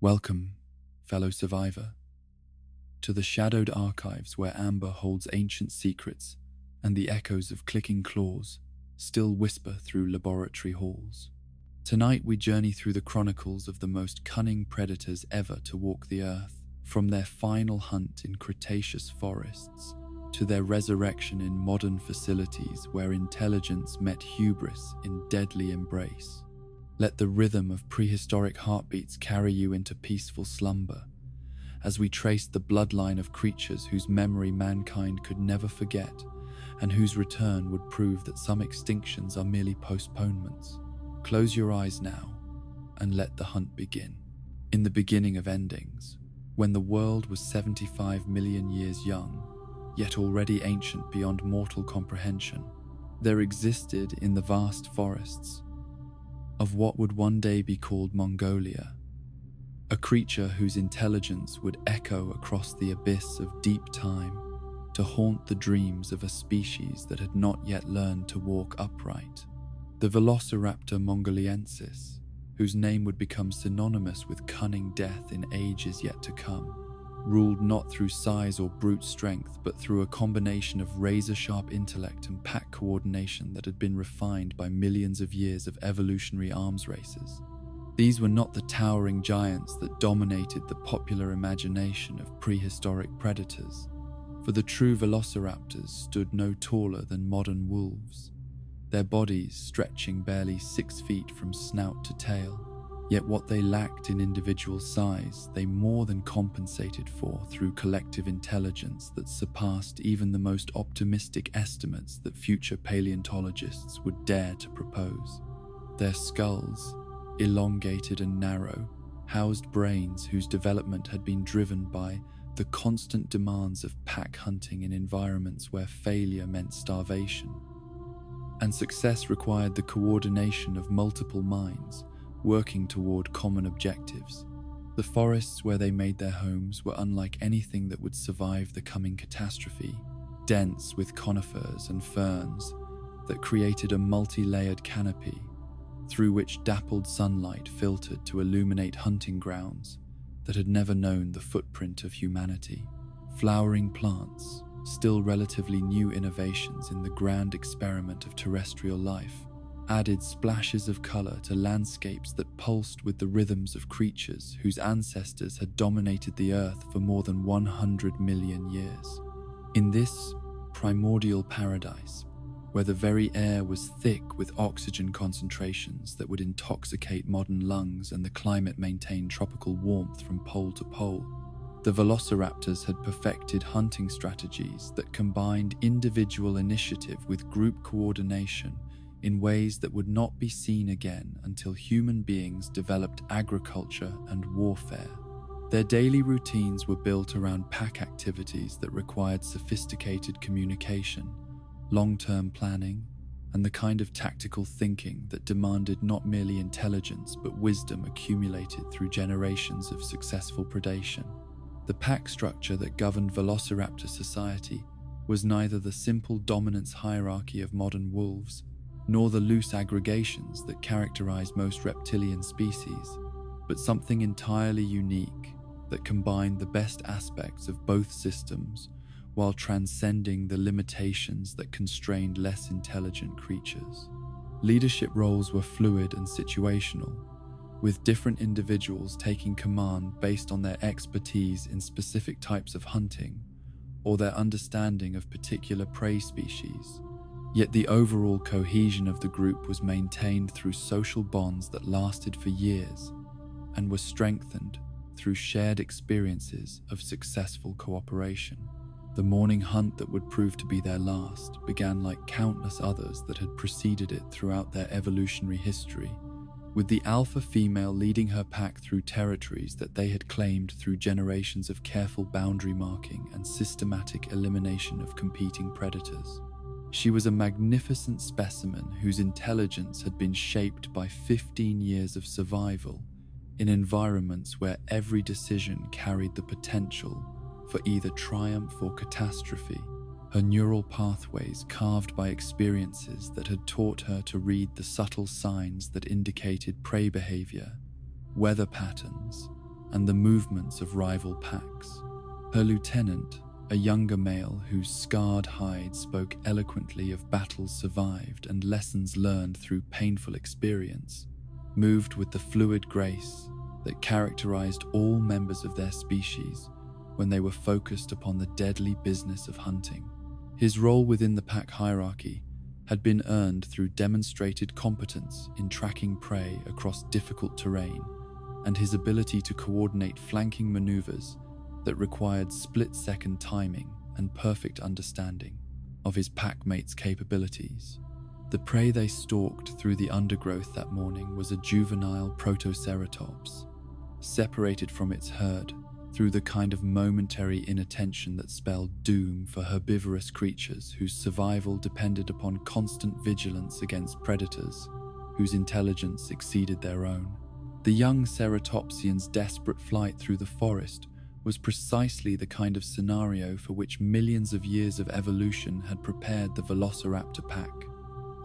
Welcome, fellow survivor, to the shadowed archives where amber holds ancient secrets and the echoes of clicking claws still whisper through laboratory halls. Tonight we journey through the chronicles of the most cunning predators ever to walk the earth, from their final hunt in Cretaceous forests to their resurrection in modern facilities where intelligence met hubris in deadly embrace. Let the rhythm of prehistoric heartbeats carry you into peaceful slumber as we trace the bloodline of creatures whose memory mankind could never forget and whose return would prove that some extinctions are merely postponements. Close your eyes now and let the hunt begin. In the beginning of endings, when the world was 75 million years young, yet already ancient beyond mortal comprehension, there existed in the vast forests of what would one day be called Mongolia, a creature whose intelligence would echo across the abyss of deep time to haunt the dreams of a species that had not yet learned to walk upright. The Velociraptor mongoliensis, whose name would become synonymous with cunning death in ages yet to come, ruled not through size or brute strength, but through a combination of razor-sharp intellect and pack coordination that had been refined by millions of years of evolutionary arms races. These were not the towering giants that dominated the popular imagination of prehistoric predators, for the true velociraptors stood no taller than modern wolves, their bodies stretching barely 6 feet from snout to tail. Yet what they lacked in individual size, they more than compensated for through collective intelligence that surpassed even the most optimistic estimates that future paleontologists would dare to propose. Their skulls, elongated and narrow, housed brains whose development had been driven by the constant demands of pack hunting in environments where failure meant starvation, and success required the coordination of multiple minds working toward common objectives. The forests where they made their homes were unlike anything that would survive the coming catastrophe, dense with conifers and ferns that created a multi-layered canopy through which dappled sunlight filtered to illuminate hunting grounds that had never known the footprint of humanity. Flowering plants, still relatively new innovations in the grand experiment of terrestrial life, added splashes of color to landscapes that pulsed with the rhythms of creatures whose ancestors had dominated the earth for more than 100 million years. In this primordial paradise, where the very air was thick with oxygen concentrations that would intoxicate modern lungs and the climate maintain tropical warmth from pole to pole, the velociraptors had perfected hunting strategies that combined individual initiative with group coordination in ways that would not be seen again until human beings developed agriculture and warfare. Their daily routines were built around pack activities that required sophisticated communication, long-term planning, and the kind of tactical thinking that demanded not merely intelligence but wisdom accumulated through generations of successful predation. The pack structure that governed Velociraptor society was neither the simple dominance hierarchy of modern wolves, nor the loose aggregations that characterize most reptilian species, but something entirely unique that combined the best aspects of both systems while transcending the limitations that constrained less intelligent creatures. Leadership roles were fluid and situational, with different individuals taking command based on their expertise in specific types of hunting or their understanding of particular prey species. Yet the overall cohesion of the group was maintained through social bonds that lasted for years and were strengthened through shared experiences of successful cooperation. The morning hunt that would prove to be their last began like countless others that had preceded it throughout their evolutionary history, with the alpha female leading her pack through territories that they had claimed through generations of careful boundary marking and systematic elimination of competing predators. She was a magnificent specimen whose intelligence had been shaped by 15 years of survival in environments where every decision carried the potential for either triumph or catastrophe. Her neural pathways carved by experiences that had taught her to read the subtle signs that indicated prey behavior, weather patterns, and the movements of rival packs. Her lieutenant, a younger male whose scarred hide spoke eloquently of battles survived and lessons learned through painful experience, moved with the fluid grace that characterized all members of their species when they were focused upon the deadly business of hunting. His role within the pack hierarchy had been earned through demonstrated competence in tracking prey across difficult terrain and his ability to coordinate flanking maneuvers that required split-second timing and perfect understanding of his packmates' capabilities. The prey they stalked through the undergrowth that morning was a juvenile Protoceratops, separated from its herd through the kind of momentary inattention that spelled doom for herbivorous creatures whose survival depended upon constant vigilance against predators whose intelligence exceeded their own. The young ceratopsian's desperate flight through the forest was precisely the kind of scenario for which millions of years of evolution had prepared the Velociraptor pack.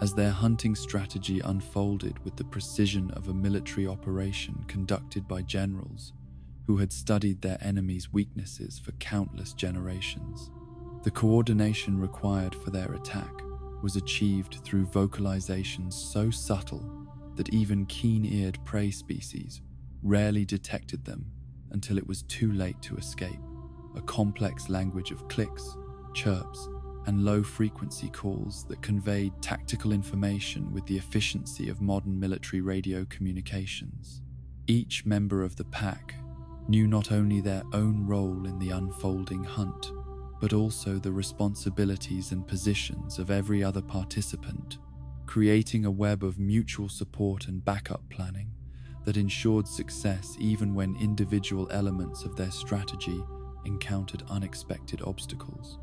As their hunting strategy unfolded with the precision of a military operation conducted by generals who had studied their enemies' weaknesses for countless generations, the coordination required for their attack was achieved through vocalizations so subtle that even keen-eared prey species rarely detected them until it was too late to escape. A complex language of clicks, chirps, and low-frequency calls that conveyed tactical information with the efficiency of modern military radio communications. Each member of the pack knew not only their own role in the unfolding hunt, but also the responsibilities and positions of every other participant, creating a web of mutual support and backup planning that ensured success even when individual elements of their strategy encountered unexpected obstacles.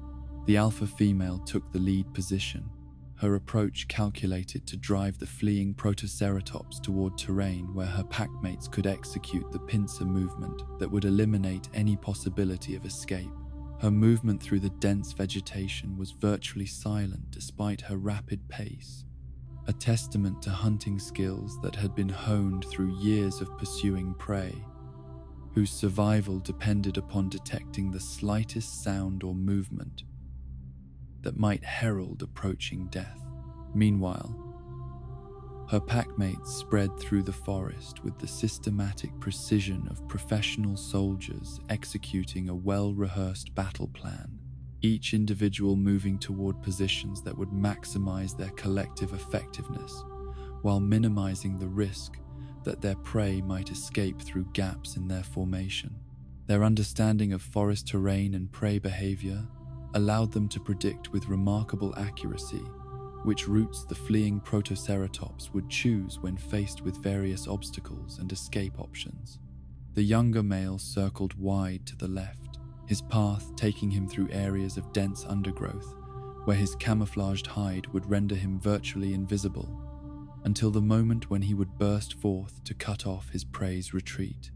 The alpha female took the lead position, her approach calculated to drive the fleeing Protoceratops toward terrain where her packmates could execute the pincer movement that would eliminate any possibility of escape. Her movement through the dense vegetation was virtually silent despite her rapid pace, a testament to hunting skills that had been honed through years of pursuing prey, whose survival depended upon detecting the slightest sound or movement that might herald approaching death. Meanwhile, her packmates spread through the forest with the systematic precision of professional soldiers executing a well-rehearsed battle plan, each individual moving toward positions that would maximize their collective effectiveness, while minimizing the risk that their prey might escape through gaps in their formation. Their understanding of forest terrain and prey behavior allowed them to predict with remarkable accuracy which routes the fleeing Protoceratops would choose when faced with various obstacles and escape options. The younger male circled wide to the left, his path taking him through areas of dense undergrowth where his camouflaged hide would render him virtually invisible, until the moment when he would burst forth to cut off his prey's retreat.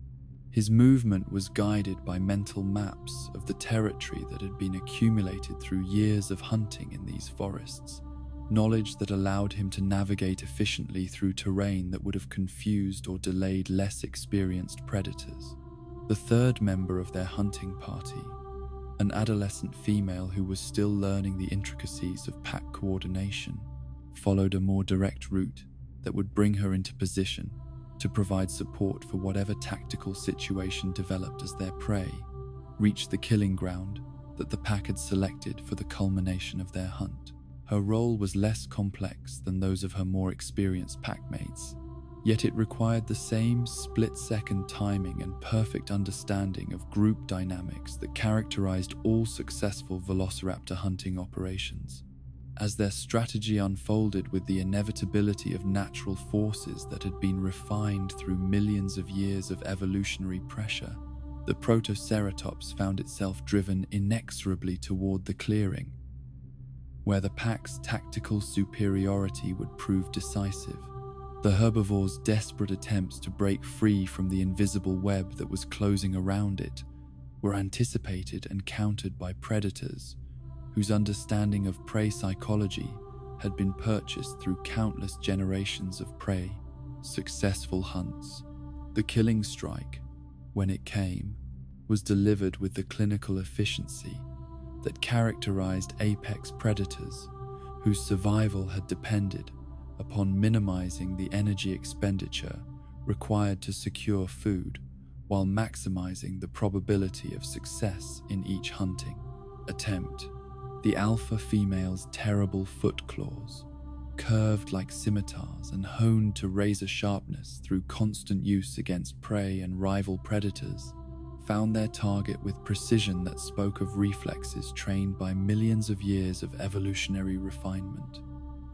His movement was guided by mental maps of the territory that had been accumulated through years of hunting in these forests, knowledge that allowed him to navigate efficiently through terrain that would have confused or delayed less experienced predators. The third member of their hunting party, an adolescent female who was still learning the intricacies of pack coordination, followed a more direct route that would bring her into position to provide support for whatever tactical situation developed as their prey reached the killing ground that the pack had selected for the culmination of their hunt. Her role was less complex than those of her more experienced packmates, yet it required the same split-second timing and perfect understanding of group dynamics that characterized all successful Velociraptor hunting operations. As their strategy unfolded with the inevitability of natural forces that had been refined through millions of years of evolutionary pressure, the Protoceratops found itself driven inexorably toward the clearing, where the pack's tactical superiority would prove decisive. The herbivore's desperate attempts to break free from the invisible web that was closing around it were anticipated and countered by predators whose understanding of prey psychology had been purchased through countless generations of prey, successful hunts. The killing strike when it came, was delivered with the clinical efficiency that characterized apex predators whose survival had depended upon minimizing the energy expenditure required to secure food while maximizing the probability of success in each hunting attempt. The alpha female's terrible foot claws, curved like scimitars and honed to razor sharpness through constant use against prey and rival predators, found their target with precision that spoke of reflexes trained by millions of years of evolutionary refinement.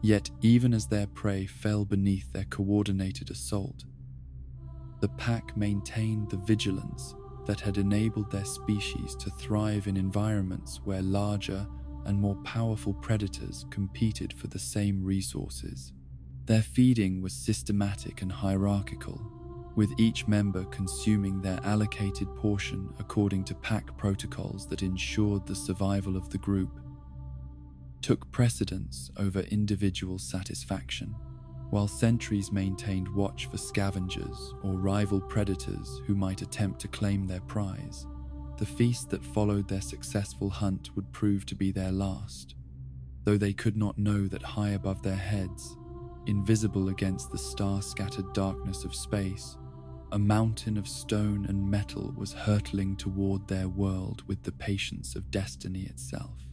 Yet, even as their prey fell beneath their coordinated assault, the pack maintained the vigilance that had enabled their species to thrive in environments where larger and more powerful predators competed for the same resources. Their feeding was systematic and hierarchical, with each member consuming their allocated portion according to pack protocols that ensured the survival of the group took precedence over individual satisfaction, while sentries maintained watch for scavengers or rival predators who might attempt to claim their prize. The feast that followed their successful hunt would prove to be their last, though they could not know that high above their heads, invisible against the star-scattered darkness of space, a mountain of stone and metal was hurtling toward their world with the patience of destiny itself.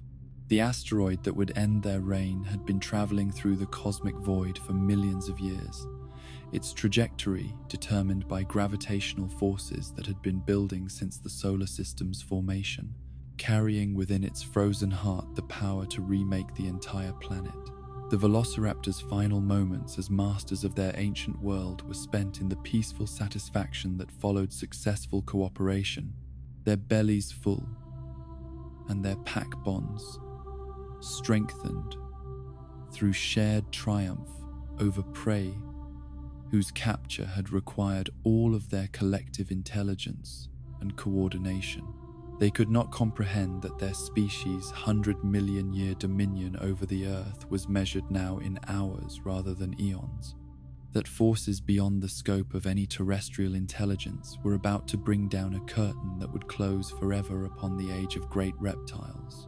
The asteroid that would end their reign had been traveling through the cosmic void for millions of years, its trajectory determined by gravitational forces that had been building since the solar system's formation, carrying within its frozen heart the power to remake the entire planet. The Velociraptors' final moments as masters of their ancient world were spent in the peaceful satisfaction that followed successful cooperation, their bellies full, and their pack bonds strengthened through shared triumph over prey whose capture had required all of their collective intelligence and coordination. They could not comprehend that their species' 100-million-year dominion over the Earth was measured now in hours rather than eons, that forces beyond the scope of any terrestrial intelligence were about to bring down a curtain that would close forever upon the age of great reptiles.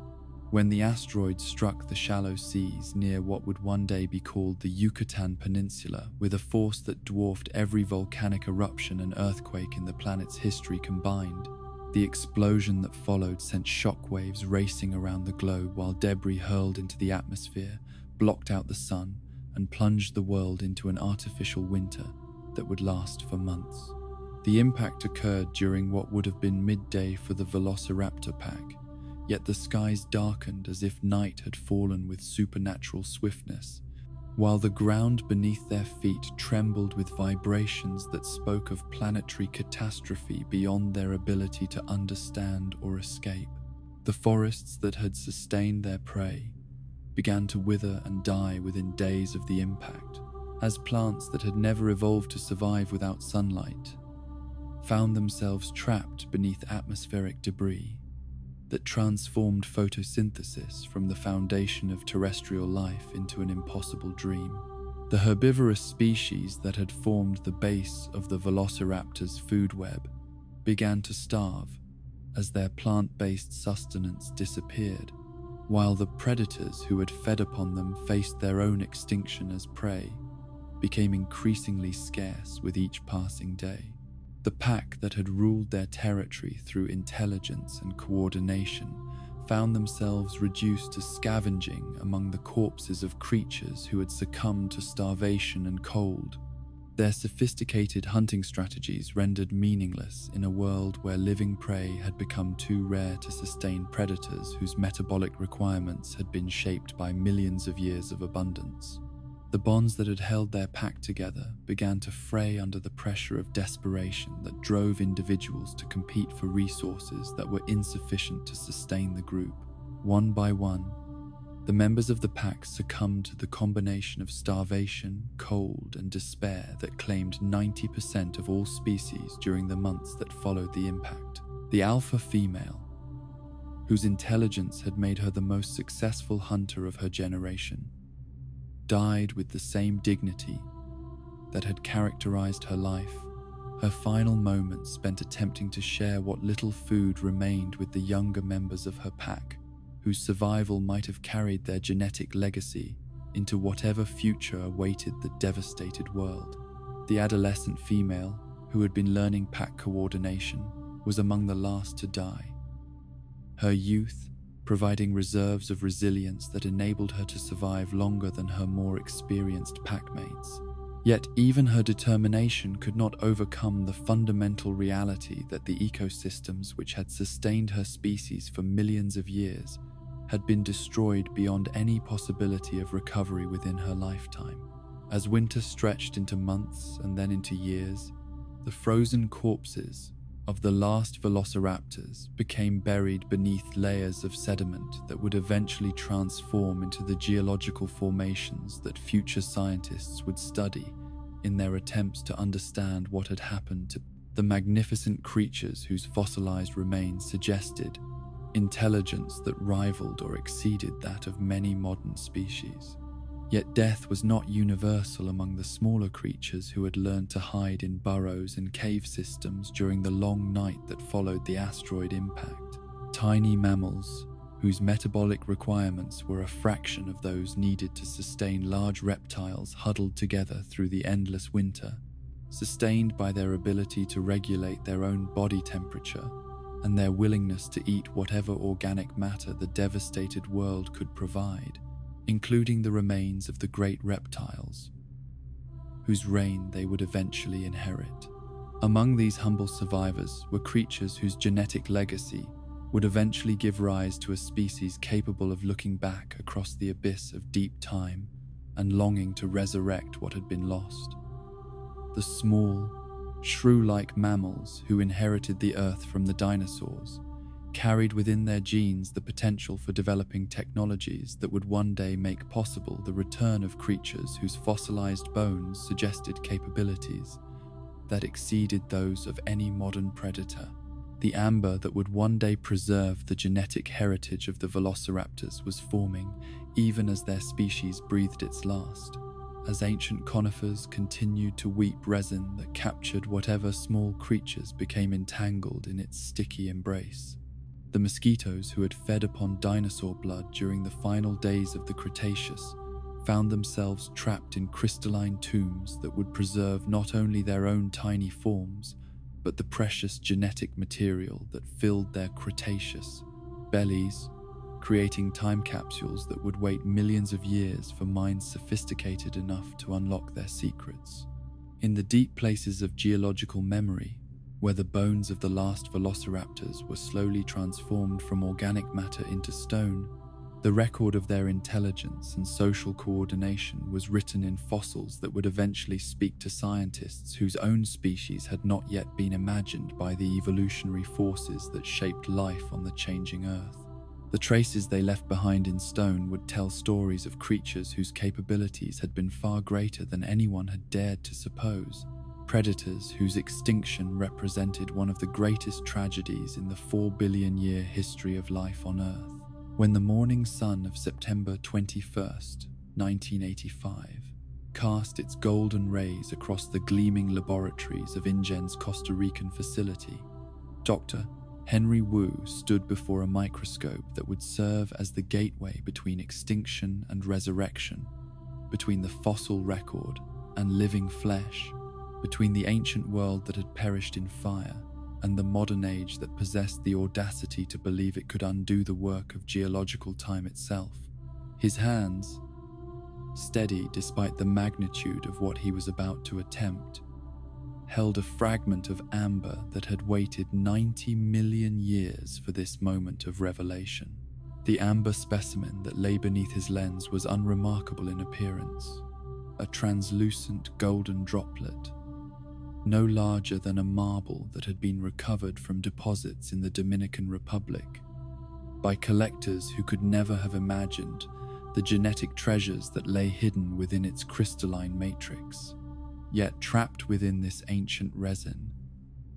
When the asteroid struck the shallow seas near what would one day be called the Yucatan Peninsula with a force that dwarfed every volcanic eruption and earthquake in the planet's history combined, the explosion that followed sent shockwaves racing around the globe while debris hurled into the atmosphere, blocked out the sun, and plunged the world into an artificial winter that would last for months. The impact occurred during what would have been midday for the Velociraptor pack, yet the skies darkened as if night had fallen with supernatural swiftness, while the ground beneath their feet trembled with vibrations that spoke of planetary catastrophe beyond their ability to understand or escape. The forests that had sustained their prey began to wither and die within days of the impact, as plants that had never evolved to survive without sunlight found themselves trapped beneath atmospheric debris that transformed photosynthesis from the foundation of terrestrial life into an impossible dream. The herbivorous species that had formed the base of the Velociraptor's food web began to starve as their plant-based sustenance disappeared, while the predators who had fed upon them faced their own extinction as prey, became increasingly scarce with each passing day. The pack that had ruled their territory through intelligence and coordination found themselves reduced to scavenging among the corpses of creatures who had succumbed to starvation and cold, their sophisticated hunting strategies rendered meaningless in a world where living prey had become too rare to sustain predators whose metabolic requirements had been shaped by millions of years of abundance. The bonds that had held their pack together began to fray under the pressure of desperation that drove individuals to compete for resources that were insufficient to sustain the group. One by one, the members of the pack succumbed to the combination of starvation, cold, and despair that claimed 90% of all species during the months that followed the impact. The alpha female, whose intelligence had made her the most successful hunter of her generation, died with the same dignity that had characterized her life, her final moments spent attempting to share what little food remained with the younger members of her pack, whose survival might have carried their genetic legacy into whatever future awaited the devastated world. The adolescent female, who had been learning pack coordination, was among the last to die. Her youth providing reserves of resilience that enabled her to survive longer than her more experienced packmates. Yet even her determination could not overcome the fundamental reality that the ecosystems which had sustained her species for millions of years had been destroyed beyond any possibility of recovery within her lifetime. As winter stretched into months and then into years, the frozen corpses of the last Velociraptors became buried beneath layers of sediment that would eventually transform into the geological formations that future scientists would study in their attempts to understand what had happened to the magnificent creatures whose fossilized remains suggested intelligence that rivaled or exceeded that of many modern species. Yet death was not universal among the smaller creatures who had learned to hide in burrows and cave systems during the long night that followed the asteroid impact. Tiny mammals, whose metabolic requirements were a fraction of those needed to sustain large reptiles huddled together through the endless winter, sustained by their ability to regulate their own body temperature and their willingness to eat whatever organic matter the devastated world could provide, including the remains of the great reptiles, whose reign they would eventually inherit. Among these humble survivors were creatures whose genetic legacy would eventually give rise to a species capable of looking back across the abyss of deep time and longing to resurrect what had been lost. The small, shrew-like mammals who inherited the Earth from the dinosaurs carried within their genes the potential for developing technologies that would one day make possible the return of creatures whose fossilized bones suggested capabilities that exceeded those of any modern predator. The amber that would one day preserve the genetic heritage of the Velociraptors was forming even as their species breathed its last, as ancient conifers continued to weep resin that captured whatever small creatures became entangled in its sticky embrace. The mosquitoes who had fed upon dinosaur blood during the final days of the Cretaceous found themselves trapped in crystalline tombs that would preserve not only their own tiny forms, but the precious genetic material that filled their Cretaceous bellies, creating time capsules that would wait millions of years for minds sophisticated enough to unlock their secrets. In the deep places of geological memory, where the bones of the last Velociraptors were slowly transformed from organic matter into stone, the record of their intelligence and social coordination was written in fossils that would eventually speak to scientists whose own species had not yet been imagined by the evolutionary forces that shaped life on the changing Earth. The traces they left behind in stone would tell stories of creatures whose capabilities had been far greater than anyone had dared to suppose. Predators whose extinction represented one of the greatest tragedies in the 4-billion-year history of life on Earth. When the morning sun of September 21st, 1985, cast its golden rays across the gleaming laboratories of InGen's Costa Rican facility, Dr. Henry Wu stood before a microscope that would serve as the gateway between extinction and resurrection, between the fossil record and living flesh, between the ancient world that had perished in fire and the modern age that possessed the audacity to believe it could undo the work of geological time itself. His hands, steady despite the magnitude of what he was about to attempt, held a fragment of amber that had waited 90 million years for this moment of revelation. The amber specimen that lay beneath his lens was unremarkable in appearance, a translucent golden droplet, no larger than a marble that had been recovered from deposits in the Dominican Republic by collectors who could never have imagined the genetic treasures that lay hidden within its crystalline matrix. Yet trapped within this ancient resin,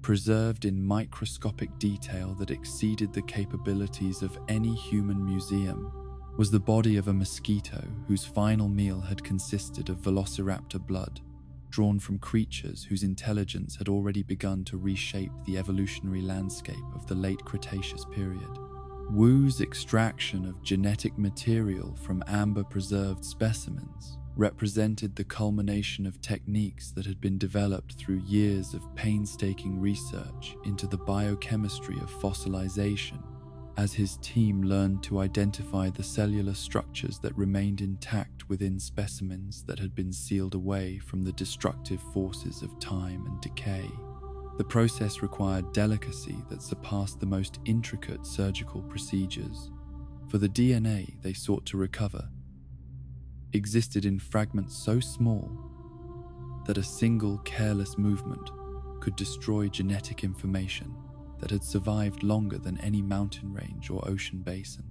preserved in microscopic detail that exceeded the capabilities of any human museum, was the body of a mosquito whose final meal had consisted of Velociraptor blood, drawn from creatures whose intelligence had already begun to reshape the evolutionary landscape of the late Cretaceous period. Wu's extraction of genetic material from amber-preserved specimens represented the culmination of techniques that had been developed through years of painstaking research into the biochemistry of fossilization, as his team learned to identify the cellular structures that remained intact within specimens that had been sealed away from the destructive forces of time and decay. The process required delicacy that surpassed the most intricate surgical procedures, for the DNA they sought to recover existed in fragments so small that a single careless movement could destroy genetic information that had survived longer than any mountain range or ocean basin.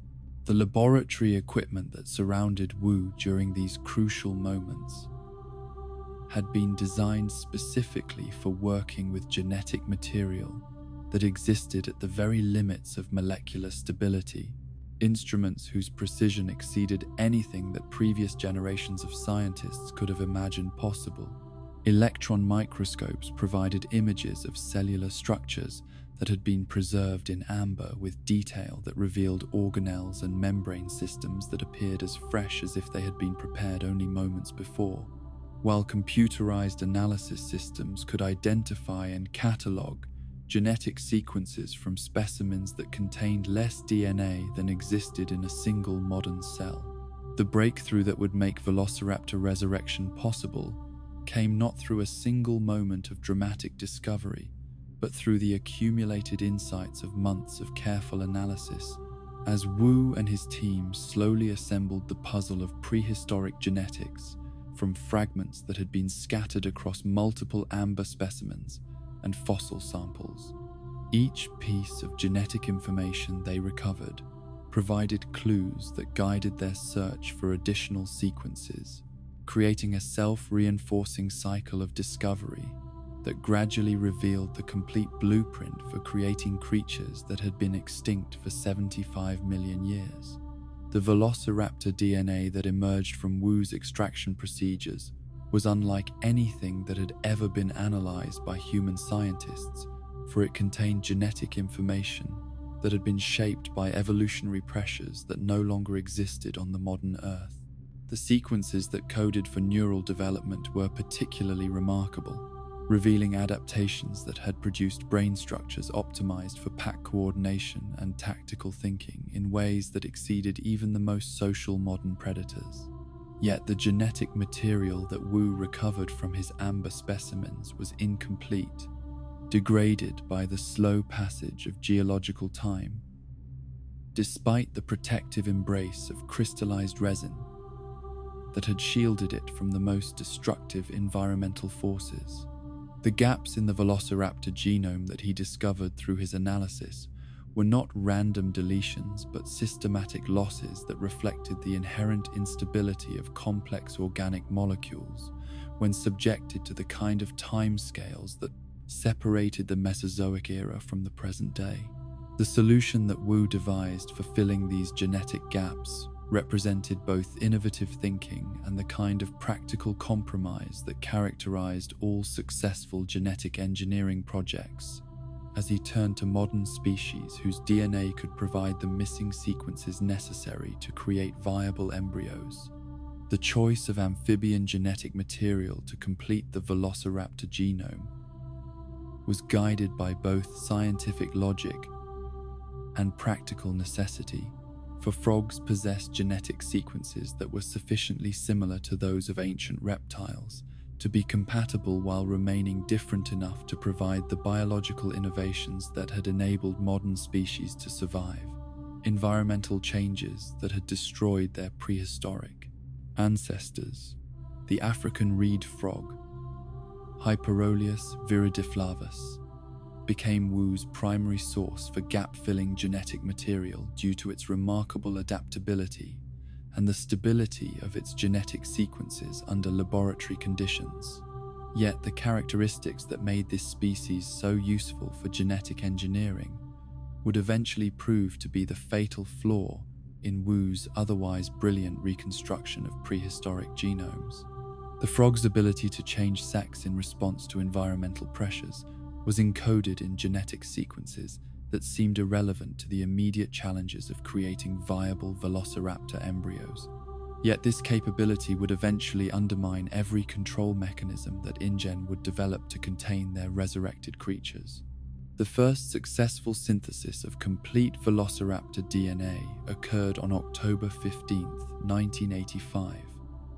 The laboratory equipment that surrounded Wu during these crucial moments had been designed specifically for working with genetic material that existed at the very limits of molecular stability, instruments whose precision exceeded anything that previous generations of scientists could have imagined possible. Electron microscopes provided images of cellular structures that had been preserved in amber with detail that revealed organelles and membrane systems that appeared as fresh as if they had been prepared only moments before, while computerized analysis systems could identify and catalog genetic sequences from specimens that contained less DNA than existed in a single modern cell. The breakthrough that would make Velociraptor resurrection possible came not through a single moment of dramatic discovery, but through the accumulated insights of months of careful analysis, as Wu and his team slowly assembled the puzzle of prehistoric genetics from fragments that had been scattered across multiple amber specimens and fossil samples. Each piece of genetic information they recovered provided clues that guided their search for additional sequences, creating a self-reinforcing cycle of discovery that gradually revealed the complete blueprint for creating creatures that had been extinct for 75 million years. The Velociraptor DNA that emerged from Wu's extraction procedures was unlike anything that had ever been analyzed by human scientists, for it contained genetic information that had been shaped by evolutionary pressures that no longer existed on the modern Earth. The sequences that coded for neural development were particularly remarkable, revealing adaptations that had produced brain structures optimized for pack coordination and tactical thinking in ways that exceeded even the most social modern predators. Yet the genetic material that Wu recovered from his amber specimens was incomplete, degraded by the slow passage of geological time. Despite the protective embrace of crystallized resin that had shielded it from the most destructive environmental forces, the gaps in the Velociraptor genome that he discovered through his analysis were not random deletions but systematic losses that reflected the inherent instability of complex organic molecules when subjected to the kind of timescales that separated the Mesozoic era from the present day. The solution that Wu devised for filling these genetic gaps represented both innovative thinking and the kind of practical compromise that characterized all successful genetic engineering projects, as he turned to modern species whose DNA could provide the missing sequences necessary to create viable embryos. The choice of amphibian genetic material to complete the Velociraptor genome was guided by both scientific logic and practical necessity, for frogs possessed genetic sequences that were sufficiently similar to those of ancient reptiles to be compatible while remaining different enough to provide the biological innovations that had enabled modern species to survive. Environmental changes that had destroyed their prehistoric ancestors, the African reed frog, Hyperoleus viridiflavus, became Wu's primary source for gap-filling genetic material due to its remarkable adaptability and the stability of its genetic sequences under laboratory conditions. Yet the characteristics that made this species so useful for genetic engineering would eventually prove to be the fatal flaw in Wu's otherwise brilliant reconstruction of prehistoric genomes. The frog's ability to change sex in response to environmental pressures was encoded in genetic sequences that seemed irrelevant to the immediate challenges of creating viable Velociraptor embryos. Yet this capability would eventually undermine every control mechanism that InGen would develop to contain their resurrected creatures. The first successful synthesis of complete Velociraptor DNA occurred on October 15, 1985,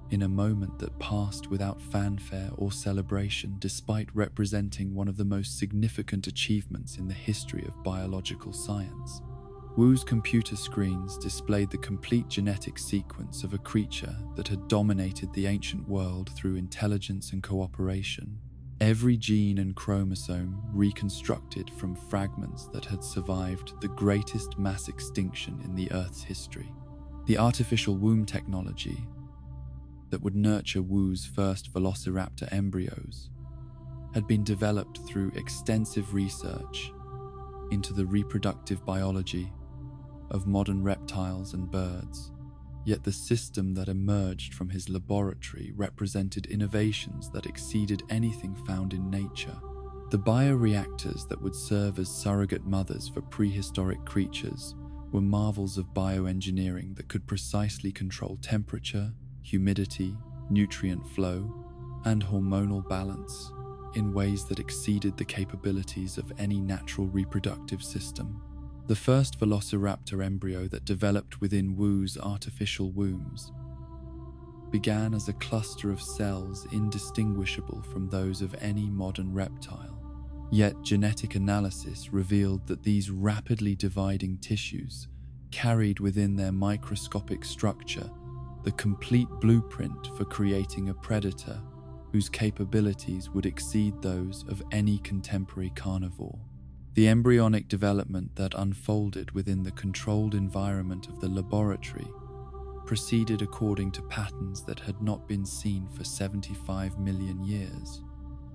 in a moment that passed without fanfare or celebration, despite representing one of the most significant achievements in the history of biological science. Wu's computer screens displayed the complete genetic sequence of a creature that had dominated the ancient world through intelligence and cooperation. Every gene and chromosome reconstructed from fragments that had survived the greatest mass extinction in the Earth's history. The artificial womb technology that would nurture Wu's first Velociraptor embryos had been developed through extensive research into the reproductive biology of modern reptiles and birds. Yet the system that emerged from his laboratory represented innovations that exceeded anything found in nature. The bioreactors that would serve as surrogate mothers for prehistoric creatures were marvels of bioengineering that could precisely control temperature, humidity, nutrient flow, and hormonal balance in ways that exceeded the capabilities of any natural reproductive system. The first Velociraptor embryo that developed within Wu's artificial wombs began as a cluster of cells indistinguishable from those of any modern reptile. Yet genetic analysis revealed that these rapidly dividing tissues carried within their microscopic structure the complete blueprint for creating a predator whose capabilities would exceed those of any contemporary carnivore. The embryonic development that unfolded within the controlled environment of the laboratory proceeded according to patterns that had not been seen for 75 million years.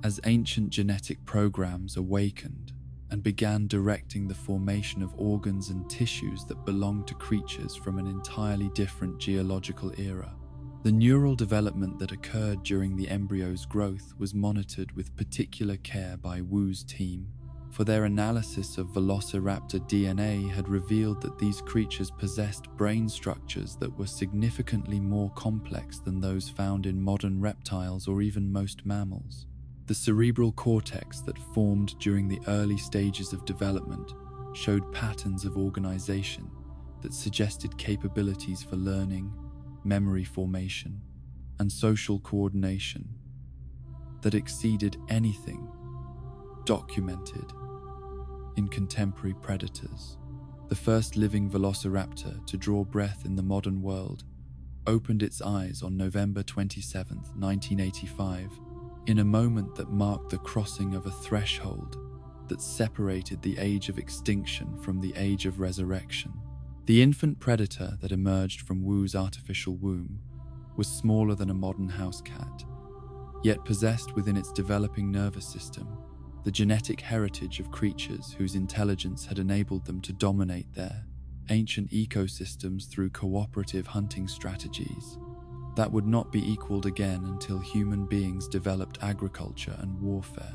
As ancient genetic programs awakened and began directing the formation of organs and tissues that belonged to creatures from an entirely different geological era, the neural development that occurred during the embryo's growth was monitored with particular care by Wu's team, for their analysis of Velociraptor DNA had revealed that these creatures possessed brain structures that were significantly more complex than those found in modern reptiles or even most mammals. The cerebral cortex that formed during the early stages of development showed patterns of organization that suggested capabilities for learning, memory formation, and social coordination that exceeded anything documented in contemporary predators. The first living Velociraptor to draw breath in the modern world opened its eyes on November 27, 1985, in a moment that marked the crossing of a threshold that separated the age of extinction from the age of resurrection. The infant predator that emerged from Wu's artificial womb was smaller than a modern house cat, yet possessed within its developing nervous system the genetic heritage of creatures whose intelligence had enabled them to dominate their ancient ecosystems through cooperative hunting strategies that would not be equaled again until human beings developed agriculture and warfare.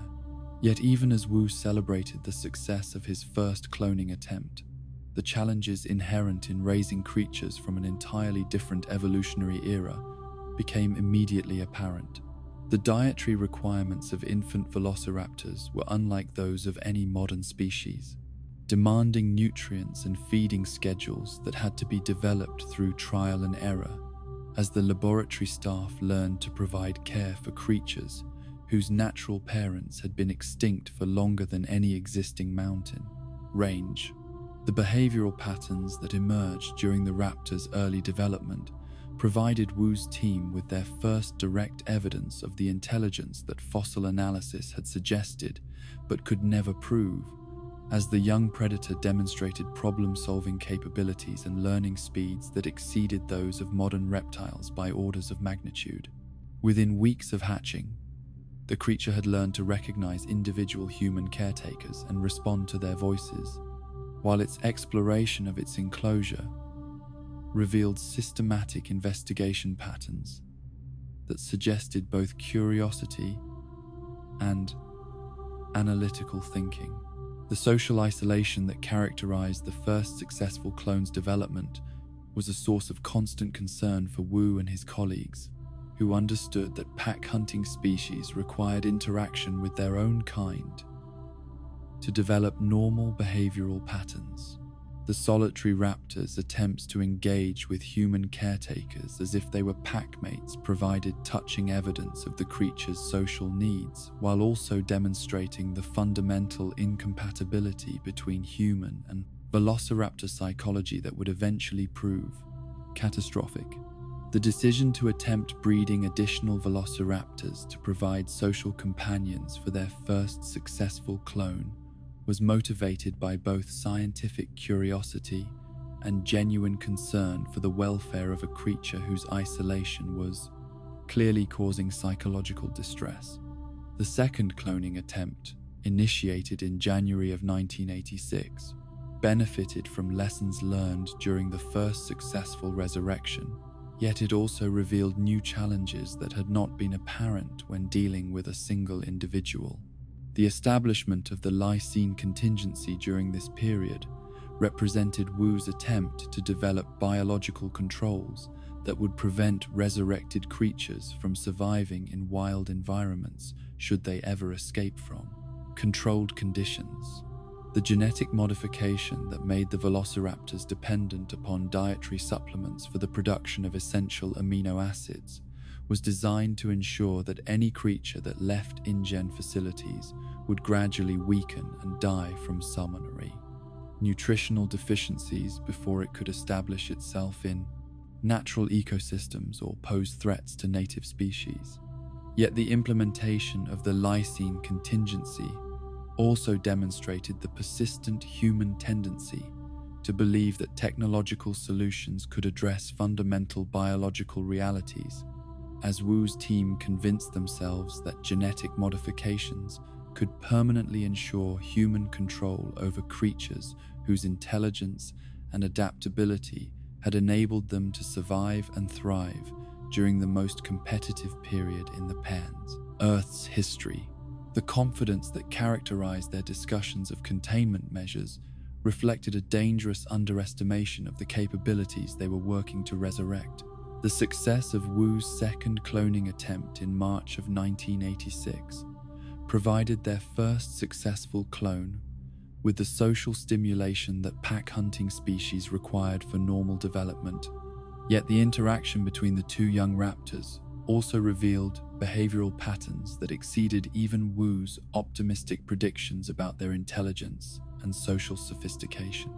Yet even as Wu celebrated the success of his first cloning attempt, the challenges inherent in raising creatures from an entirely different evolutionary era became immediately apparent. The dietary requirements of infant velociraptors were unlike those of any modern species, demanding nutrients and feeding schedules that had to be developed through trial and error, as the laboratory staff learned to provide care for creatures whose natural parents had been extinct for longer than any existing mountain range. The behavioral patterns that emerged during the raptor's early development provided Wu's team with their first direct evidence of the intelligence that fossil analysis had suggested but could never prove, as the young predator demonstrated problem-solving capabilities and learning speeds that exceeded those of modern reptiles by orders of magnitude. Within weeks of hatching, the creature had learned to recognize individual human caretakers and respond to their voices, while its exploration of its enclosure revealed systematic investigation patterns that suggested both curiosity and analytical thinking. The social isolation that characterized the first successful clone's development was a source of constant concern for Wu and his colleagues, who understood that pack-hunting species required interaction with their own kind to develop normal behavioral patterns. The solitary raptor's attempts to engage with human caretakers as if they were packmates provided touching evidence of the creature's social needs, while also demonstrating the fundamental incompatibility between human and Velociraptor psychology that would eventually prove catastrophic. The decision to attempt breeding additional Velociraptors to provide social companions for their first successful clone was motivated by both scientific curiosity and genuine concern for the welfare of a creature whose isolation was clearly causing psychological distress. The second cloning attempt, initiated in January of 1986, benefited from lessons learned during the first successful resurrection, yet it also revealed new challenges that had not been apparent when dealing with a single individual. The establishment of the lysine contingency during this period represented Wu's attempt to develop biological controls that would prevent resurrected creatures from surviving in wild environments should they ever escape from controlled conditions. The genetic modification that made the Velociraptors dependent upon dietary supplements for the production of essential amino acids was designed to ensure that any creature that left InGen facilities would gradually weaken and die from pulmonary nutritional deficiencies before it could establish itself in natural ecosystems or pose threats to native species. Yet the implementation of the lysine contingency also demonstrated the persistent human tendency to believe that technological solutions could address fundamental biological realities, as Wu's team convinced themselves that genetic modifications could permanently ensure human control over creatures whose intelligence and adaptability had enabled them to survive and thrive during the most competitive period in the planet's Earth's history. The confidence that characterized their discussions of containment measures reflected a dangerous underestimation of the capabilities they were working to resurrect. The success of Wu's second cloning attempt in March of 1986 provided their first successful clone with the social stimulation that pack-hunting species required for normal development. Yet the interaction between the two young raptors also revealed behavioral patterns that exceeded even Wu's optimistic predictions about their intelligence and social sophistication.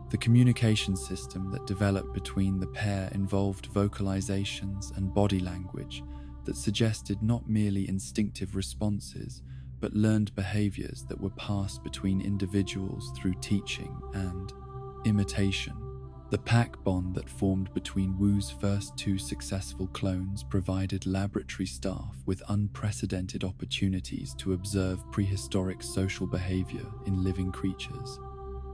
The communication system that developed between the pair involved vocalizations and body language that suggested not merely instinctive responses, but learned behaviors that were passed between individuals through teaching and imitation. The pack bond that formed between Wu's first two successful clones provided laboratory staff with unprecedented opportunities to observe prehistoric social behavior in living creatures.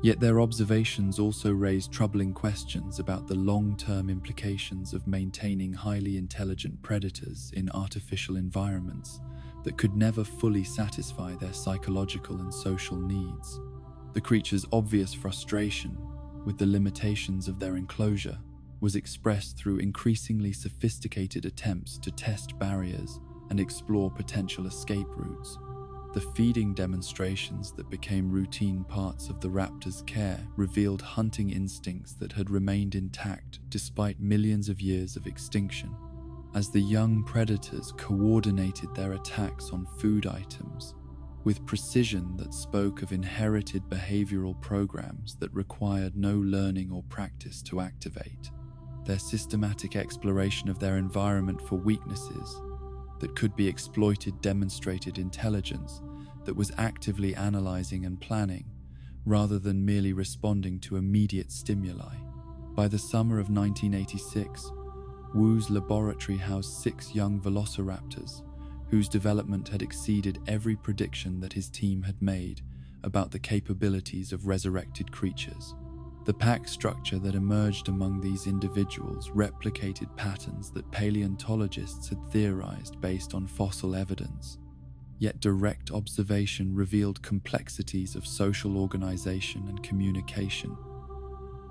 Yet their observations also raised troubling questions about the long-term implications of maintaining highly intelligent predators in artificial environments that could never fully satisfy their psychological and social needs. The creatures' obvious frustration with the limitations of their enclosure was expressed through increasingly sophisticated attempts to test barriers and explore potential escape routes. The feeding demonstrations that became routine parts of the raptor's care revealed hunting instincts that had remained intact despite millions of years of extinction. As the young predators coordinated their attacks on food items with precision that spoke of inherited behavioral programs that required no learning or practice to activate, their systematic exploration of their environment for weaknesses that could be exploited demonstrated intelligence that was actively analyzing and planning, rather than merely responding to immediate stimuli. By the summer of 1986, Wu's laboratory housed 6 young Velociraptors, whose development had exceeded every prediction that his team had made about the capabilities of resurrected creatures. The pack structure that emerged among these individuals replicated patterns that paleontologists had theorized based on fossil evidence, yet direct observation revealed complexities of social organization and communication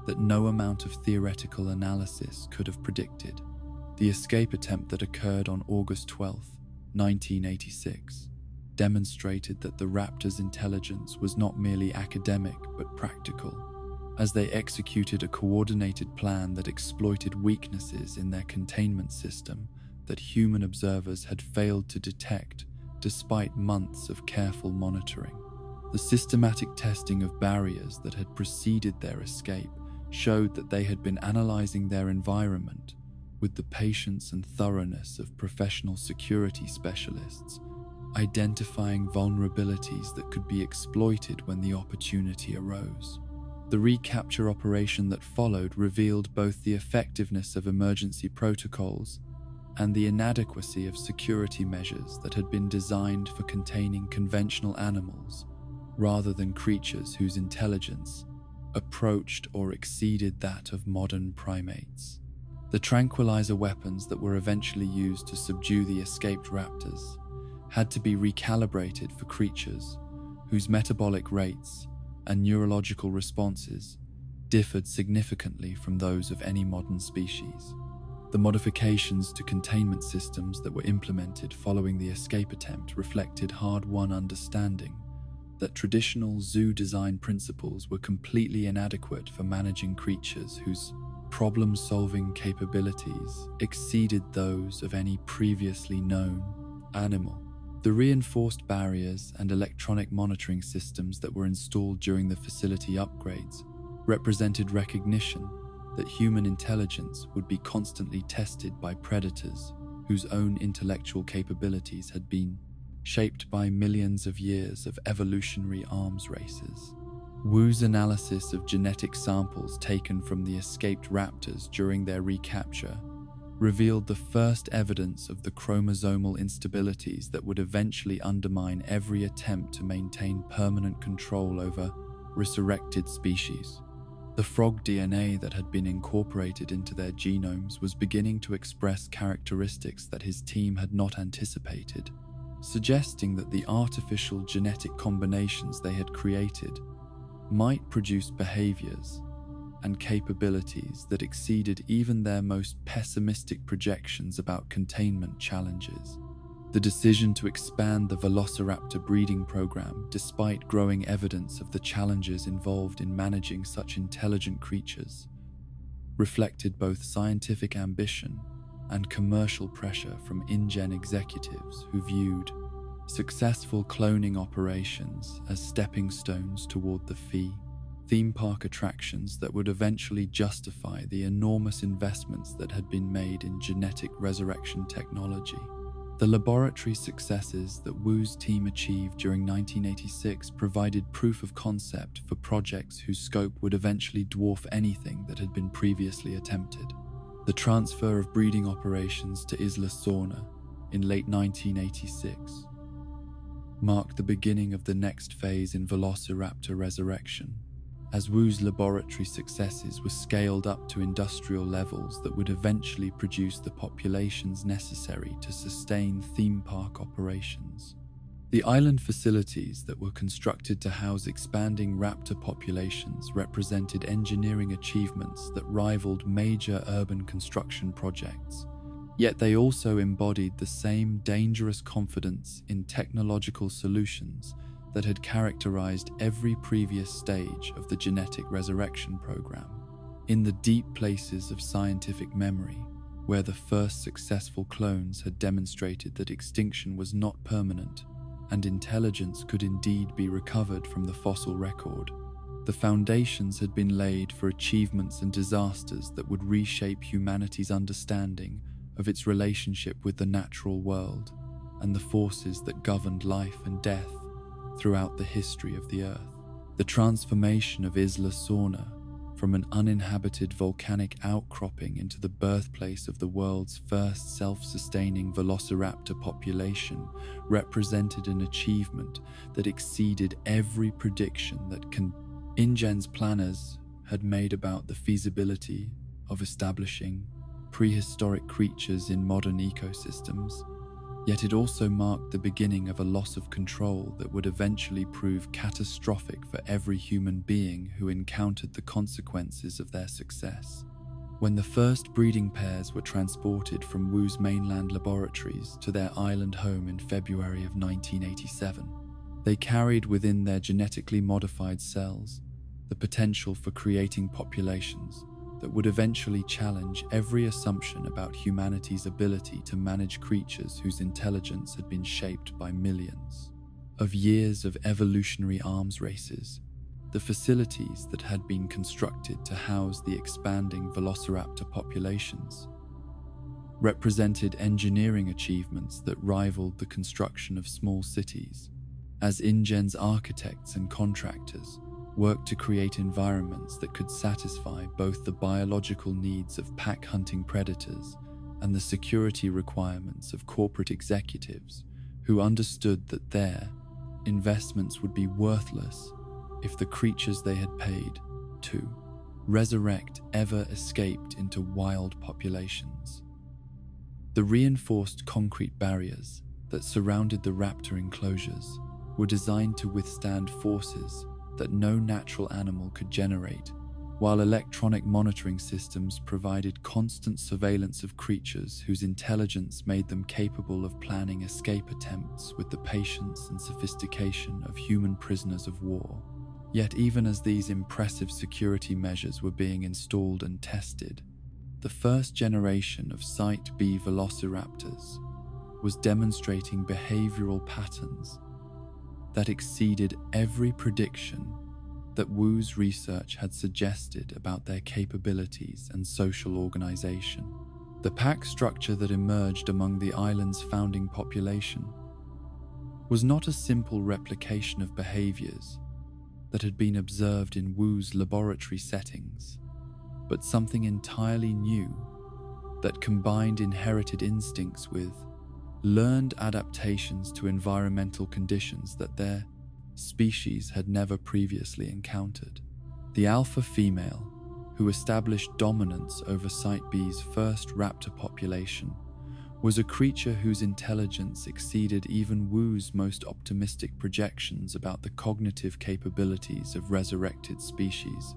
that no amount of theoretical analysis could have predicted. The escape attempt that occurred on August 12, 1986, demonstrated that the raptors' intelligence was not merely academic but practical, as they executed a coordinated plan that exploited weaknesses in their containment system that human observers had failed to detect despite months of careful monitoring. The systematic testing of barriers that had preceded their escape showed that they had been analyzing their environment with the patience and thoroughness of professional security specialists, identifying vulnerabilities that could be exploited when the opportunity arose. The recapture operation that followed revealed both the effectiveness of emergency protocols and the inadequacy of security measures that had been designed for containing conventional animals rather than creatures whose intelligence approached or exceeded that of modern primates. The tranquilizer weapons that were eventually used to subdue the escaped raptors had to be recalibrated for creatures whose metabolic rates and neurological responses differed significantly from those of any modern species. The modifications to containment systems that were implemented following the escape attempt reflected hard-won understanding that traditional zoo design principles were completely inadequate for managing creatures whose problem-solving capabilities exceeded those of any previously known animal. The reinforced barriers and electronic monitoring systems that were installed during the facility upgrades represented recognition that human intelligence would be constantly tested by predators whose own intellectual capabilities had been shaped by millions of years of evolutionary arms races. Wu's analysis of genetic samples taken from the escaped raptors during their recapture revealed the first evidence of the chromosomal instabilities that would eventually undermine every attempt to maintain permanent control over resurrected species. The frog DNA that had been incorporated into their genomes was beginning to express characteristics that his team had not anticipated, suggesting that the artificial genetic combinations they had created might produce behaviors and capabilities that exceeded even their most pessimistic projections about containment challenges. The decision to expand the Velociraptor breeding program, despite growing evidence of the challenges involved in managing such intelligent creatures, reflected both scientific ambition and commercial pressure from InGen executives who viewed successful cloning operations as stepping stones toward the theme park attractions that would eventually justify the enormous investments that had been made in genetic resurrection technology. The laboratory successes that Wu's team achieved during 1986 provided proof of concept for projects whose scope would eventually dwarf anything that had been previously attempted. The transfer of breeding operations to Isla in late 1986 marked the beginning of the next phase in Velociraptor resurrection, as Wu's laboratory successes were scaled up to industrial levels that would eventually produce the populations necessary to sustain theme park operations. The island facilities that were constructed to house expanding raptor populations represented engineering achievements that rivaled major urban construction projects, yet they also embodied the same dangerous confidence in technological solutions that had characterized every previous stage of the genetic resurrection program. In the deep places of scientific memory, where the first successful clones had demonstrated that extinction was not permanent and intelligence could indeed be recovered from the fossil record, the foundations had been laid for achievements and disasters that would reshape humanity's understanding of its relationship with the natural world and the forces that governed life and death throughout the history of the Earth. The transformation of Isla from an uninhabited volcanic outcropping into the birthplace of the world's first self-sustaining Velociraptor population represented an achievement that exceeded every prediction that InGen's planners had made about the feasibility of establishing prehistoric creatures in modern ecosystems, yet it also marked the beginning of a loss of control that would eventually prove catastrophic for every human being who encountered the consequences of their success. When the first breeding pairs were transported from Wu's mainland laboratories to their island home in February of 1987, they carried within their genetically modified cells the potential for creating populations that would eventually challenge every assumption about humanity's ability to manage creatures whose intelligence had been shaped by millions of years of evolutionary arms races. The facilities that had been constructed to house the expanding Velociraptor populations represented engineering achievements that rivaled the construction of small cities, as InGen's architects and contractors worked to create environments that could satisfy both the biological needs of pack-hunting predators and the security requirements of corporate executives who understood that their investments would be worthless if the creatures they had paid to resurrect ever escaped into wild populations. The reinforced concrete barriers that surrounded the raptor enclosures were designed to withstand forces that no natural animal could generate, while electronic monitoring systems provided constant surveillance of creatures whose intelligence made them capable of planning escape attempts with the patience and sophistication of human prisoners of war. Yet even as these impressive security measures were being installed and tested, the first generation of Site B Velociraptors was demonstrating behavioral patterns that exceeded every prediction that Wu's research had suggested about their capabilities and social organization. The pack structure that emerged among the island's founding population was not a simple replication of behaviors that had been observed in Wu's laboratory settings, but something entirely new that combined inherited instincts with learned adaptations to environmental conditions that their species had never previously encountered. The alpha female, who established dominance over Site B's first raptor population, was a creature whose intelligence exceeded even Wu's most optimistic projections about the cognitive capabilities of resurrected species,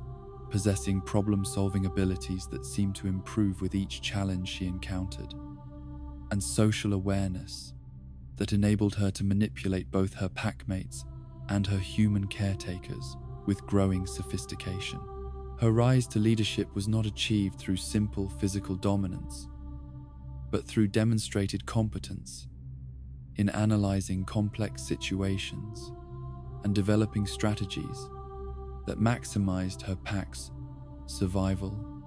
possessing problem-solving abilities that seemed to improve with each challenge she encountered, and social awareness that enabled her to manipulate both her packmates and her human caretakers with growing sophistication. Her rise to leadership was not achieved through simple physical dominance, but through demonstrated competence in analyzing complex situations and developing strategies that maximized her pack's survival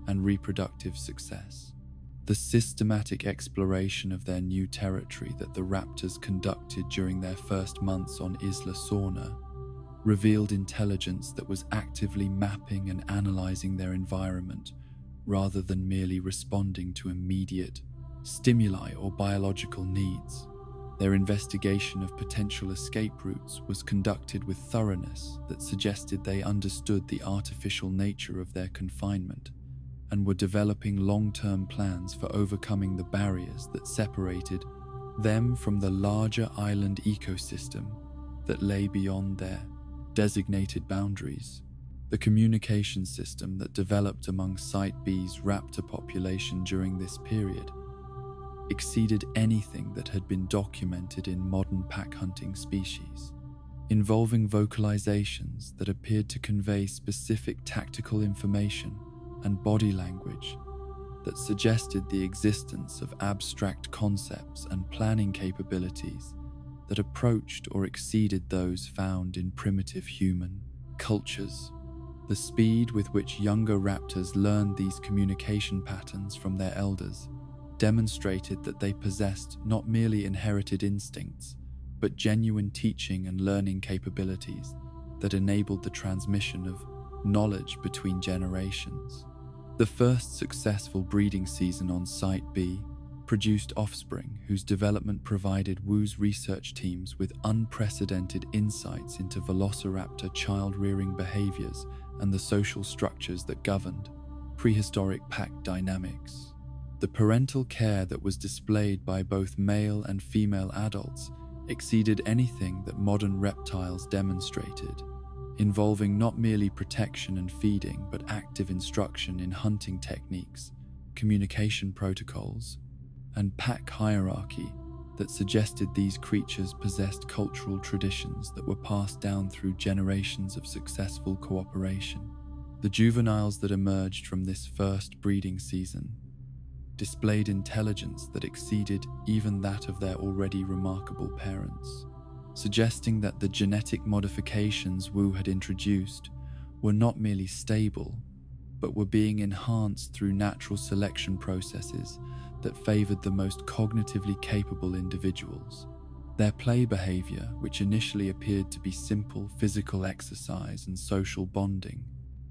and reproductive success. The systematic exploration of their new territory that the raptors conducted during their first months on Isla revealed intelligence that was actively mapping and analyzing their environment rather than merely responding to immediate stimuli or biological needs. Their investigation of potential escape routes was conducted with thoroughness that suggested they understood the artificial nature of their confinement and were developing long-term plans for overcoming the barriers that separated them from the larger island ecosystem that lay beyond their designated boundaries. The communication system that developed among Site B's raptor population during this period exceeded anything that had been documented in modern pack-hunting species, involving vocalizations that appeared to convey specific tactical information and body language that suggested the existence of abstract concepts and planning capabilities that approached or exceeded those found in primitive human cultures. The speed with which younger raptors learned these communication patterns from their elders demonstrated that they possessed not merely inherited instincts, but genuine teaching and learning capabilities that enabled the transmission of knowledge between generations. The first successful breeding season on Site B produced offspring whose development provided Wu's research teams with unprecedented insights into Velociraptor child-rearing behaviors and the social structures that governed prehistoric pack dynamics. The parental care that was displayed by both male and female adults exceeded anything that modern reptiles demonstrated, involving not merely protection and feeding, but active instruction in hunting techniques, communication protocols, and pack hierarchy that suggested these creatures possessed cultural traditions that were passed down through generations of successful cooperation. The juveniles that emerged from this first breeding season displayed intelligence that exceeded even that of their already remarkable parents, suggesting that the genetic modifications Wu had introduced were not merely stable, but were being enhanced through natural selection processes that favored the most cognitively capable individuals. Their play behavior, which initially appeared to be simple physical exercise and social bonding,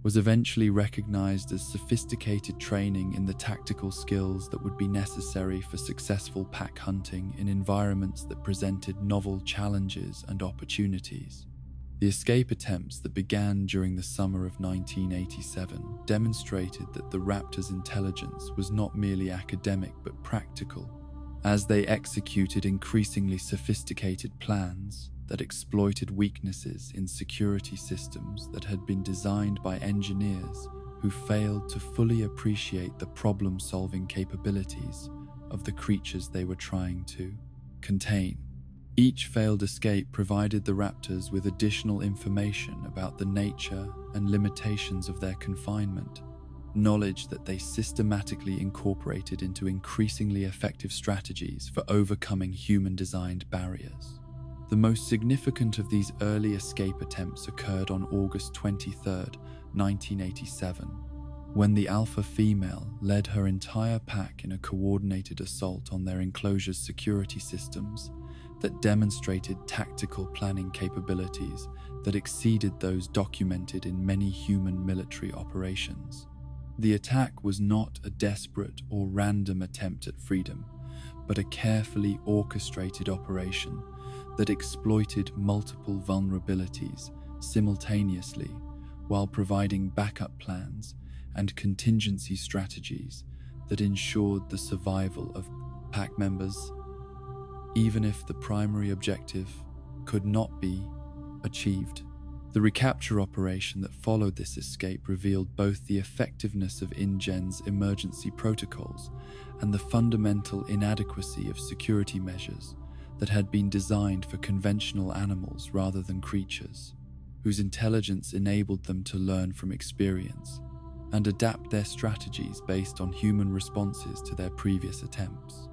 was eventually recognized as sophisticated training in the tactical skills that would be necessary for successful pack hunting in environments that presented novel challenges and opportunities. The escape attempts that began during the summer of 1987 demonstrated that the raptors' intelligence was not merely academic but practical, as they executed increasingly sophisticated plans that exploited weaknesses in security systems that had been designed by engineers who failed to fully appreciate the problem-solving capabilities of the creatures they were trying to contain. Each failed escape provided the raptors with additional information about the nature and limitations of their confinement, knowledge that they systematically incorporated into increasingly effective strategies for overcoming human-designed barriers. The most significant of these early escape attempts occurred on August 23, 1987, when the alpha female led her entire pack in a coordinated assault on their enclosure's security systems that demonstrated tactical planning capabilities that exceeded those documented in many human military operations. The attack was not a desperate or random attempt at freedom, but a carefully orchestrated operation that exploited multiple vulnerabilities simultaneously while providing backup plans and contingency strategies that ensured the survival of pack members, even if the primary objective could not be achieved. The recapture operation that followed this escape revealed both the effectiveness of InGen's emergency protocols and the fundamental inadequacy of security measures that had been designed for conventional animals rather than creatures, whose intelligence enabled them to learn from experience and adapt their strategies based on human responses to their previous attempts.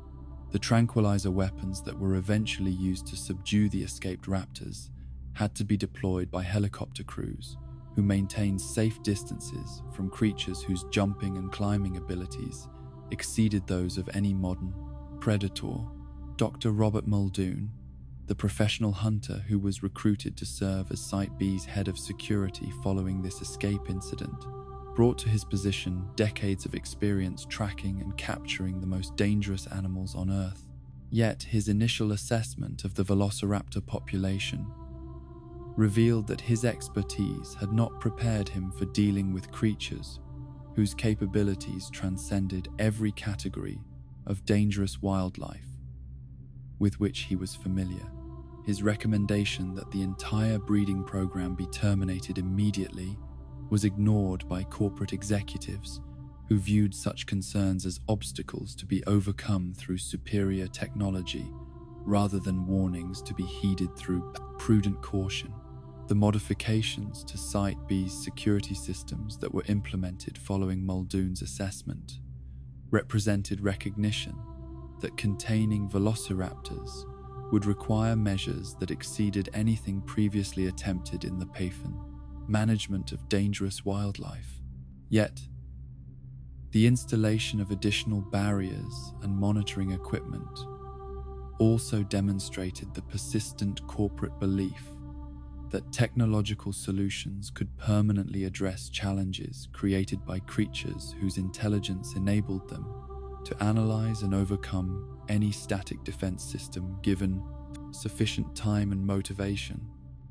The tranquilizer weapons that were eventually used to subdue the escaped raptors had to be deployed by helicopter crews who maintained safe distances from creatures whose jumping and climbing abilities exceeded those of any modern predator. Dr. Robert Muldoon, the professional hunter who was recruited to serve as Site B's head of security following this escape incident, brought to his position decades of experience tracking and capturing the most dangerous animals on Earth. Yet his initial assessment of the Velociraptor population revealed that his expertise had not prepared him for dealing with creatures whose capabilities transcended every category of dangerous wildlife with which he was familiar. His recommendation that the entire breeding program be terminated immediately was ignored by corporate executives who viewed such concerns as obstacles to be overcome through superior technology rather than warnings to be heeded through prudent caution. The modifications to Site B's security systems that were implemented following Muldoon's assessment represented recognition that containing velociraptors would require measures that exceeded anything previously attempted in the PAFN management of dangerous wildlife. Yet, the installation of additional barriers and monitoring equipment also demonstrated the persistent corporate belief that technological solutions could permanently address challenges created by creatures whose intelligence enabled them to analyze and overcome any static defense system given sufficient time and motivation.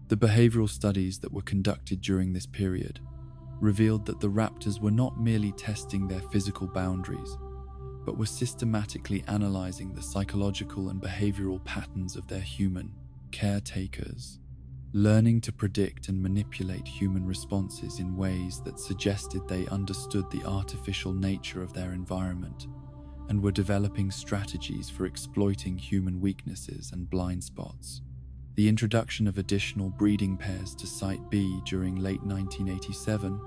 The behavioral studies that were conducted during this period revealed that the raptors were not merely testing their physical boundaries, but were systematically analyzing the psychological and behavioral patterns of their human caretakers, learning to predict and manipulate human responses in ways that suggested they understood the artificial nature of their environment and were developing strategies for exploiting human weaknesses and blind spots. The introduction of additional breeding pairs to Site B during late 1987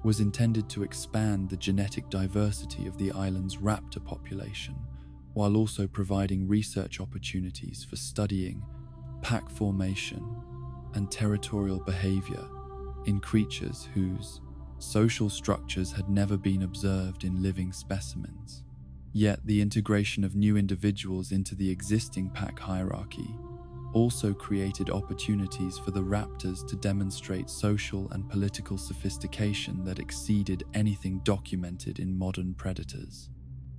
was intended to expand the genetic diversity of the island's raptor population, while also providing research opportunities for studying pack formation and territorial behavior in creatures whose social structures had never been observed in living specimens. Yet the integration of new individuals into the existing pack hierarchy also created opportunities for the raptors to demonstrate social and political sophistication that exceeded anything documented in modern predators.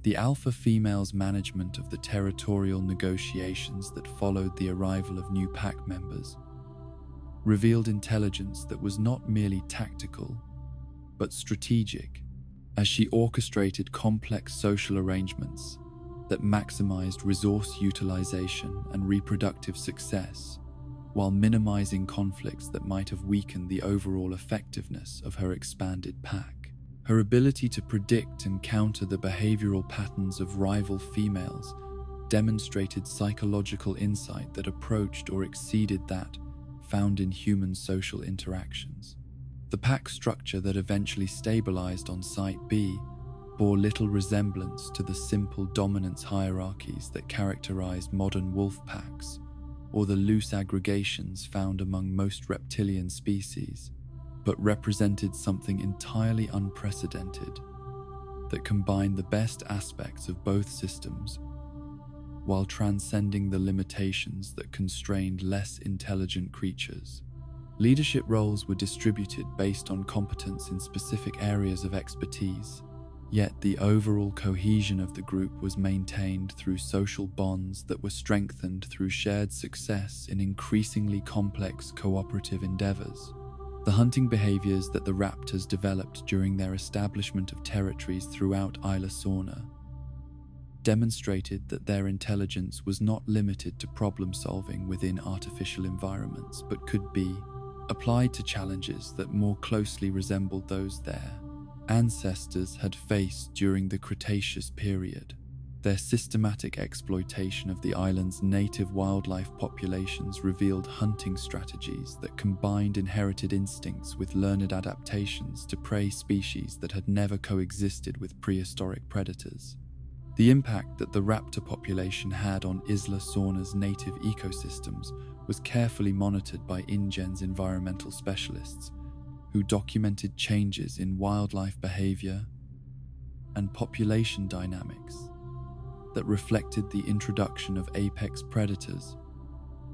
The alpha female's management of the territorial negotiations that followed the arrival of new pack members revealed intelligence that was not merely tactical, but strategic, as she orchestrated complex social arrangements that maximized resource utilization and reproductive success, while minimizing conflicts that might have weakened the overall effectiveness of her expanded pack. Her ability to predict and counter the behavioral patterns of rival females demonstrated psychological insight that approached or exceeded that found in human social interactions. The pack structure that eventually stabilized on Site B bore little resemblance to the simple dominance hierarchies that characterized modern wolf packs or the loose aggregations found among most reptilian species, but represented something entirely unprecedented that combined the best aspects of both systems while transcending the limitations that constrained less intelligent creatures. Leadership roles were distributed based on competence in specific areas of expertise, yet the overall cohesion of the group was maintained through social bonds that were strengthened through shared success in increasingly complex cooperative endeavors. The hunting behaviors that the raptors developed during their establishment of territories throughout Isla demonstrated that their intelligence was not limited to problem-solving within artificial environments, but could be applied to challenges that more closely resembled those their ancestors had faced during the Cretaceous period. Their systematic exploitation of the island's native wildlife populations revealed hunting strategies that combined inherited instincts with learned adaptations to prey species that had never coexisted with prehistoric predators. The impact that the raptor population had on Isla native ecosystems was carefully monitored by InGen's environmental specialists, who documented changes in wildlife behavior and population dynamics that reflected the introduction of apex predators,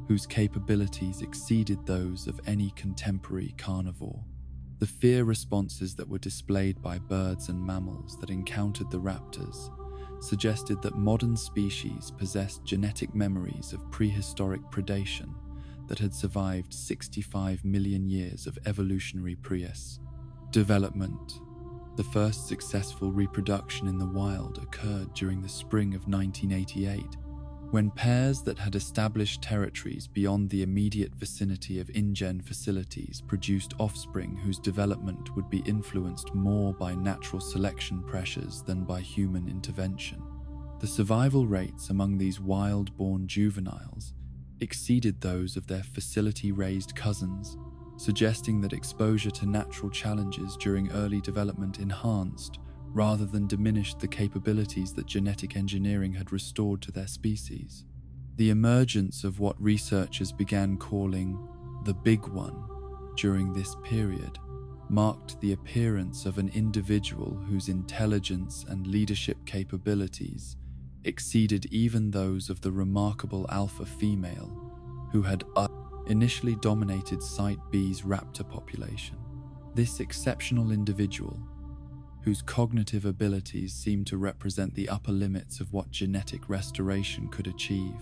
whose capabilities exceeded those of any contemporary carnivore. The fear responses that were displayed by birds and mammals that encountered the raptors suggested that modern species possessed genetic memories of prehistoric predation that had survived 65 million years of evolutionary development. The first successful reproduction in the wild occurred during the spring of 1988, when pairs that had established territories beyond the immediate vicinity of InGen facilities produced offspring whose development would be influenced more by natural selection pressures than by human intervention. The survival rates among these wild-born juveniles exceeded those of their facility-raised cousins, suggesting that exposure to natural challenges during early development enhanced rather than diminished the capabilities that genetic engineering had restored to their species. The emergence of what researchers began calling the Big One during this period marked the appearance of an individual whose intelligence and leadership capabilities exceeded even those of the remarkable alpha female who had initially dominated Site B's raptor population. This exceptional individual, whose cognitive abilities seemed to represent the upper limits of what genetic restoration could achieve,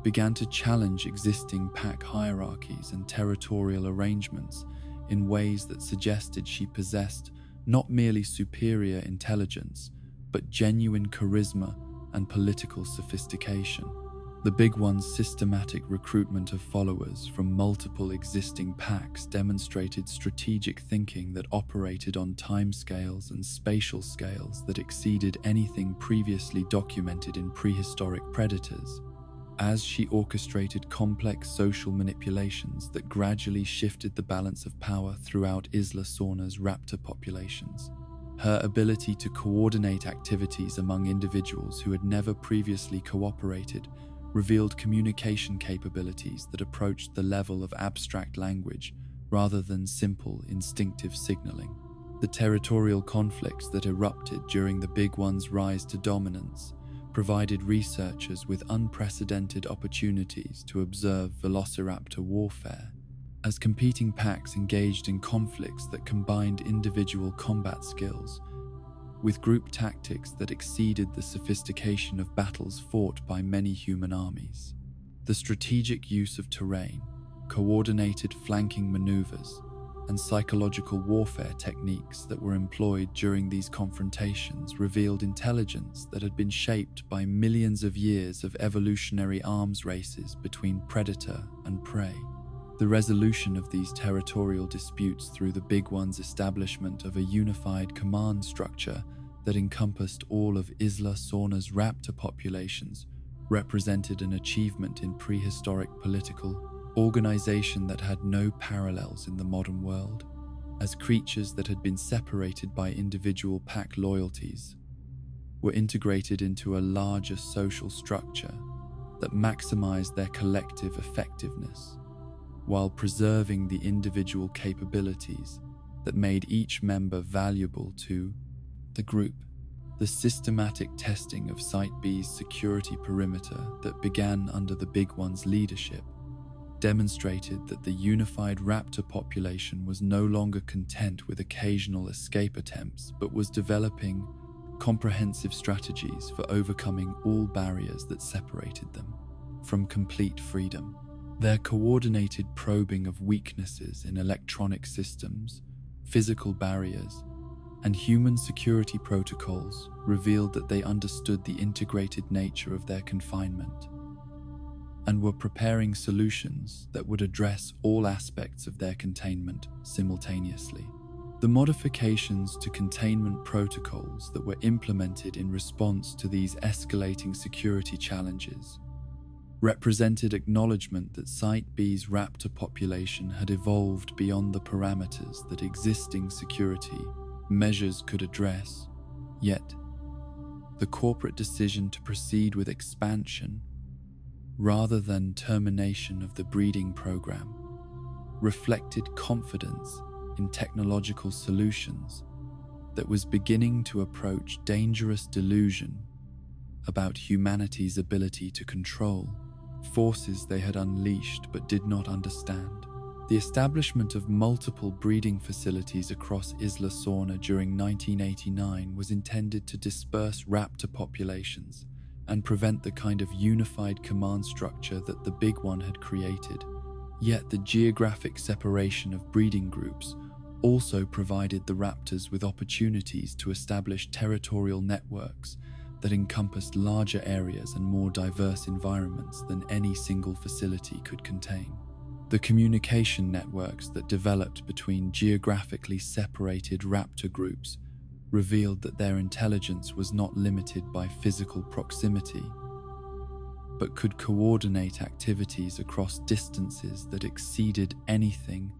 began to challenge existing pack hierarchies and territorial arrangements in ways that suggested she possessed not merely superior intelligence, but genuine charisma and political sophistication. The Big One's systematic recruitment of followers from multiple existing packs demonstrated strategic thinking that operated on timescales and spatial scales that exceeded anything previously documented in prehistoric predators, as she orchestrated complex social manipulations that gradually shifted the balance of power throughout Isla Sorna's raptor populations. Her ability to coordinate activities among individuals who had never previously cooperated revealed communication capabilities that approached the level of abstract language rather than simple instinctive signaling. The territorial conflicts that erupted during the Big One's rise to dominance provided researchers with unprecedented opportunities to observe Velociraptor warfare, as competing packs engaged in conflicts that combined individual combat skills with group tactics that exceeded the sophistication of battles fought by many human armies. The strategic use of terrain, coordinated flanking maneuvers, and psychological warfare techniques that were employed during these confrontations revealed intelligence that had been shaped by millions of years of evolutionary arms races between predator and prey. The resolution of these territorial disputes through the Big One's establishment of a unified command structure that encompassed all of Isla Sorna's raptor populations represented an achievement in prehistoric political organization that had no parallels in the modern world, as creatures that had been separated by individual pack loyalties were integrated into a larger social structure that maximized their collective effectiveness, while preserving the individual capabilities that made each member valuable to the group. The systematic testing of Site B's security perimeter that began under the Big One's leadership demonstrated that the unified raptor population was no longer content with occasional escape attempts, but was developing comprehensive strategies for overcoming all barriers that separated them from complete freedom. Their coordinated probing of weaknesses in electronic systems, physical barriers, and human security protocols revealed that they understood the integrated nature of their confinement and were preparing solutions that would address all aspects of their containment simultaneously. The modifications to containment protocols that were implemented in response to these escalating security challenges represented acknowledgement that Site B's raptor population had evolved beyond the parameters that existing security measures could address. Yet, the corporate decision to proceed with expansion rather than termination of the breeding program reflected confidence in technological solutions that was beginning to approach dangerous delusion about humanity's ability to control forces they had unleashed but did not understand. The establishment of multiple breeding facilities across Isla Sorna during 1989 was intended to disperse raptor populations and prevent the kind of unified command structure that the Big One had created. Yet the geographic separation of breeding groups also provided the raptors with opportunities to establish territorial networks that encompassed larger areas and more diverse environments than any single facility could contain. The communication networks that developed between geographically separated raptor groups revealed that their intelligence was not limited by physical proximity, but could coordinate activities across distances that exceeded anything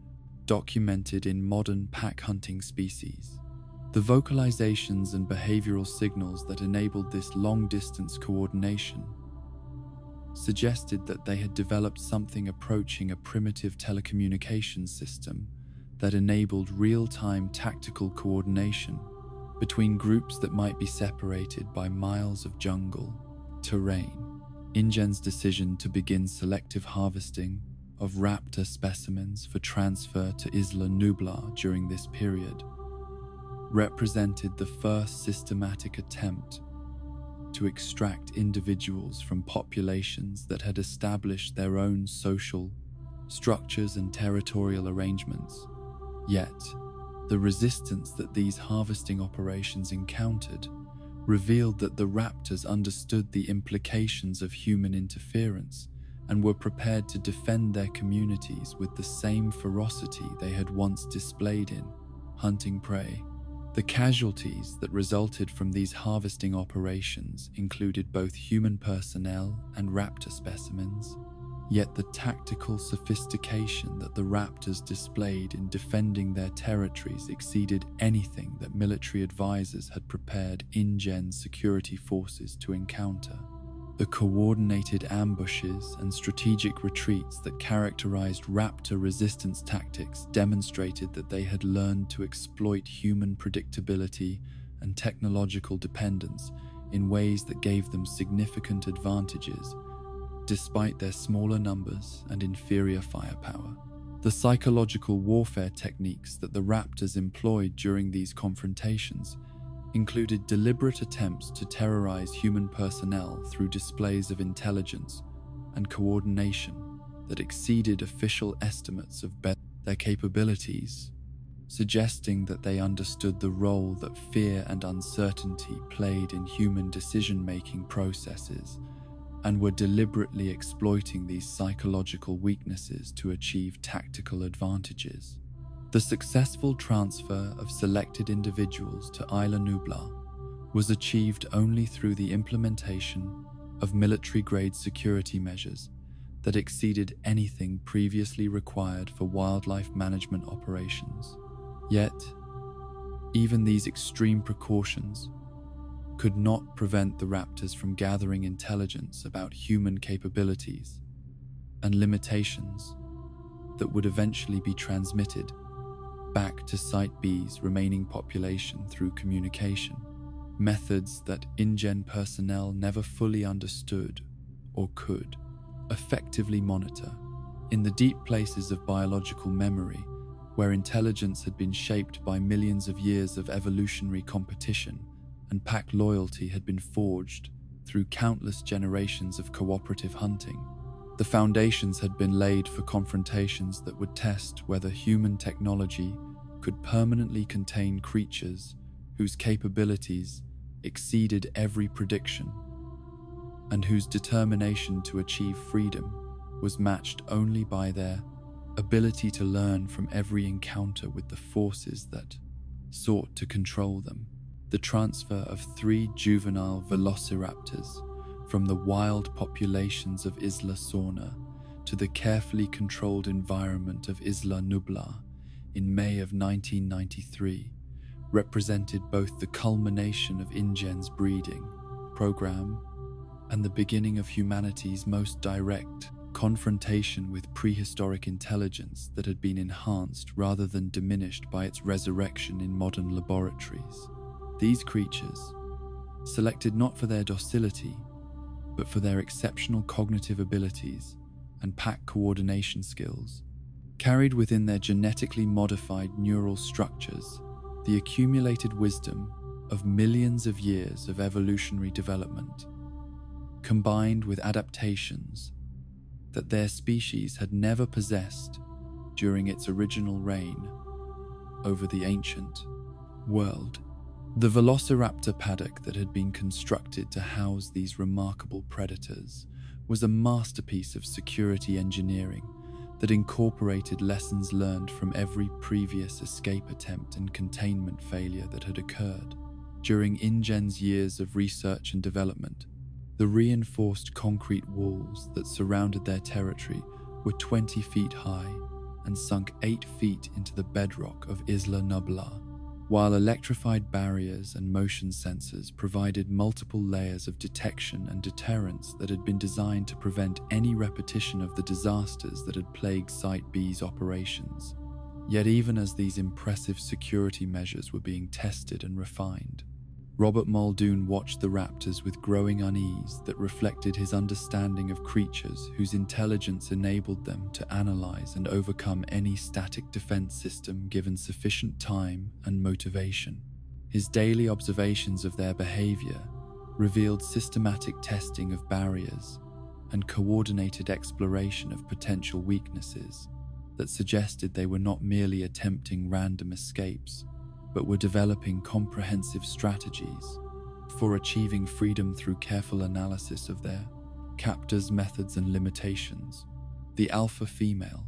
documented in modern pack hunting species. The vocalizations and behavioral signals that enabled this long-distance coordination suggested that they had developed something approaching a primitive telecommunications system that enabled real-time tactical coordination between groups that might be separated by miles of jungle, terrain. InGen's decision to begin selective harvesting of raptor specimens for transfer to Isla Nublar during this period represented the first systematic attempt to extract individuals from populations that had established their own social structures and territorial arrangements. Yet, the resistance that these harvesting operations encountered revealed that the raptors understood the implications of human interference and were prepared to defend their communities with the same ferocity they had once displayed in hunting prey. The casualties that resulted from these harvesting operations included both human personnel and raptor specimens, yet the tactical sophistication that the raptors displayed in defending their territories exceeded anything that military advisors had prepared InGen security forces to encounter. The coordinated ambushes and strategic retreats that characterized raptor resistance tactics demonstrated that they had learned to exploit human predictability and technological dependence in ways that gave them significant advantages, despite their smaller numbers and inferior firepower. The psychological warfare techniques that the raptors employed during these confrontations included deliberate attempts to terrorize human personnel through displays of intelligence and coordination that exceeded official estimates of their capabilities, suggesting that they understood the role that fear and uncertainty played in human decision-making processes and were deliberately exploiting these psychological weaknesses to achieve tactical advantages. The successful transfer of selected individuals to Isla Nublar was achieved only through the implementation of military-grade security measures that exceeded anything previously required for wildlife management operations. Yet, even these extreme precautions could not prevent the raptors from gathering intelligence about human capabilities and limitations that would eventually be transmitted back to Site B's remaining population through communication, methods that InGen personnel never fully understood or could effectively monitor. In the deep places of biological memory, where intelligence had been shaped by millions of years of evolutionary competition and pack loyalty had been forged through countless generations of cooperative hunting, the foundations had been laid for confrontations that would test whether human technology could permanently contain creatures whose capabilities exceeded every prediction and whose determination to achieve freedom was matched only by their ability to learn from every encounter with the forces that sought to control them. The transfer of 3 juvenile velociraptors from the wild populations of Isla Sorna to the carefully controlled environment of Isla Nublar in May of 1993 represented both the culmination of InGen's breeding program and the beginning of humanity's most direct confrontation with prehistoric intelligence that had been enhanced rather than diminished by its resurrection in modern laboratories. These creatures, selected not for their docility, but for their exceptional cognitive abilities and pack coordination skills, carried within their genetically modified neural structures the accumulated wisdom of millions of years of evolutionary development, combined with adaptations that their species had never possessed during its original reign over the ancient world. The Velociraptor paddock that had been constructed to house these remarkable predators was a masterpiece of security engineering that incorporated lessons learned from every previous escape attempt and containment failure that had occurred. During InGen's years of research and development, the reinforced concrete walls that surrounded their territory were 20 feet high and sunk 8 feet into the bedrock of Isla Nublar, while electrified barriers and motion sensors provided multiple layers of detection and deterrence that had been designed to prevent any repetition of the disasters that had plagued Site B's operations. Yet even as these impressive security measures were being tested and refined, Robert Muldoon watched the raptors with growing unease that reflected his understanding of creatures whose intelligence enabled them to analyze and overcome any static defense system given sufficient time and motivation. His daily observations of their behavior revealed systematic testing of barriers and coordinated exploration of potential weaknesses that suggested they were not merely attempting random escapes, but were developing comprehensive strategies for achieving freedom through careful analysis of their captors' methods and limitations. The alpha female,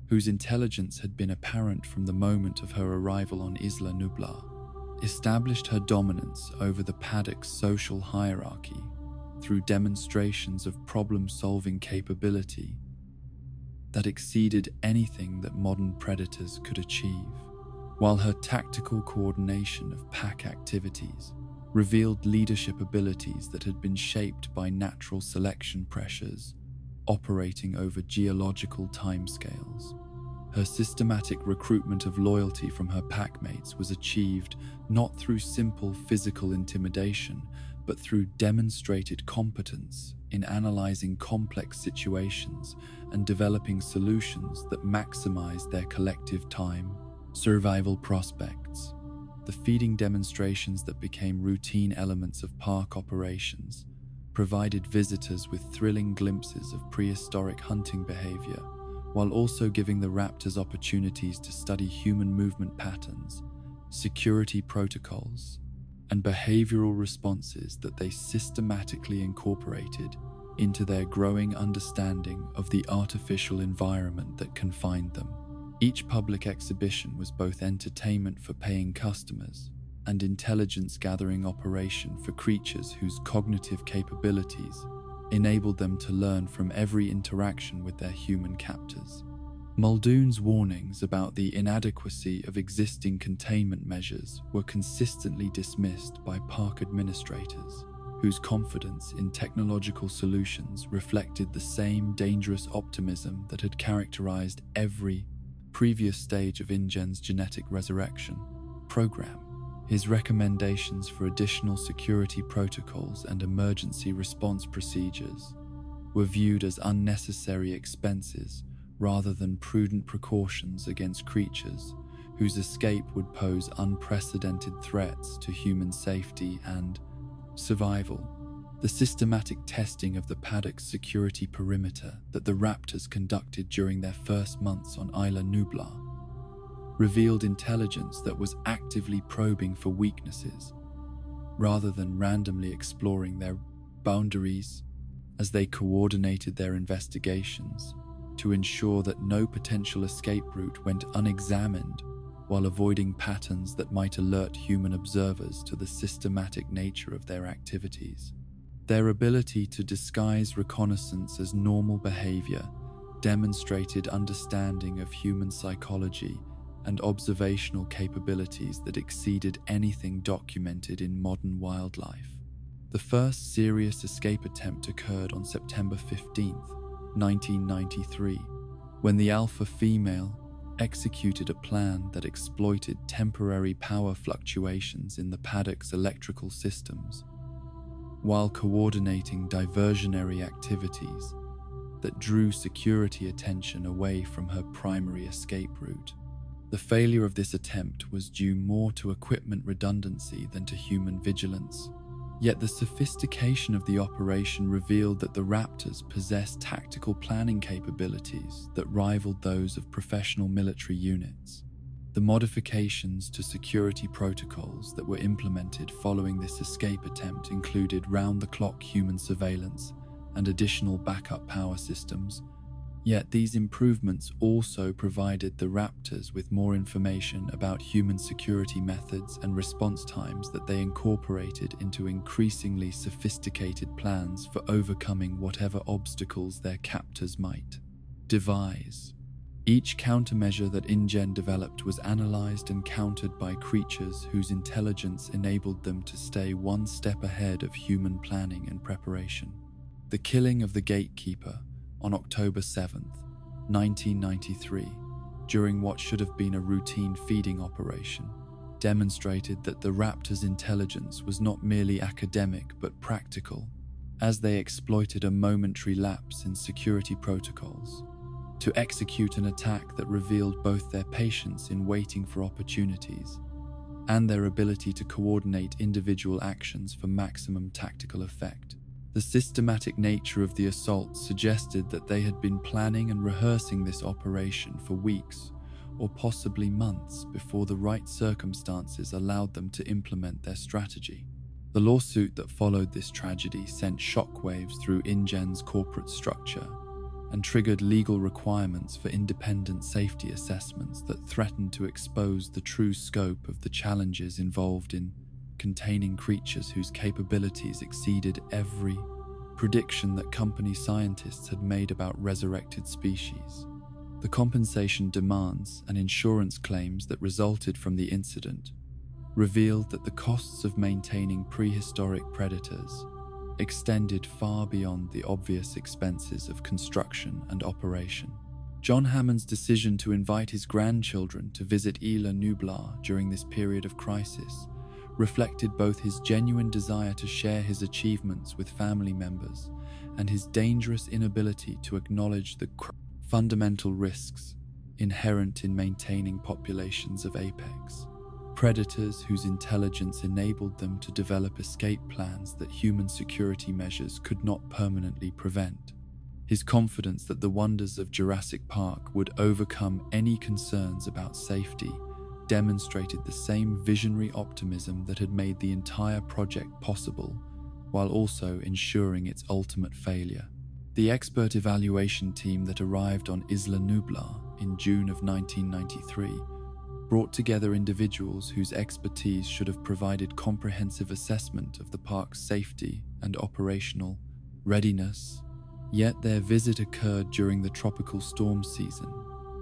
whose intelligence had been apparent from the moment of her arrival on Isla Nublar, established her dominance over the paddock's social hierarchy through demonstrations of problem-solving capability that exceeded anything that modern predators could achieve, while her tactical coordination of pack activities revealed leadership abilities that had been shaped by natural selection pressures operating over geological timescales. Her systematic recruitment of loyalty from her packmates was achieved not through simple physical intimidation, but through demonstrated competence in analyzing complex situations and developing solutions that maximize their collective time survival prospects. The feeding demonstrations that became routine elements of park operations provided visitors with thrilling glimpses of prehistoric hunting behavior, while also giving the raptors opportunities to study human movement patterns, security protocols, and behavioral responses that they systematically incorporated into their growing understanding of the artificial environment that confined them. Each public exhibition was both entertainment for paying customers and intelligence-gathering operation for creatures whose cognitive capabilities enabled them to learn from every interaction with their human captors. Muldoon's warnings about the inadequacy of existing containment measures were consistently dismissed by park administrators, whose confidence in technological solutions reflected the same dangerous optimism that had characterized every previous stage of InGen's genetic resurrection program. His recommendations for additional security protocols and emergency response procedures were viewed as unnecessary expenses rather than prudent precautions against creatures whose escape would pose unprecedented threats to human safety and survival. The systematic testing of the paddock's security perimeter that the raptors conducted during their first months on Isla Nublar revealed intelligence that was actively probing for weaknesses rather than randomly exploring their boundaries. As they coordinated their investigations to ensure that no potential escape route went unexamined, while avoiding patterns that might alert human observers to the systematic nature of their activities. Their ability to disguise reconnaissance as normal behavior demonstrated understanding of human psychology and observational capabilities that exceeded anything documented in modern wildlife. The first serious escape attempt occurred on September 15, 1993, when the alpha female executed a plan that exploited temporary power fluctuations in the paddock's electrical systems, while coordinating diversionary activities that drew security attention away from her primary escape route. The failure of this attempt was due more to equipment redundancy than to human vigilance. Yet the sophistication of the operation revealed that the raptors possessed tactical planning capabilities that rivaled those of professional military units. The modifications to security protocols that were implemented following this escape attempt included round-the-clock human surveillance and additional backup power systems. Yet these improvements also provided the raptors with more information about human security methods and response times that they incorporated into increasingly sophisticated plans for overcoming whatever obstacles their captors might devise. Each countermeasure that InGen developed was analyzed and countered by creatures whose intelligence enabled them to stay one step ahead of human planning and preparation. The killing of the gatekeeper on October 7, 1993, during what should have been a routine feeding operation, demonstrated that the raptors' intelligence was not merely academic but practical, as they exploited a momentary lapse in security protocols to execute an attack that revealed both their patience in waiting for opportunities and their ability to coordinate individual actions for maximum tactical effect. The systematic nature of the assault suggested that they had been planning and rehearsing this operation for weeks or possibly months before the right circumstances allowed them to implement their strategy. The lawsuit that followed this tragedy sent shockwaves through InGen's corporate structure and triggered legal requirements for independent safety assessments that threatened to expose the true scope of the challenges involved in containing creatures whose capabilities exceeded every prediction that company scientists had made about resurrected species. The compensation demands and insurance claims that resulted from the incident revealed that the costs of maintaining prehistoric predators extended far beyond the obvious expenses of construction and operation. John Hammond's decision to invite his grandchildren to visit Isla Nublar during this period of crisis reflected both his genuine desire to share his achievements with family members and his dangerous inability to acknowledge the fundamental risks inherent in maintaining populations of apex predators whose intelligence enabled them to develop escape plans that human security measures could not permanently prevent. His confidence that the wonders of Jurassic Park would overcome any concerns about safety demonstrated the same visionary optimism that had made the entire project possible, while also ensuring its ultimate failure. The expert evaluation team that arrived on Isla Nublar in June of 1993 brought together individuals whose expertise should have provided comprehensive assessment of the park's safety and operational readiness. Yet their visit occurred during the tropical storm season,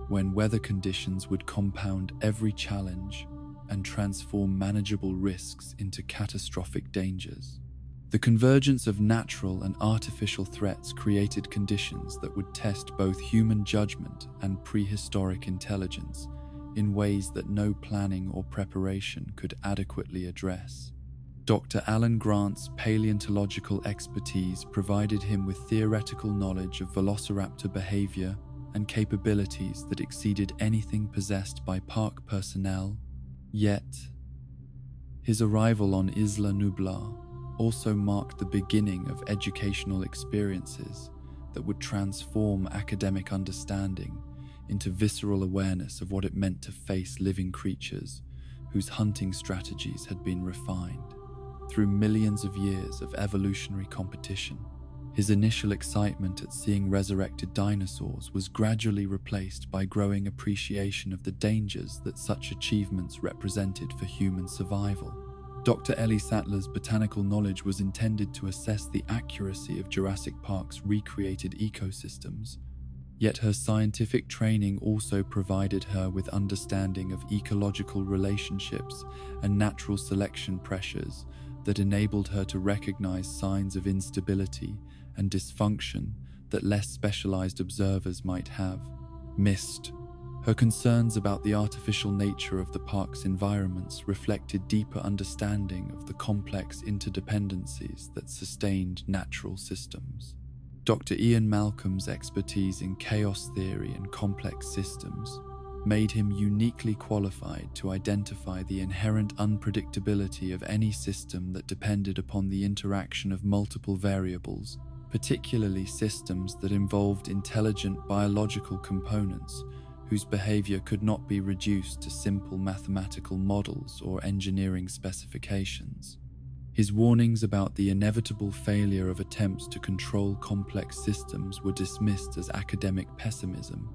when weather conditions would compound every challenge and transform manageable risks into catastrophic dangers. The convergence of natural and artificial threats created conditions that would test both human judgment and prehistoric intelligence in ways that no planning or preparation could adequately address. Dr. Alan Grant's paleontological expertise provided him with theoretical knowledge of Velociraptor behavior and capabilities that exceeded anything possessed by park personnel. Yet, his arrival on Isla Nublar also marked the beginning of educational experiences that would transform academic understanding into visceral awareness of what it meant to face living creatures whose hunting strategies had been refined through millions of years of evolutionary competition. His initial excitement at seeing resurrected dinosaurs was gradually replaced by growing appreciation of the dangers that such achievements represented for human survival. Dr. Ellie Sattler's botanical knowledge was intended to assess the accuracy of Jurassic Park's recreated ecosystems, yet her scientific training also provided her with understanding of ecological relationships and natural selection pressures that enabled her to recognize signs of instability and dysfunction that less specialized observers might have missed. Her concerns about the artificial nature of the park's environments reflected deeper understanding of the complex interdependencies that sustained natural systems. Dr. Ian Malcolm's expertise in chaos theory and complex systems made him uniquely qualified to identify the inherent unpredictability of any system that depended upon the interaction of multiple variables, particularly systems that involved intelligent biological components whose behavior could not be reduced to simple mathematical models or engineering specifications. His warnings about the inevitable failure of attempts to control complex systems were dismissed as academic pessimism,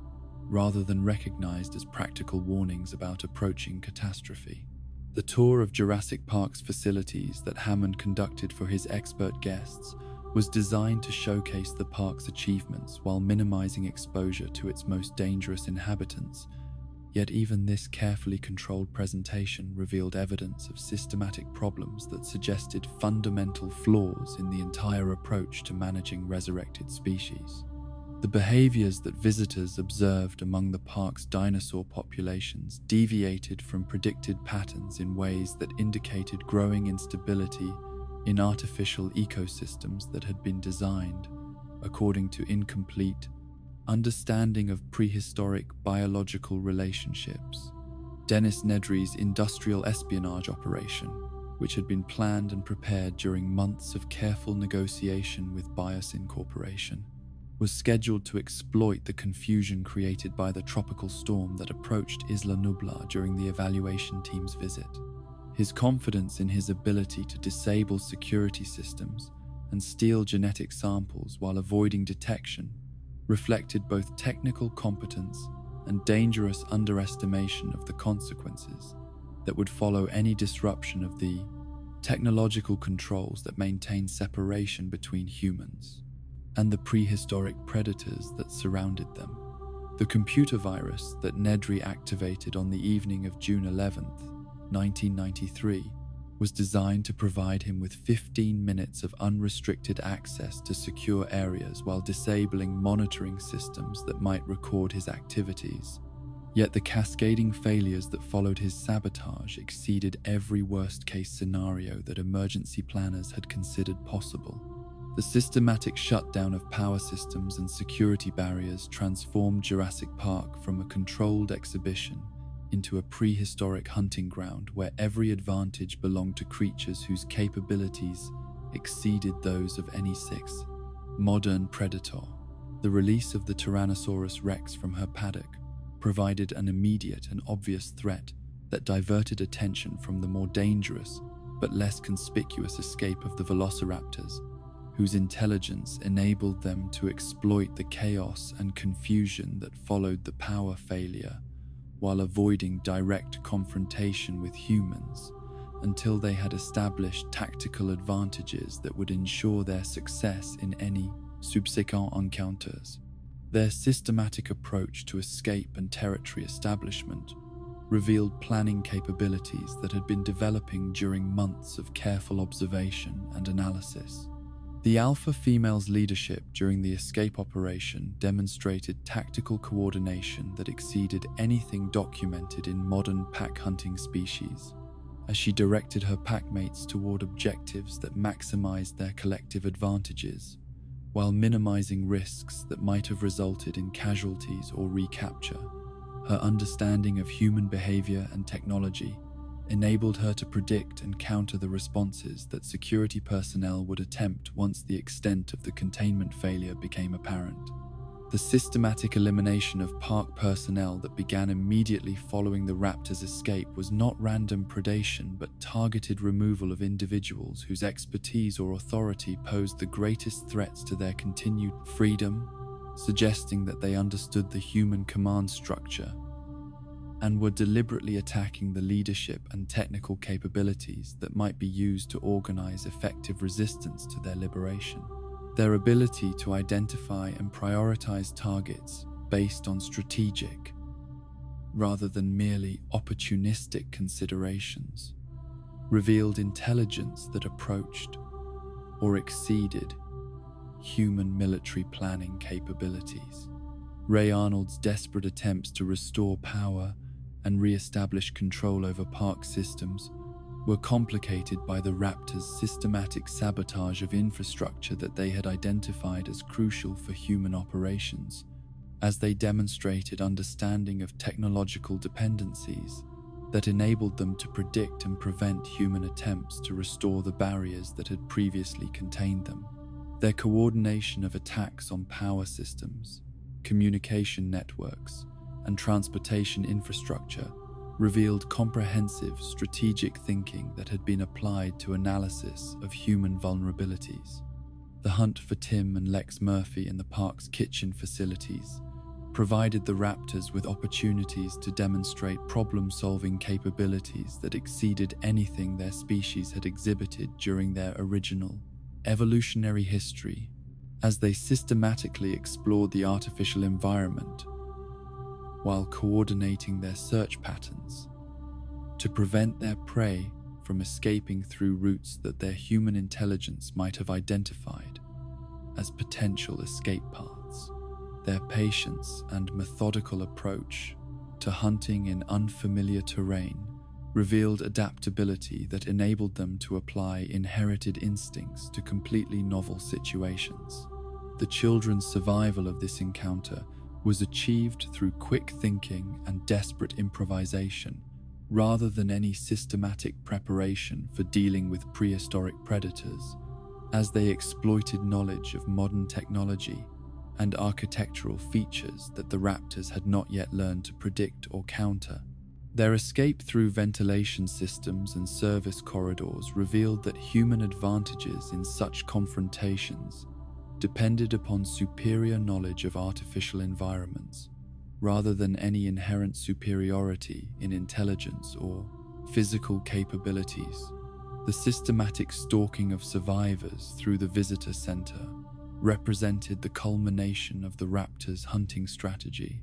rather than recognized as practical warnings about approaching catastrophe. The tour of Jurassic Park's facilities that Hammond conducted for his expert guests was designed to showcase the park's achievements while minimizing exposure to its most dangerous inhabitants. Yet even this carefully controlled presentation revealed evidence of systematic problems that suggested fundamental flaws in the entire approach to managing resurrected species. The behaviors that visitors observed among the park's dinosaur populations deviated from predicted patterns in ways that indicated growing instability in artificial ecosystems that had been designed according to incomplete understanding of prehistoric biological relationships. Dennis Nedry's industrial espionage operation, which had been planned and prepared during months of careful negotiation with Biosyn Corporation, was scheduled to exploit the confusion created by the tropical storm that approached Isla Nublar during the evaluation team's visit. His confidence in his ability to disable security systems and steal genetic samples while avoiding detection reflected both technical competence and dangerous underestimation of the consequences that would follow any disruption of the technological controls that maintain separation between humans and the prehistoric predators that surrounded them. The computer virus that Nedry activated on the evening of June 11th, 1993, was designed to provide him with 15 minutes of unrestricted access to secure areas while disabling monitoring systems that might record his activities. Yet the cascading failures that followed his sabotage exceeded every worst-case scenario that emergency planners had considered possible. The systematic shutdown of power systems and security barriers transformed Jurassic Park from a controlled exhibition into a prehistoric hunting ground where every advantage belonged to creatures whose capabilities exceeded those of any sixth modern predator. The release of the Tyrannosaurus Rex from her paddock provided an immediate and obvious threat that diverted attention from the more dangerous but less conspicuous escape of the Velociraptors, whose intelligence enabled them to exploit the chaos and confusion that followed the power failure while avoiding direct confrontation with humans until they had established tactical advantages that would ensure their success in any subsequent encounters. Their systematic approach to escape and territory establishment revealed planning capabilities that had been developing during months of careful observation and analysis. The alpha female's leadership during the escape operation demonstrated tactical coordination that exceeded anything documented in modern pack hunting species, as she directed her packmates toward objectives that maximized their collective advantages, while minimizing risks that might have resulted in casualties or recapture. Her understanding of human behavior and technology enabled her to predict and counter the responses that security personnel would attempt once the extent of the containment failure became apparent. The systematic elimination of park personnel that began immediately following the raptor's escape was not random predation but targeted removal of individuals whose expertise or authority posed the greatest threats to their continued freedom, suggesting that they understood the human command structure and were deliberately attacking the leadership and technical capabilities that might be used to organize effective resistance to their liberation. Their ability to identify and prioritize targets based on strategic, rather than merely opportunistic considerations, revealed intelligence that approached or exceeded human military planning capabilities. Ray Arnold's desperate attempts to restore power and re-establish control over park systems were complicated by the Raptors' systematic sabotage of infrastructure that they had identified as crucial for human operations, as they demonstrated understanding of technological dependencies that enabled them to predict and prevent human attempts to restore the barriers that had previously contained them. Their coordination of attacks on power systems, communication networks, and transportation infrastructure revealed comprehensive strategic thinking that had been applied to analysis of human vulnerabilities. The hunt for Tim and Lex Murphy in the park's kitchen facilities provided the Raptors with opportunities to demonstrate problem-solving capabilities that exceeded anything their species had exhibited during their original evolutionary history, as they systematically explored the artificial environment while coordinating their search patterns to prevent their prey from escaping through routes that their human intelligence might have identified as potential escape paths. Their patience and methodical approach to hunting in unfamiliar terrain revealed adaptability that enabled them to apply inherited instincts to completely novel situations. The children's survival of this encounter was achieved through quick thinking and desperate improvisation, rather than any systematic preparation for dealing with prehistoric predators, as they exploited knowledge of modern technology and architectural features that the raptors had not yet learned to predict or counter. Their escape through ventilation systems and service corridors revealed that human advantages in such confrontations depended upon superior knowledge of artificial environments, rather than any inherent superiority in intelligence or physical capabilities. The systematic stalking of survivors through the visitor center represented the culmination of the raptors' hunting strategy,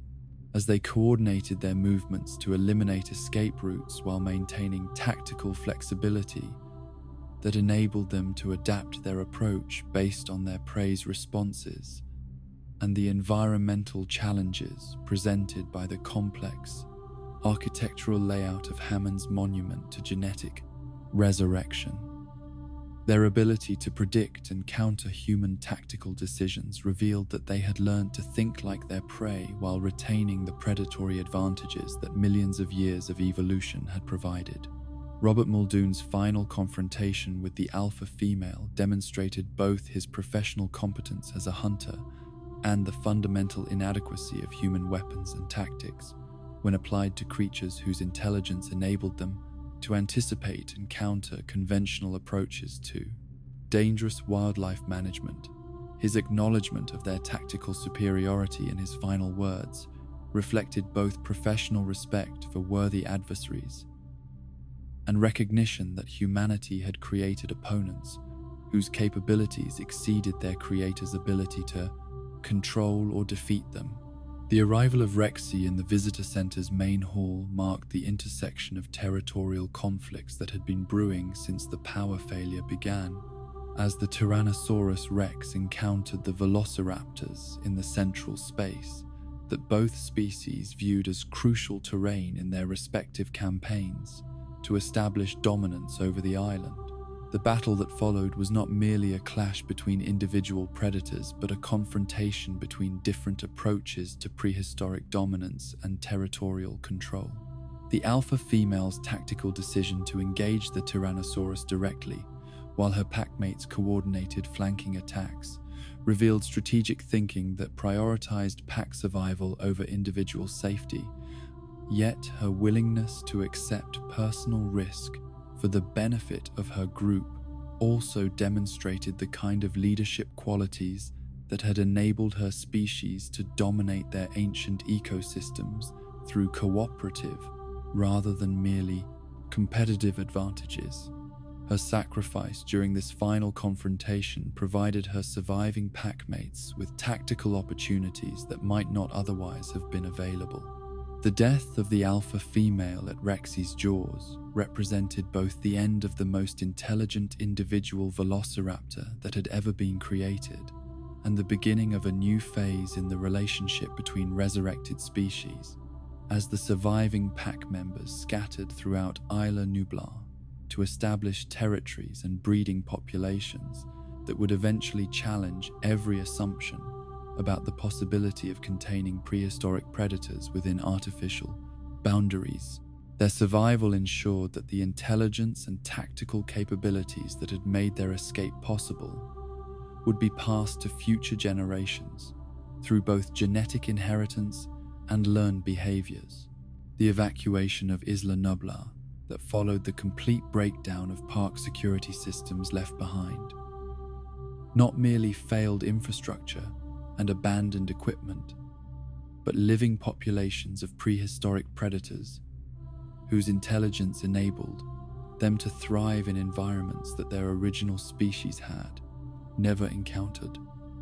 as they coordinated their movements to eliminate escape routes while maintaining tactical flexibility that enabled them to adapt their approach based on their prey's responses and the environmental challenges presented by the complex architectural layout of Hammond's monument to genetic resurrection. Their ability to predict and counter human tactical decisions revealed that they had learned to think like their prey while retaining the predatory advantages that millions of years of evolution had provided. Robert Muldoon's final confrontation with the alpha female demonstrated both his professional competence as a hunter and the fundamental inadequacy of human weapons and tactics when applied to creatures whose intelligence enabled them to anticipate and counter conventional approaches to dangerous wildlife management. His acknowledgement of their tactical superiority in his final words reflected both professional respect for worthy adversaries and recognition that humanity had created opponents whose capabilities exceeded their creator's ability to control or defeat them. The arrival of Rexy in the visitor center's main hall marked the intersection of territorial conflicts that had been brewing since the power failure began, as the Tyrannosaurus Rex encountered the Velociraptors in the central space that both species viewed as crucial terrain in their respective campaigns to establish dominance over the island. The battle that followed was not merely a clash between individual predators, but a confrontation between different approaches to prehistoric dominance and territorial control. The alpha female's tactical decision to engage the Tyrannosaurus directly, while her packmates coordinated flanking attacks, revealed strategic thinking that prioritized pack survival over individual safety. Yet her willingness to accept personal risk for the benefit of her group also demonstrated the kind of leadership qualities that had enabled her species to dominate their ancient ecosystems through cooperative rather than merely competitive advantages. Her sacrifice during this final confrontation provided her surviving packmates with tactical opportunities that might not otherwise have been available. The death of the alpha female at Rexy's jaws represented both the end of the most intelligent individual velociraptor that had ever been created, and the beginning of a new phase in the relationship between resurrected species, as the surviving pack members scattered throughout Isla Nublar to establish territories and breeding populations that would eventually challenge every assumption about the possibility of containing prehistoric predators within artificial boundaries. Their survival ensured that the intelligence and tactical capabilities that had made their escape possible would be passed to future generations through both genetic inheritance and learned behaviors. The evacuation of Isla Nublar that followed the complete breakdown of park security systems left behind not merely failed infrastructure and abandoned equipment, but living populations of prehistoric predators whose intelligence enabled them to thrive in environments that their original species had never encountered.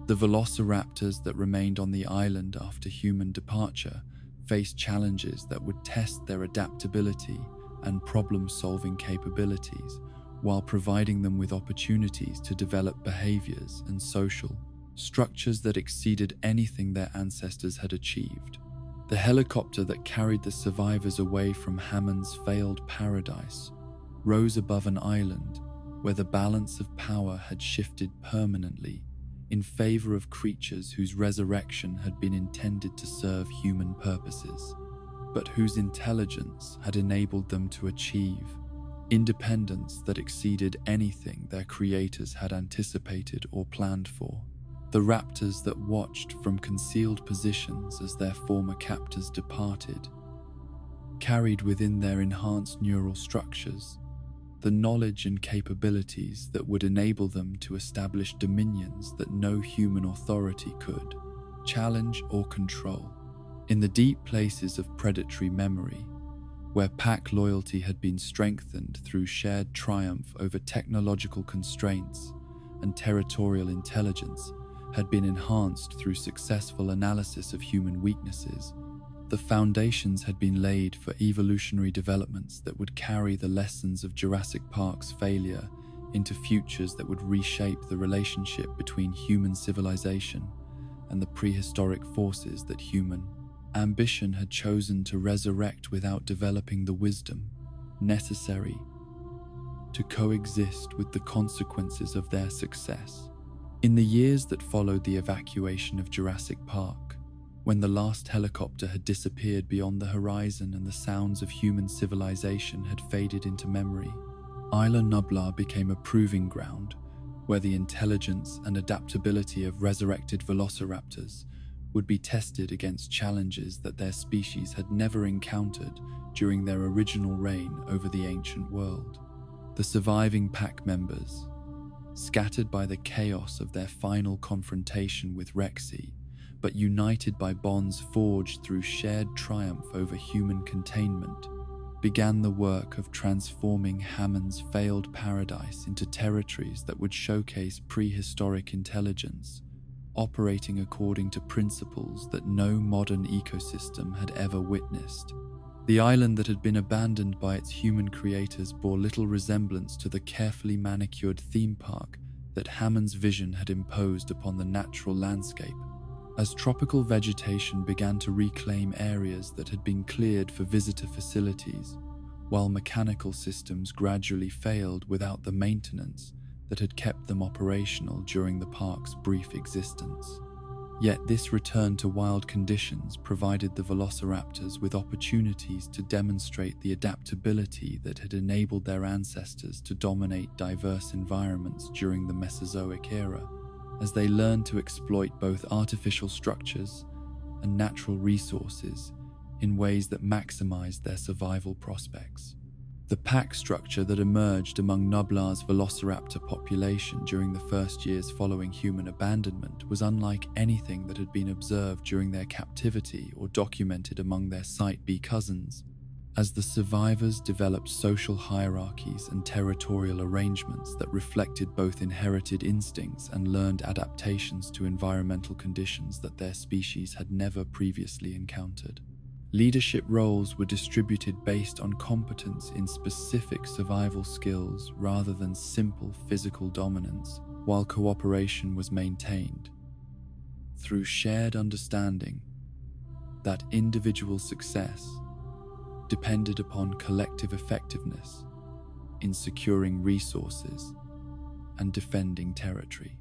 The velociraptors that remained on the island after human departure faced challenges that would test their adaptability and problem-solving capabilities, while providing them with opportunities to develop behaviors and social structures that exceeded anything their ancestors had achieved. The helicopter that carried the survivors away from Hammond's failed paradise rose above an island where the balance of power had shifted permanently in favor of creatures whose resurrection had been intended to serve human purposes. but whose intelligence had enabled them to achieve independence that exceeded anything their creators had anticipated or planned for. The raptors that watched from concealed positions as their former captors departed carried within their enhanced neural structures the knowledge and capabilities that would enable them to establish dominions that no human authority could challenge or control. In the deep places of predatory memory, where pack loyalty had been strengthened through shared triumph over technological constraints and territorial intelligence had been enhanced through successful analysis of human weaknesses, the foundations had been laid for evolutionary developments that would carry the lessons of Jurassic Park's failure into futures that would reshape the relationship between human civilization and the prehistoric forces that human ambition had chosen to resurrect without developing the wisdom necessary to coexist with the consequences of their success. In the years that followed the evacuation of Jurassic Park, when the last helicopter had disappeared beyond the horizon and the sounds of human civilization had faded into memory, Isla Nublar became a proving ground where the intelligence and adaptability of resurrected velociraptors would be tested against challenges that their species had never encountered during their original reign over the ancient world. The surviving pack members, scattered by the chaos of their final confrontation with Rexy, but united by bonds forged through shared triumph over human containment, began the work of transforming Hammond's failed paradise into territories that would showcase prehistoric intelligence, operating according to principles that no modern ecosystem had ever witnessed. The island that had been abandoned by its human creators bore little resemblance to the carefully manicured theme park that Hammond's vision had imposed upon the natural landscape. As tropical vegetation began to reclaim areas that had been cleared for visitor facilities, while mechanical systems gradually failed without the maintenance that had kept them operational during the park's brief existence. Yet this return to wild conditions provided the velociraptors with opportunities to demonstrate the adaptability that had enabled their ancestors to dominate diverse environments during the Mesozoic era, as they learned to exploit both artificial structures and natural resources in ways that maximized their survival prospects. The pack structure that emerged among Nublar's velociraptor population during the first years following human abandonment was unlike anything that had been observed during their captivity or documented among their Site B cousins. As the survivors developed social hierarchies and territorial arrangements that reflected both inherited instincts and learned adaptations to environmental conditions that their species had never previously encountered. Leadership roles were distributed based on competence in specific survival skills rather than simple physical dominance, while cooperation was maintained through shared understanding that individual success depended upon collective effectiveness in securing resources and defending territory.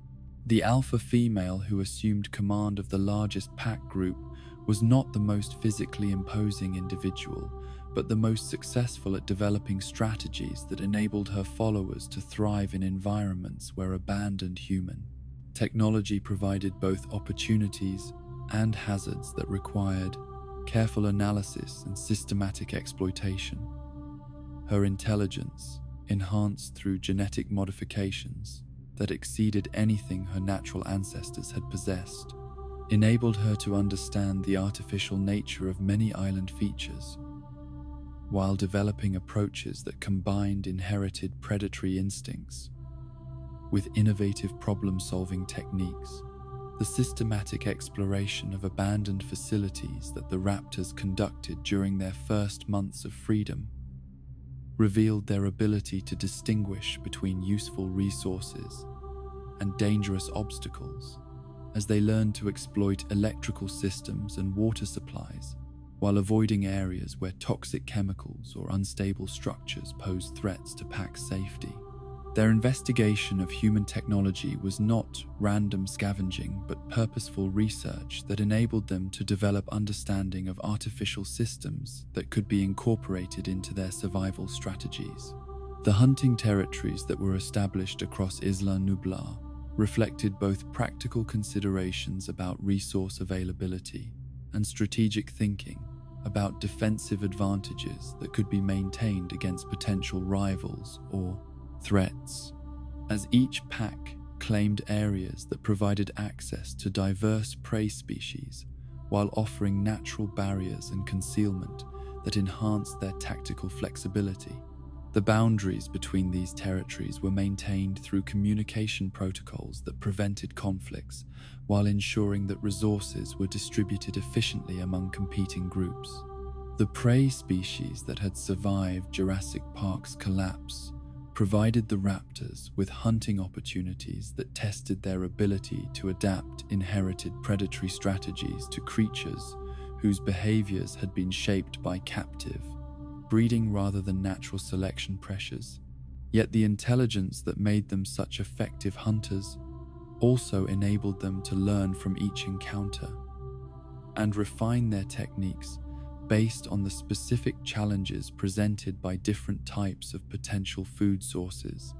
The alpha female who assumed command of the largest pack group was not the most physically imposing individual, but the most successful at developing strategies that enabled her followers to thrive in environments where abandoned human technology provided both opportunities and hazards that required careful analysis and systematic exploitation. Her intelligence, enhanced through genetic modifications that exceeded anything her natural ancestors had possessed, enabled her to understand the artificial nature of many island features, while developing approaches that combined inherited predatory instincts with innovative problem-solving techniques. The systematic exploration of abandoned facilities that the raptors conducted during their first months of freedom revealed their ability to distinguish between useful resources and dangerous obstacles, as they learned to exploit electrical systems and water supplies while avoiding areas where toxic chemicals or unstable structures posed threats to pack safety. Their investigation of human technology was not random scavenging, but purposeful research that enabled them to develop understanding of artificial systems that could be incorporated into their survival strategies. The hunting territories that were established across Isla Nublar reflected both practical considerations about resource availability and strategic thinking about defensive advantages that could be maintained against potential rivals or threats, as each pack claimed areas that provided access to diverse prey species while offering natural barriers and concealment that enhanced their tactical flexibility. The boundaries between these territories were maintained through communication protocols that prevented conflicts while ensuring that resources were distributed efficiently among competing groups. The prey species that had survived Jurassic Park's collapse provided the raptors with hunting opportunities that tested their ability to adapt inherited predatory strategies to creatures whose behaviors had been shaped by captive breeding rather than natural selection pressures. Yet the intelligence that made them such effective hunters also enabled them to learn from each encounter and refine their techniques based on the specific challenges presented by different types of potential food sources.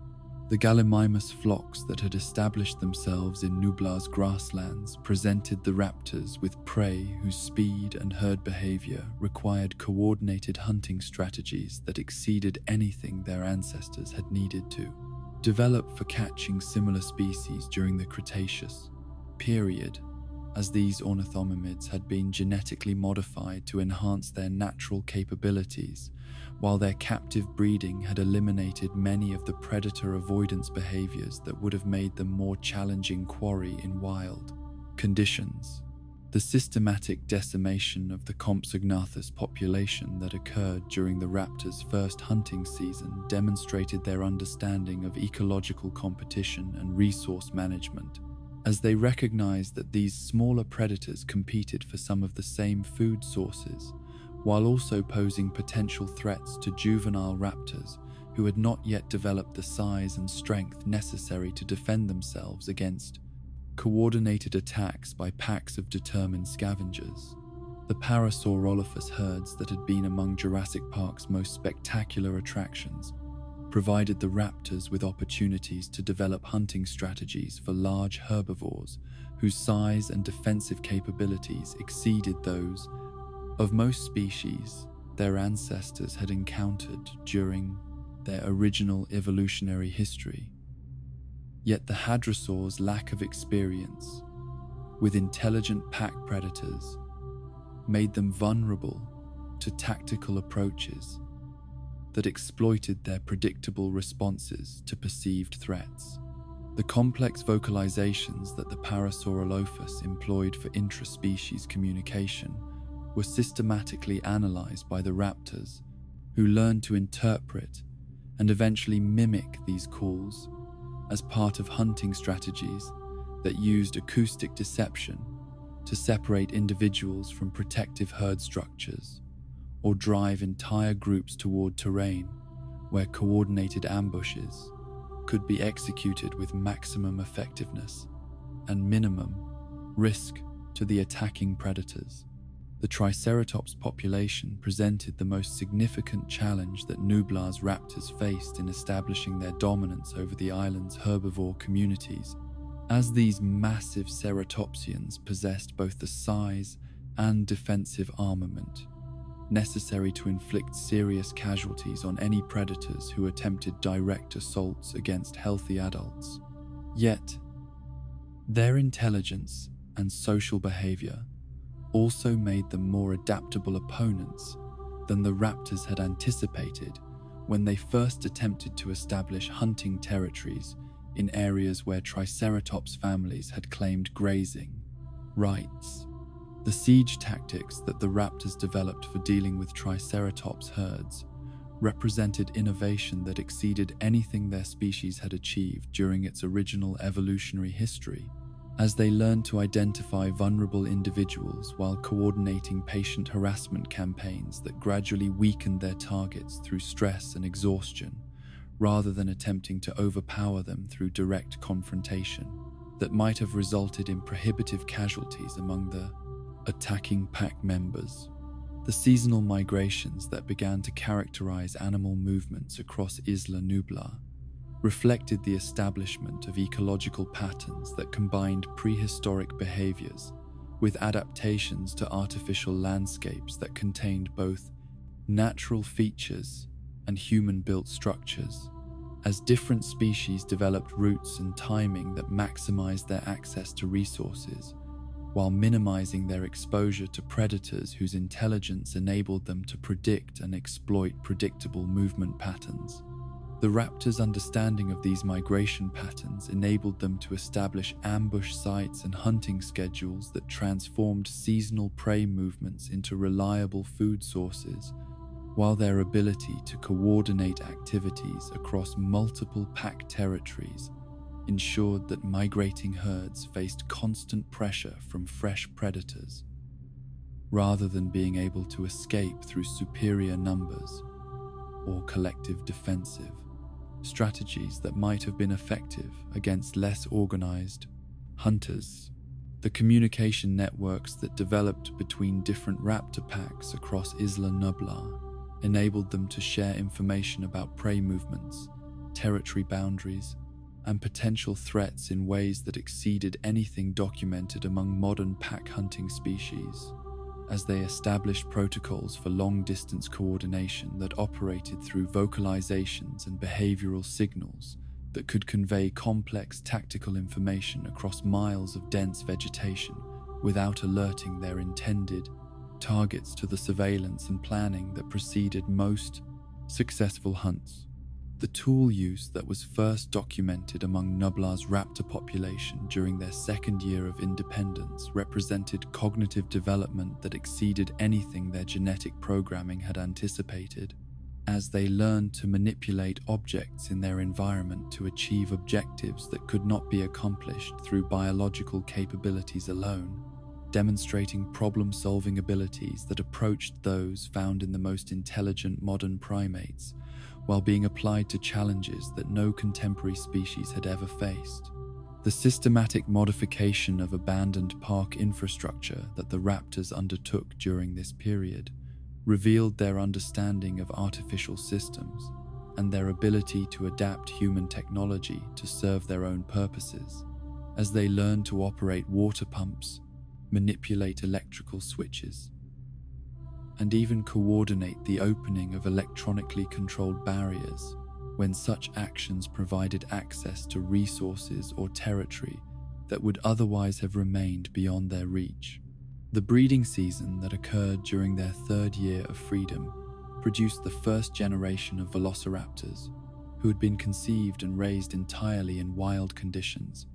The Gallimimus flocks that had established themselves in Nublar's grasslands presented the raptors with prey whose speed and herd behavior required coordinated hunting strategies that exceeded anything their ancestors had needed to develop for catching similar species during the Cretaceous period, as these ornithomimids had been genetically modified to enhance their natural capabilities, while their captive breeding had eliminated many of the predator avoidance behaviors that would have made them more challenging quarry in wild conditions. The systematic decimation of the Compsognathus population that occurred during the raptors' first hunting season demonstrated their understanding of ecological competition and resource management, as they recognized that these smaller predators competed for some of the same food sources, while also posing potential threats to juvenile raptors who had not yet developed the size and strength necessary to defend themselves against coordinated attacks by packs of determined scavengers. The Parasaurolophus herds that had been among Jurassic Park's most spectacular attractions provided the raptors with opportunities to develop hunting strategies for large herbivores whose size and defensive capabilities exceeded those of most species their ancestors had encountered during their original evolutionary history. Yet the hadrosaurs' lack of experience with intelligent pack predators made them vulnerable to tactical approaches that exploited their predictable responses to perceived threats. The complex vocalizations that the Parasaurolophus employed for intra-species communication were systematically analyzed by the raptors, who learned to interpret and eventually mimic these calls as part of hunting strategies that used acoustic deception to separate individuals from protective herd structures or drive entire groups toward terrain where coordinated ambushes could be executed with maximum effectiveness and minimum risk to the attacking predators. The Triceratops population presented the most significant challenge that Nublar's raptors faced in establishing their dominance over the island's herbivore communities, as these massive ceratopsians possessed both the size and defensive armament necessary to inflict serious casualties on any predators who attempted direct assaults against healthy adults. Yet, their intelligence and social behavior also made them more adaptable opponents than the raptors had anticipated when they first attempted to establish hunting territories in areas where Triceratops families had claimed grazing rights. The siege tactics that the raptors developed for dealing with Triceratops herds represented innovation that exceeded anything their species had achieved during its original evolutionary history, as they learned to identify vulnerable individuals while coordinating patient harassment campaigns that gradually weakened their targets through stress and exhaustion, rather than attempting to overpower them through direct confrontation that might have resulted in prohibitive casualties among the attacking pack members. The seasonal migrations that began to characterize animal movements across Isla Nublar reflected the establishment of ecological patterns that combined prehistoric behaviors with adaptations to artificial landscapes that contained both natural features and human-built structures. As different species developed routes and timing that maximized their access to resources, while minimizing their exposure to predators whose intelligence enabled them to predict and exploit predictable movement patterns. The raptors' understanding of these migration patterns enabled them to establish ambush sites and hunting schedules that transformed seasonal prey movements into reliable food sources, while their ability to coordinate activities across multiple pack territories ensured that migrating herds faced constant pressure from fresh predators, rather than being able to escape through superior numbers or collective defensive strategies that might have been effective against less organized hunters. The communication networks that developed between different raptor packs across Isla Nublar enabled them to share information about prey movements, territory boundaries, and potential threats in ways that exceeded anything documented among modern pack hunting species, as they established protocols for long-distance coordination that operated through vocalizations and behavioral signals that could convey complex tactical information across miles of dense vegetation without alerting their intended targets to the surveillance and planning that preceded most successful hunts. The tool use that was first documented among Nublar's raptor population during their second year of independence represented cognitive development that exceeded anything their genetic programming had anticipated, as they learned to manipulate objects in their environment to achieve objectives that could not be accomplished through biological capabilities alone, demonstrating problem-solving abilities that approached those found in the most intelligent modern primates, while being applied to challenges that no contemporary species had ever faced. The systematic modification of abandoned park infrastructure that the raptors undertook during this period revealed their understanding of artificial systems and their ability to adapt human technology to serve their own purposes, as they learned to operate water pumps, manipulate electrical switches, and even coordinate the opening of electronically controlled barriers when such actions provided access to resources or territory that would otherwise have remained beyond their reach. The breeding season that occurred during their third year of freedom produced the first generation of Velociraptors, who had been conceived and raised entirely in wild conditions,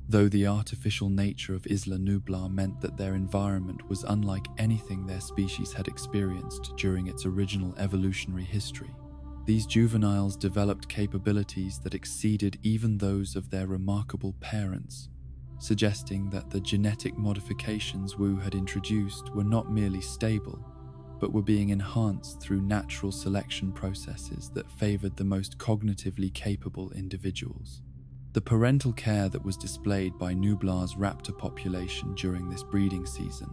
though the artificial nature of Isla Nublar meant that their environment was unlike anything their species had experienced during its original evolutionary history. These juveniles developed capabilities that exceeded even those of their remarkable parents, suggesting that the genetic modifications Wu had introduced were not merely stable, but were being enhanced through natural selection processes that favored the most cognitively capable individuals. The parental care that was displayed by Nublar's raptor population during this breeding season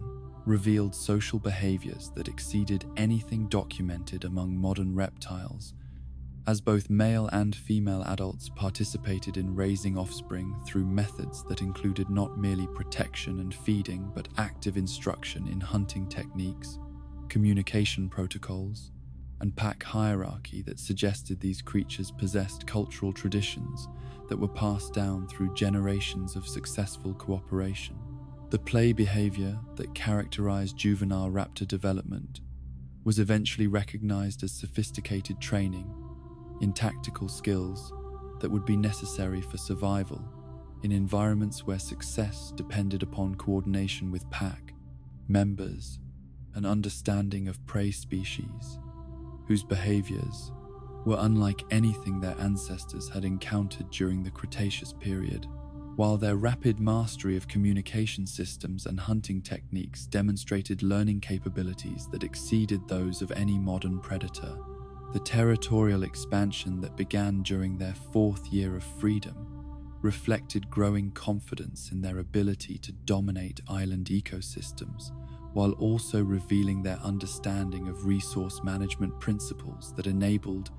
revealed social behaviors that exceeded anything documented among modern reptiles, as both male and female adults participated in raising offspring through methods that included not merely protection and feeding but active instruction in hunting techniques, communication protocols, and pack hierarchy that suggested these creatures possessed cultural traditions that were passed down through generations of successful cooperation. The play behavior that characterized juvenile raptor development was eventually recognized as sophisticated training in tactical skills that would be necessary for survival in environments where success depended upon coordination with pack members and understanding of prey species, whose behaviors were unlike anything their ancestors had encountered during the Cretaceous period. While their rapid mastery of communication systems and hunting techniques demonstrated learning capabilities that exceeded those of any modern predator, The territorial expansion that began during their 4th year of freedom reflected growing confidence in their ability to dominate island ecosystems, while also revealing their understanding of resource management principles that enabled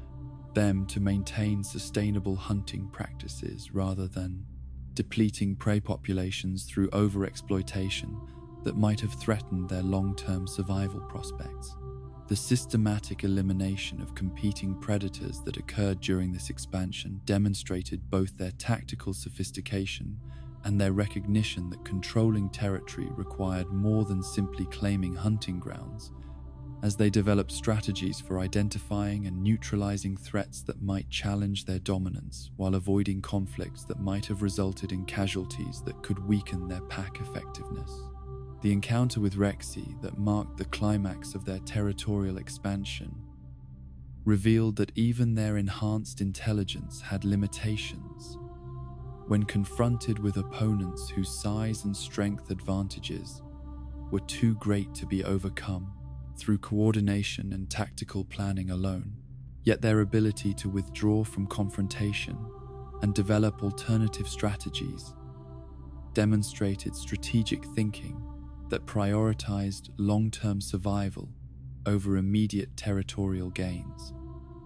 them to maintain sustainable hunting practices rather than depleting prey populations through overexploitation that might have threatened their long-term survival prospects. The systematic elimination of competing predators that occurred during this expansion demonstrated both their tactical sophistication and their recognition that controlling territory required more than simply claiming hunting grounds, as they developed strategies for identifying and neutralizing threats that might challenge their dominance while avoiding conflicts that might have resulted in casualties that could weaken their pack effectiveness. The encounter with Rexy that marked the climax of their territorial expansion revealed that even their enhanced intelligence had limitations. When confronted with opponents whose size and strength advantages were too great to be overcome through coordination and tactical planning alone, yet their ability to withdraw from confrontation and develop alternative strategies demonstrated strategic thinking that prioritized long-term survival over immediate territorial gains.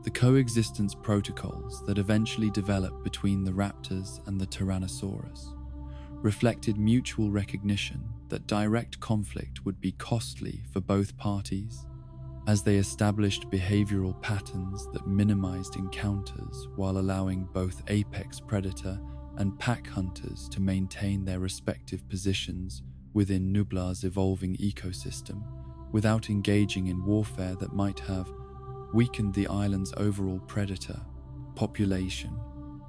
The coexistence protocols that eventually developed between the raptors and the Tyrannosaurus reflected mutual recognition that direct conflict would be costly for both parties, as they established behavioral patterns that minimized encounters while allowing both apex predator and pack hunters to maintain their respective positions within Nublar's evolving ecosystem without engaging in warfare that might have weakened the island's overall predator population.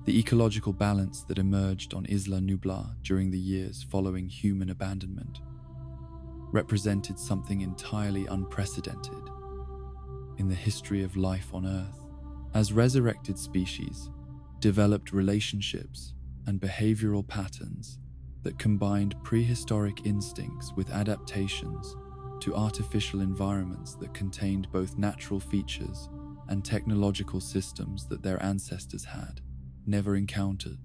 The ecological balance that emerged on Isla Nublar during the years following human abandonment represented something entirely unprecedented in the history of life on Earth, as resurrected species developed relationships and behavioral patterns that combined prehistoric instincts with adaptations to artificial environments that contained both natural features and technological systems that their ancestors had never encountered.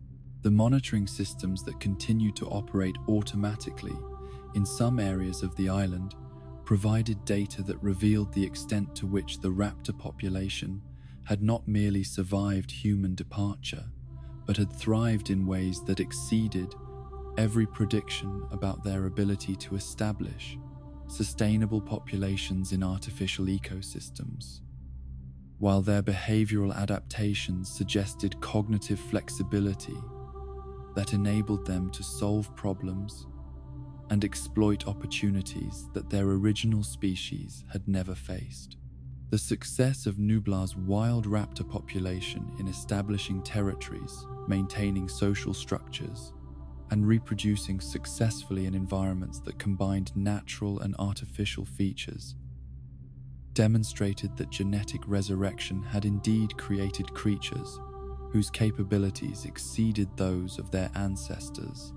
The monitoring systems that continue to operate automatically in some areas of the island provided data that revealed the extent to which the raptor population had not merely survived human departure, but had thrived in ways that exceeded every prediction about their ability to establish sustainable populations in artificial ecosystems. While their behavioral adaptations suggested cognitive flexibility that enabled them to solve problems and exploit opportunities that their original species had never faced. The success of Nublar's wild raptor population in establishing territories, maintaining social structures, and reproducing successfully in environments that combined natural and artificial features demonstrated that genetic resurrection had indeed created creatures whose capabilities exceeded those of their ancestors.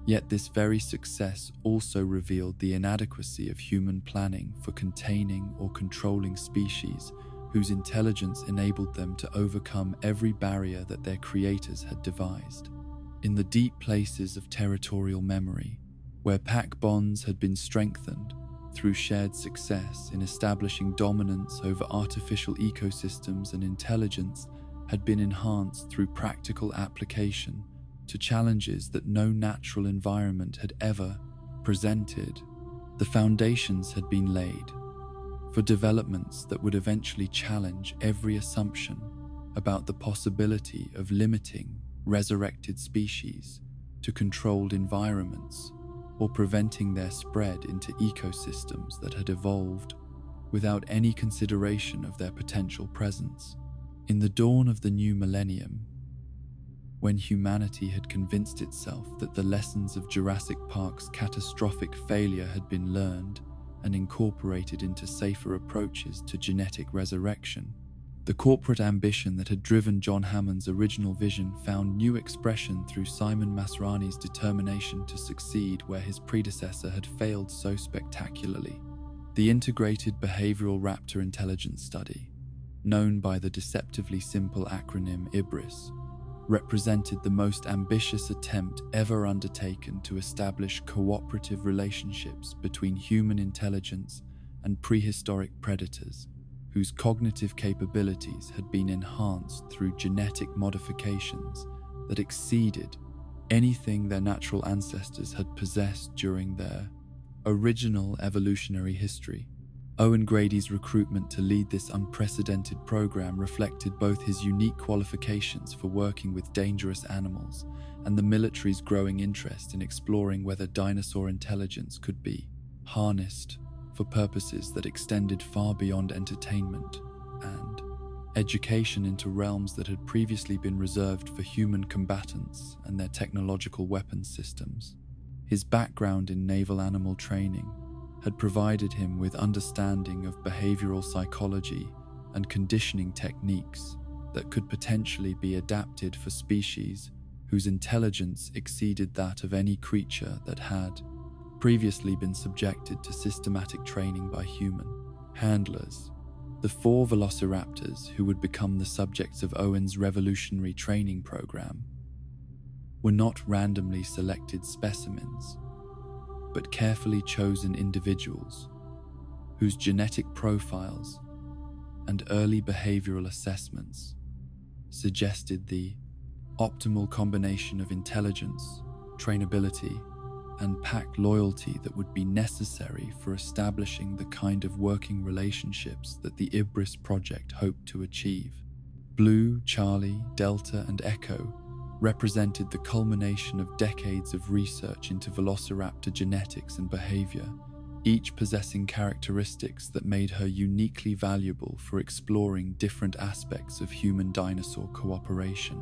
Yet this very success also revealed the inadequacy of human planning for containing or controlling species whose intelligence enabled them to overcome every barrier that their creators had devised. In the deep places of territorial memory, where pack bonds had been strengthened through shared success in establishing dominance over artificial ecosystems, and intelligence had been enhanced through practical application to challenges that no natural environment had ever presented, the foundations had been laid for developments that would eventually challenge every assumption about the possibility of limiting resurrected species to controlled environments or preventing their spread into ecosystems that had evolved without any consideration of their potential presence. In the dawn of the new millennium, when humanity had convinced itself that the lessons of Jurassic Park's catastrophic failure had been learned and incorporated into safer approaches to genetic resurrection, the corporate ambition that had driven John Hammond's original vision found new expression through Simon Masrani's determination to succeed where his predecessor had failed so spectacularly. The Integrated Behavioral Raptor Intelligence Study, known by the deceptively simple acronym Ibris, represented the most ambitious attempt ever undertaken to establish cooperative relationships between human intelligence and prehistoric predators, whose cognitive capabilities had been enhanced through genetic modifications that exceeded anything their natural ancestors had possessed during their original evolutionary history. Owen Grady's recruitment to lead this unprecedented program reflected both his unique qualifications for working with dangerous animals and the military's growing interest in exploring whether dinosaur intelligence could be harnessed for purposes that extended far beyond entertainment and education into realms that had previously been reserved for human combatants and their technological weapons systems. His background in naval animal training had provided him with understanding of behavioral psychology and conditioning techniques that could potentially be adapted for species whose intelligence exceeded that of any creature that had previously been subjected to systematic training by human handlers. The 4 Velociraptors who would become the subjects of Owen's revolutionary training program were not randomly selected specimens, but carefully chosen individuals whose genetic profiles and early behavioral assessments suggested the optimal combination of intelligence, trainability, and pack loyalty that would be necessary for establishing the kind of working relationships that the Ibris project hoped to achieve. Blue, Charlie, Delta, and Echo represented the culmination of decades of research into Velociraptor genetics and behavior, each possessing characteristics that made her uniquely valuable for exploring different aspects of human-dinosaur cooperation.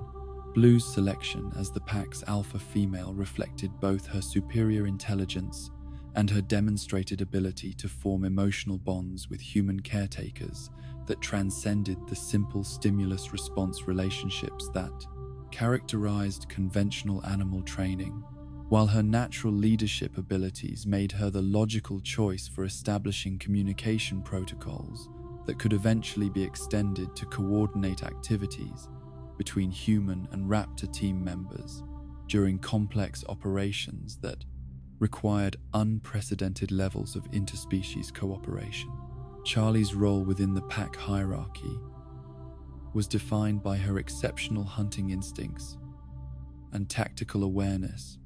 Blue's selection as the pack's alpha female reflected both her superior intelligence and her demonstrated ability to form emotional bonds with human caretakers that transcended the simple stimulus-response relationships that characterized conventional animal training, while her natural leadership abilities made her the logical choice for establishing communication protocols that could eventually be extended to coordinate activities between human and raptor team members during complex operations that required unprecedented levels of interspecies cooperation. Charlie's role within the pack hierarchy was defined by her exceptional hunting instincts and tactical awareness,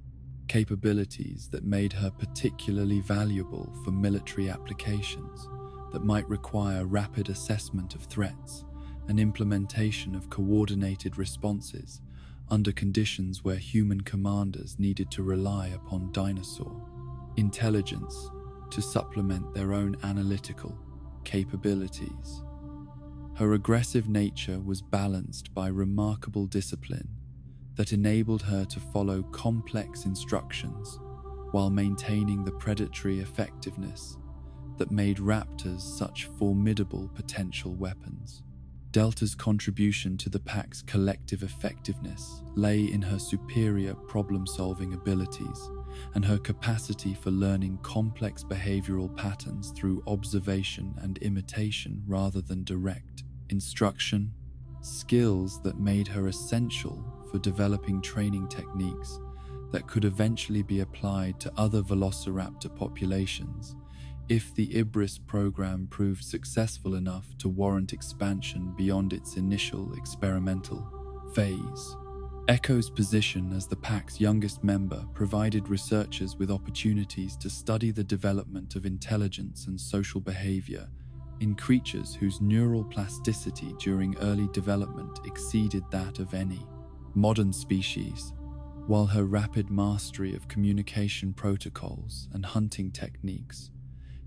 capabilities that made her particularly valuable for military applications that might require rapid assessment of threats and implementation of coordinated responses under conditions where human commanders needed to rely upon dinosaur intelligence to supplement their own analytical capabilities. Her aggressive nature was balanced by remarkable discipline that enabled her to follow complex instructions while maintaining the predatory effectiveness that made raptors such formidable potential weapons. Delta's contribution to the pack's collective effectiveness lay in her superior problem-solving abilities and her capacity for learning complex behavioral patterns through observation and imitation rather than direct instruction, skills that made her essential for developing training techniques that could eventually be applied to other Velociraptor populations if the Ibris program proved successful enough to warrant expansion beyond its initial experimental phase. Echo's position as the pack's youngest member provided researchers with opportunities to study the development of intelligence and social behavior in creatures whose neural plasticity during early development exceeded that of any modern species, while her rapid mastery of communication protocols and hunting techniques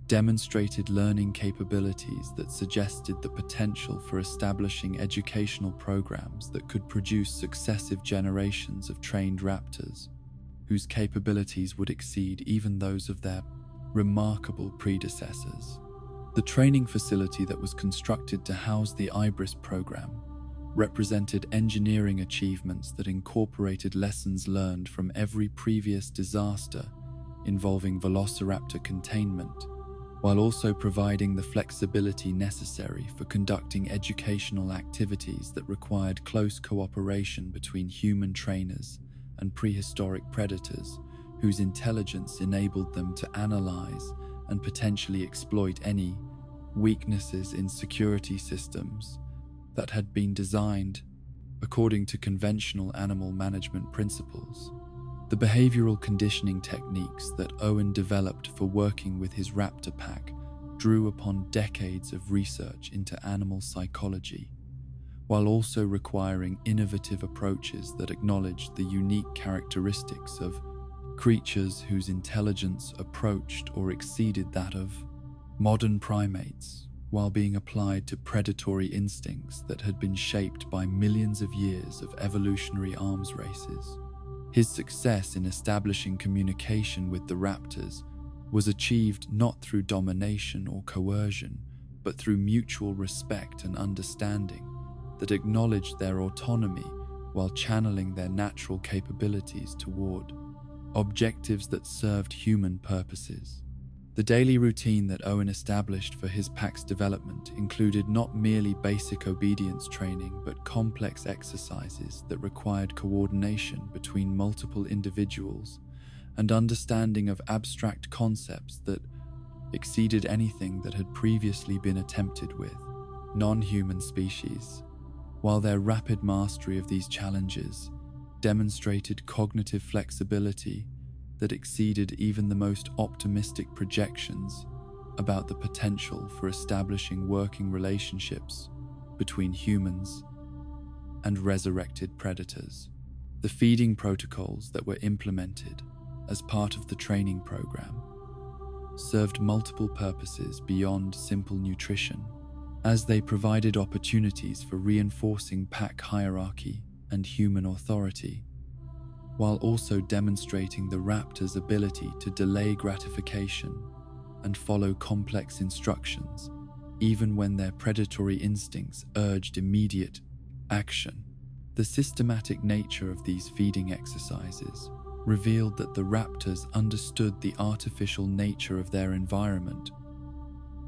demonstrated learning capabilities that suggested the potential for establishing educational programs that could produce successive generations of trained raptors, whose capabilities would exceed even those of their remarkable predecessors. The training facility that was constructed to house the Ibris program represented engineering achievements that incorporated lessons learned from every previous disaster involving Velociraptor containment while also providing the flexibility necessary for conducting educational activities that required close cooperation between human trainers and prehistoric predators whose intelligence enabled them to analyze and potentially exploit any weaknesses in security systems that had been designed according to conventional animal management principles. The behavioral conditioning techniques that Owen developed for working with his raptor pack drew upon decades of research into animal psychology, while also requiring innovative approaches that acknowledged the unique characteristics of creatures whose intelligence approached or exceeded that of modern primates, while being applied to predatory instincts that had been shaped by millions of years of evolutionary arms races. His success in establishing communication with the raptors was achieved not through domination or coercion, but through mutual respect and understanding that acknowledged their autonomy while channeling their natural capabilities toward objectives that served human purposes. The daily routine that Owen established for his pack's development included not merely basic obedience training, but complex exercises that required coordination between multiple individuals and understanding of abstract concepts that exceeded anything that had previously been attempted with non-human species. While their rapid mastery of these challenges demonstrated cognitive flexibility that exceeded even the most optimistic projections about the potential for establishing working relationships between humans and resurrected predators. The feeding protocols that were implemented as part of the training program served multiple purposes beyond simple nutrition, as they provided opportunities for reinforcing pack hierarchy and human authority, while also demonstrating the raptor's ability to delay gratification and follow complex instructions, even when their predatory instincts urged immediate action. The systematic nature of these feeding exercises revealed that the raptors understood the artificial nature of their environment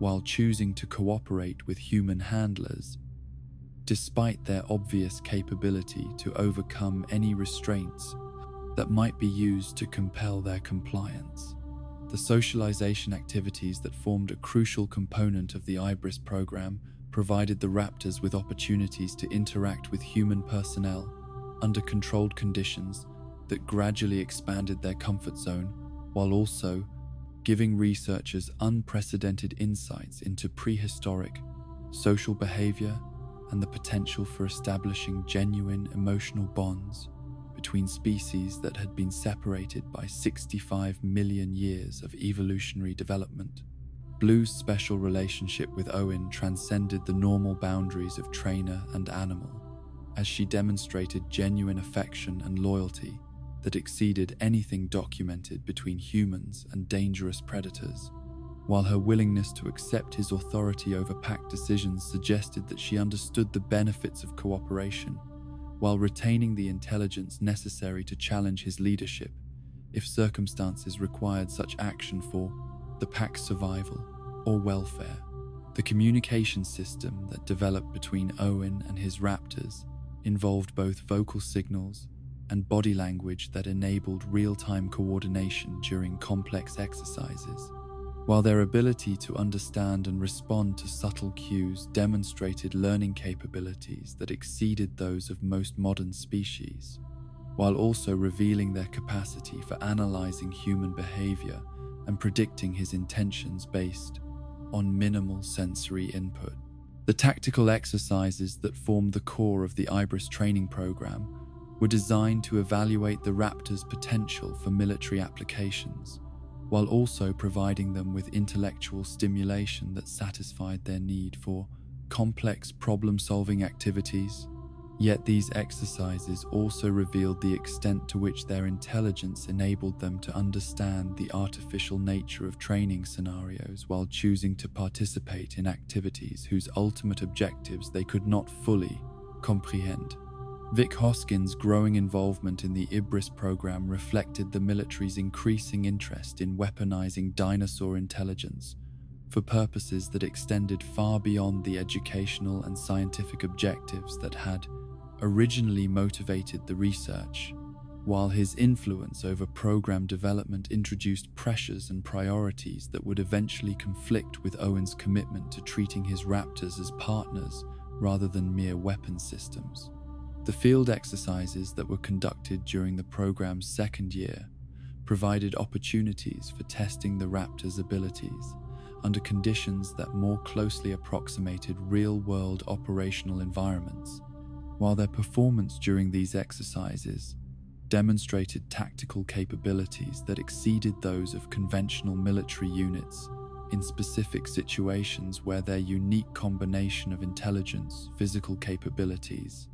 while choosing to cooperate with human handlers, despite their obvious capability to overcome any restraints that might be used to compel their compliance. The socialization activities that formed a crucial component of the Ibris program provided the raptors with opportunities to interact with human personnel under controlled conditions that gradually expanded their comfort zone, while also giving researchers unprecedented insights into prehistoric social behavior and the potential for establishing genuine emotional bonds between species that had been separated by 65 million years of evolutionary development. Blue's special relationship with Owen transcended the normal boundaries of trainer and animal, as she demonstrated genuine affection and loyalty that exceeded anything documented between humans and dangerous predators, while her willingness to accept his authority over pack decisions suggested that she understood the benefits of cooperation, while retaining the intelligence necessary to challenge his leadership if circumstances required such action for the pack's survival or welfare. The communication system that developed between Owen and his raptors involved both vocal signals and body language that enabled real-time coordination during complex exercises, while their ability to understand and respond to subtle cues demonstrated learning capabilities that exceeded those of most modern species, while also revealing their capacity for analyzing human behavior and predicting his intentions based on minimal sensory input. The tactical exercises that formed the core of the Ibris training program were designed to evaluate the raptor's potential for military applications, while also providing them with intellectual stimulation that satisfied their need for complex problem-solving activities. Yet these exercises also revealed the extent to which their intelligence enabled them to understand the artificial nature of training scenarios while choosing to participate in activities whose ultimate objectives they could not fully comprehend. Vic Hoskin's growing involvement in the Ibris program reflected the military's increasing interest in weaponizing dinosaur intelligence for purposes that extended far beyond the educational and scientific objectives that had originally motivated the research, while his influence over program development introduced pressures and priorities that would eventually conflict with Owen's commitment to treating his raptors as partners rather than mere weapon systems. The field exercises that were conducted during the program's second year provided opportunities for testing the raptors' abilities under conditions that more closely approximated real-world operational environments, while their performance during these exercises demonstrated tactical capabilities that exceeded those of conventional military units in specific situations where their unique combination of intelligence, physical capabilities,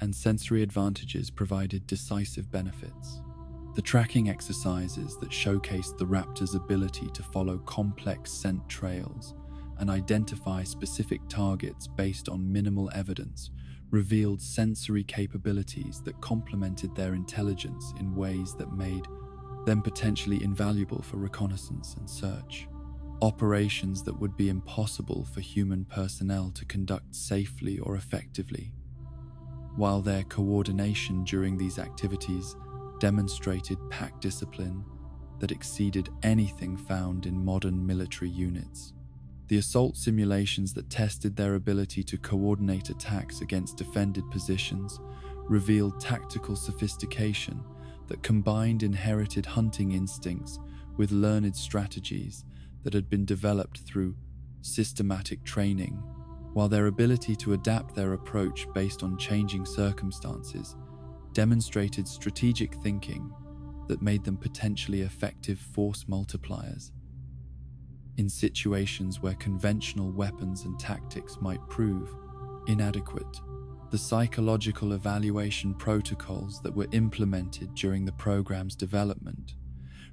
and sensory advantages provided decisive benefits. The tracking exercises that showcased the raptor's ability to follow complex scent trails and identify specific targets based on minimal evidence revealed sensory capabilities that complemented their intelligence in ways that made them potentially invaluable for reconnaissance and search. Operations that would be impossible for human personnel to conduct safely or effectively, while their coordination during these activities demonstrated pack discipline that exceeded anything found in modern military units. The assault simulations that tested their ability to coordinate attacks against defended positions revealed tactical sophistication that combined inherited hunting instincts with learned strategies that had been developed through systematic training, while their ability to adapt their approach based on changing circumstances demonstrated strategic thinking that made them potentially effective force multipliers. In situations where conventional weapons and tactics might prove inadequate, the psychological evaluation protocols that were implemented during the program's development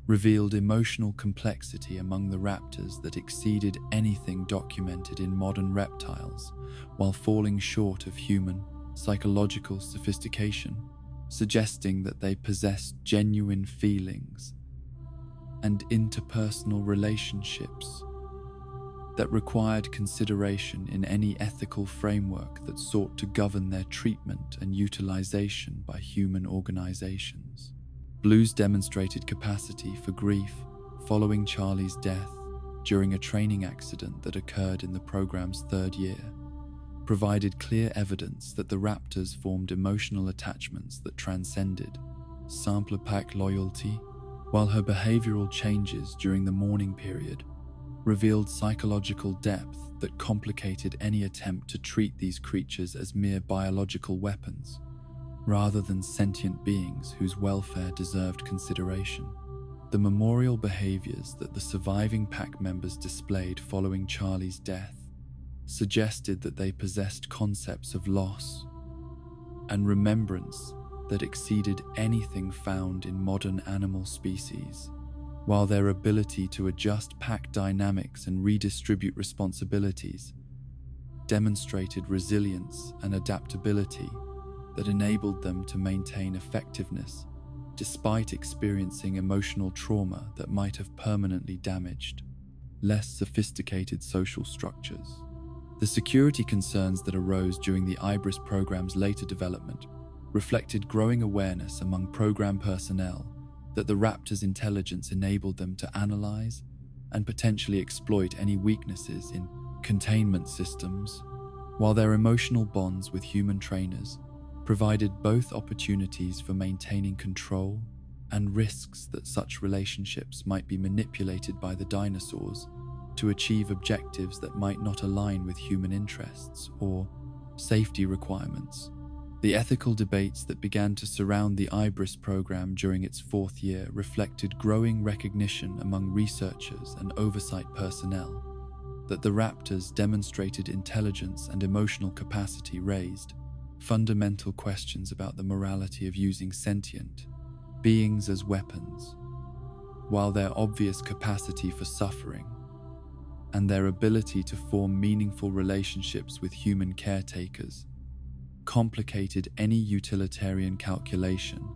revealed emotional complexity among the raptors that exceeded anything documented in modern reptiles, while falling short of human psychological sophistication, suggesting that they possessed genuine feelings and interpersonal relationships that required consideration in any ethical framework that sought to govern their treatment and utilization by human organizations. Blue's demonstrated capacity for grief following Charlie's death during a training accident that occurred in the program's third year provided clear evidence that the raptors formed emotional attachments that transcended sampler pack loyalty, while her behavioral changes during the mourning period revealed psychological depth that complicated any attempt to treat these creatures as mere biological weapons, rather than sentient beings whose welfare deserved consideration. The memorial behaviors that the surviving pack members displayed following Charlie's death suggested that they possessed concepts of loss and remembrance that exceeded anything found in modern animal species, while their ability to adjust pack dynamics and redistribute responsibilities demonstrated resilience and adaptability that enabled them to maintain effectiveness despite experiencing emotional trauma that might have permanently damaged less sophisticated social structures. The security concerns that arose during the Ibris program's later development reflected growing awareness among program personnel that the raptors' intelligence enabled them to analyze and potentially exploit any weaknesses in containment systems, while their emotional bonds with human trainers provided both opportunities for maintaining control and risks that such relationships might be manipulated by the dinosaurs to achieve objectives that might not align with human interests or safety requirements. The ethical debates that began to surround the Ibris program during its fourth year reflected growing recognition among researchers and oversight personnel that the raptors' demonstrated intelligence and emotional capacity raised fundamental questions about the morality of using sentient beings as weapons, while their obvious capacity for suffering and their ability to form meaningful relationships with human caretakers complicated any utilitarian calculation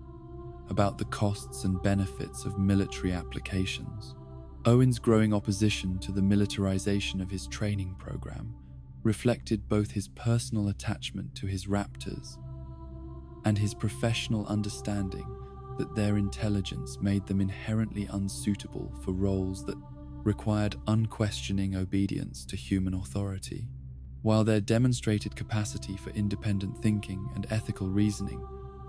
about the costs and benefits of military applications. Owen's growing opposition to the militarization of his training program reflected both his personal attachment to his raptors and his professional understanding that their intelligence made them inherently unsuitable for roles that required unquestioning obedience to human authority. While their demonstrated capacity for independent thinking and ethical reasoning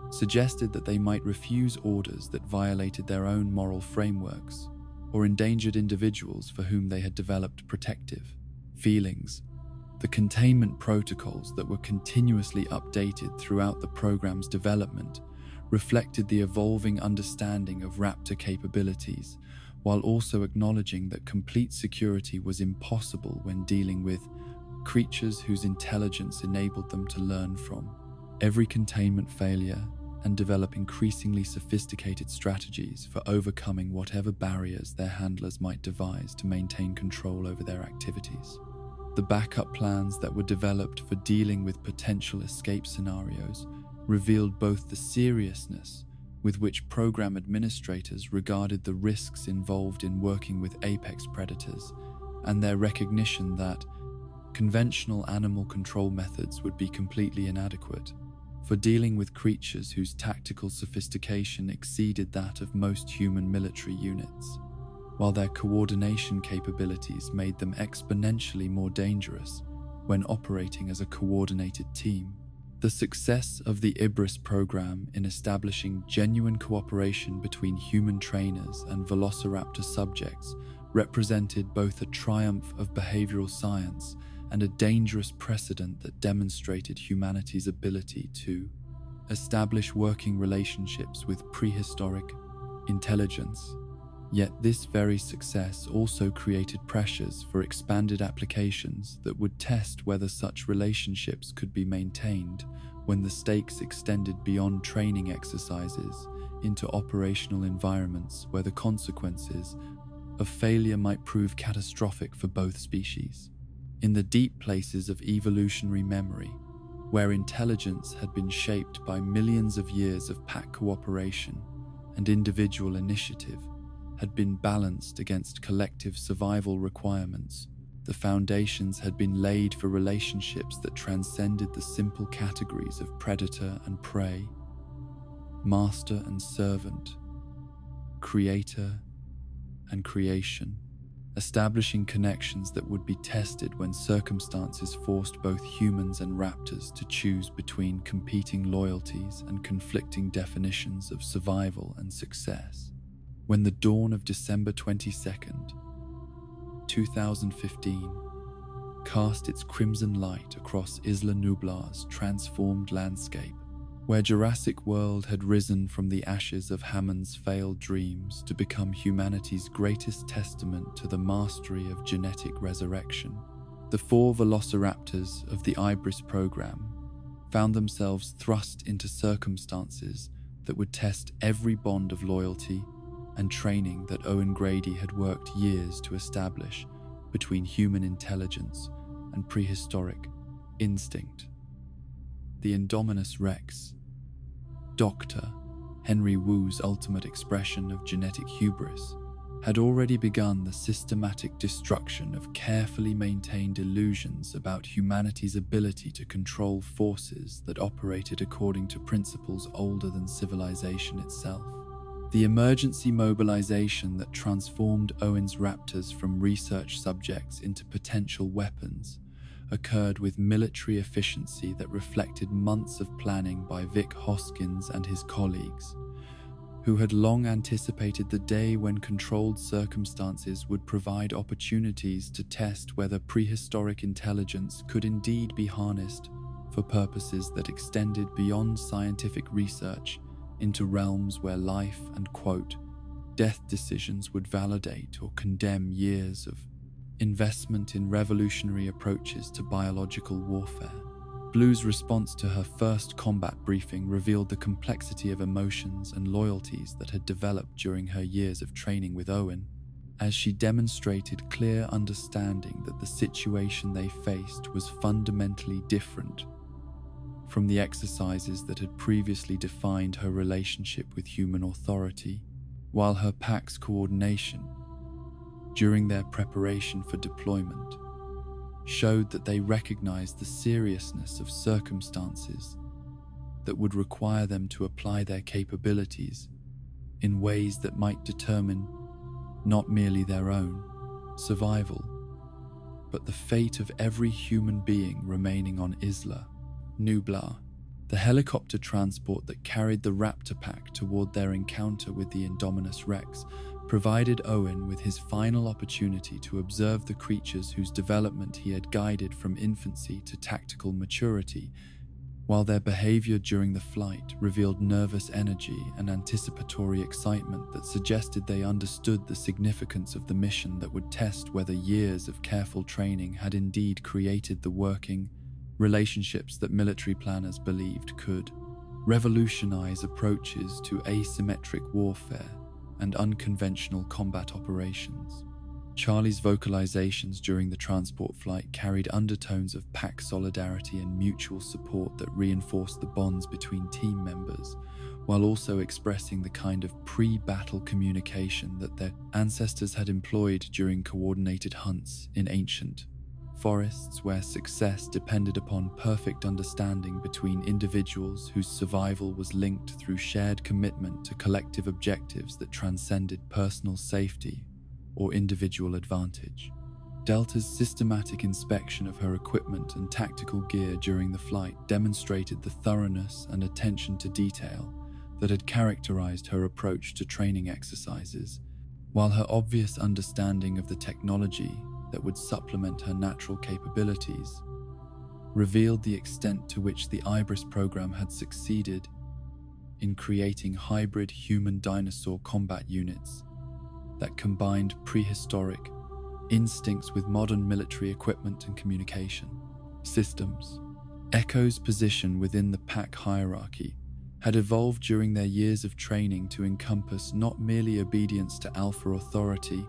suggested that they might refuse orders that violated their own moral frameworks or endangered individuals for whom they had developed protective feelings, the containment protocols that were continuously updated throughout the program's development reflected the evolving understanding of raptor capabilities, while also acknowledging that complete security was impossible when dealing with creatures whose intelligence enabled them to learn from every containment failure and develop increasingly sophisticated strategies for overcoming whatever barriers their handlers might devise to maintain control over their activities. The backup plans that were developed for dealing with potential escape scenarios revealed both the seriousness with which program administrators regarded the risks involved in working with apex predators and their recognition that conventional animal control methods would be completely inadequate for dealing with creatures whose tactical sophistication exceeded that of most human military units, while their coordination capabilities made them exponentially more dangerous when operating as a coordinated team. The success of the Ibris program in establishing genuine cooperation between human trainers and Velociraptor subjects represented both a triumph of behavioral science and a dangerous precedent that demonstrated humanity's ability to establish working relationships with prehistoric intelligence. Yet this very success also created pressures for expanded applications that would test whether such relationships could be maintained when the stakes extended beyond training exercises into operational environments where the consequences of failure might prove catastrophic for both species. In the deep places of evolutionary memory, where intelligence had been shaped by millions of years of pack cooperation and individual initiative, had been balanced against collective survival requirements, the foundations had been laid for relationships that transcended the simple categories of predator and prey, master and servant, creator and creation, establishing connections that would be tested when circumstances forced both humans and raptors to choose between competing loyalties and conflicting definitions of survival and success. When the dawn of December 22nd, 2015, cast its crimson light across Isla Nublar's transformed landscape, where Jurassic World had risen from the ashes of Hammond's failed dreams to become humanity's greatest testament to the mastery of genetic resurrection, the 4 Velociraptors of the Ibris program found themselves thrust into circumstances that would test every bond of loyalty and training that Owen Grady had worked years to establish between human intelligence and prehistoric instinct. The Indominus Rex, Dr. Henry Wu's ultimate expression of genetic hubris, had already begun the systematic destruction of carefully maintained illusions about humanity's ability to control forces that operated according to principles older than civilization itself. The emergency mobilization that transformed Owen's raptors from research subjects into potential weapons occurred with military efficiency that reflected months of planning by Vic Hoskins and his colleagues, who had long anticipated the day when controlled circumstances would provide opportunities to test whether prehistoric intelligence could indeed be harnessed for purposes that extended beyond scientific research into realms where life and, quote, death decisions would validate or condemn years of investment in revolutionary approaches to biological warfare. Blue's response to her first combat briefing revealed the complexity of emotions and loyalties that had developed during her years of training with Owen, as she demonstrated clear understanding that the situation they faced was fundamentally different from the exercises that had previously defined her relationship with human authority. While her pack's coordination, during their preparation for deployment showed that they recognized the seriousness of circumstances that would require them to apply their capabilities in ways that might determine not merely their own survival, but the fate of every human being remaining on Isla. Nublar, the helicopter transport that carried the raptor pack toward their encounter with the Indominus Rex, provided Owen with his final opportunity to observe the creatures whose development he had guided from infancy to tactical maturity, while their behavior during the flight revealed nervous energy and anticipatory excitement that suggested they understood the significance of the mission that would test whether years of careful training had indeed created the working relationships that military planners believed could revolutionize approaches to asymmetric warfare and unconventional combat operations. Charlie's vocalizations during the transport flight carried undertones of pack solidarity and mutual support that reinforced the bonds between team members, while also expressing the kind of pre-battle communication that their ancestors had employed during coordinated hunts in ancient forests where success depended upon perfect understanding between individuals whose survival was linked through shared commitment to collective objectives that transcended personal safety or individual advantage. Delta's systematic inspection of her equipment and tactical gear during the flight demonstrated the thoroughness and attention to detail that had characterized her approach to training exercises, while her obvious understanding of the technology that would supplement her natural capabilities revealed the extent to which the Ibris program had succeeded in creating hybrid human-dinosaur combat units that combined prehistoric instincts with modern military equipment and communication systems. Echo's position within the pack hierarchy had evolved during their years of training to encompass not merely obedience to alpha authority,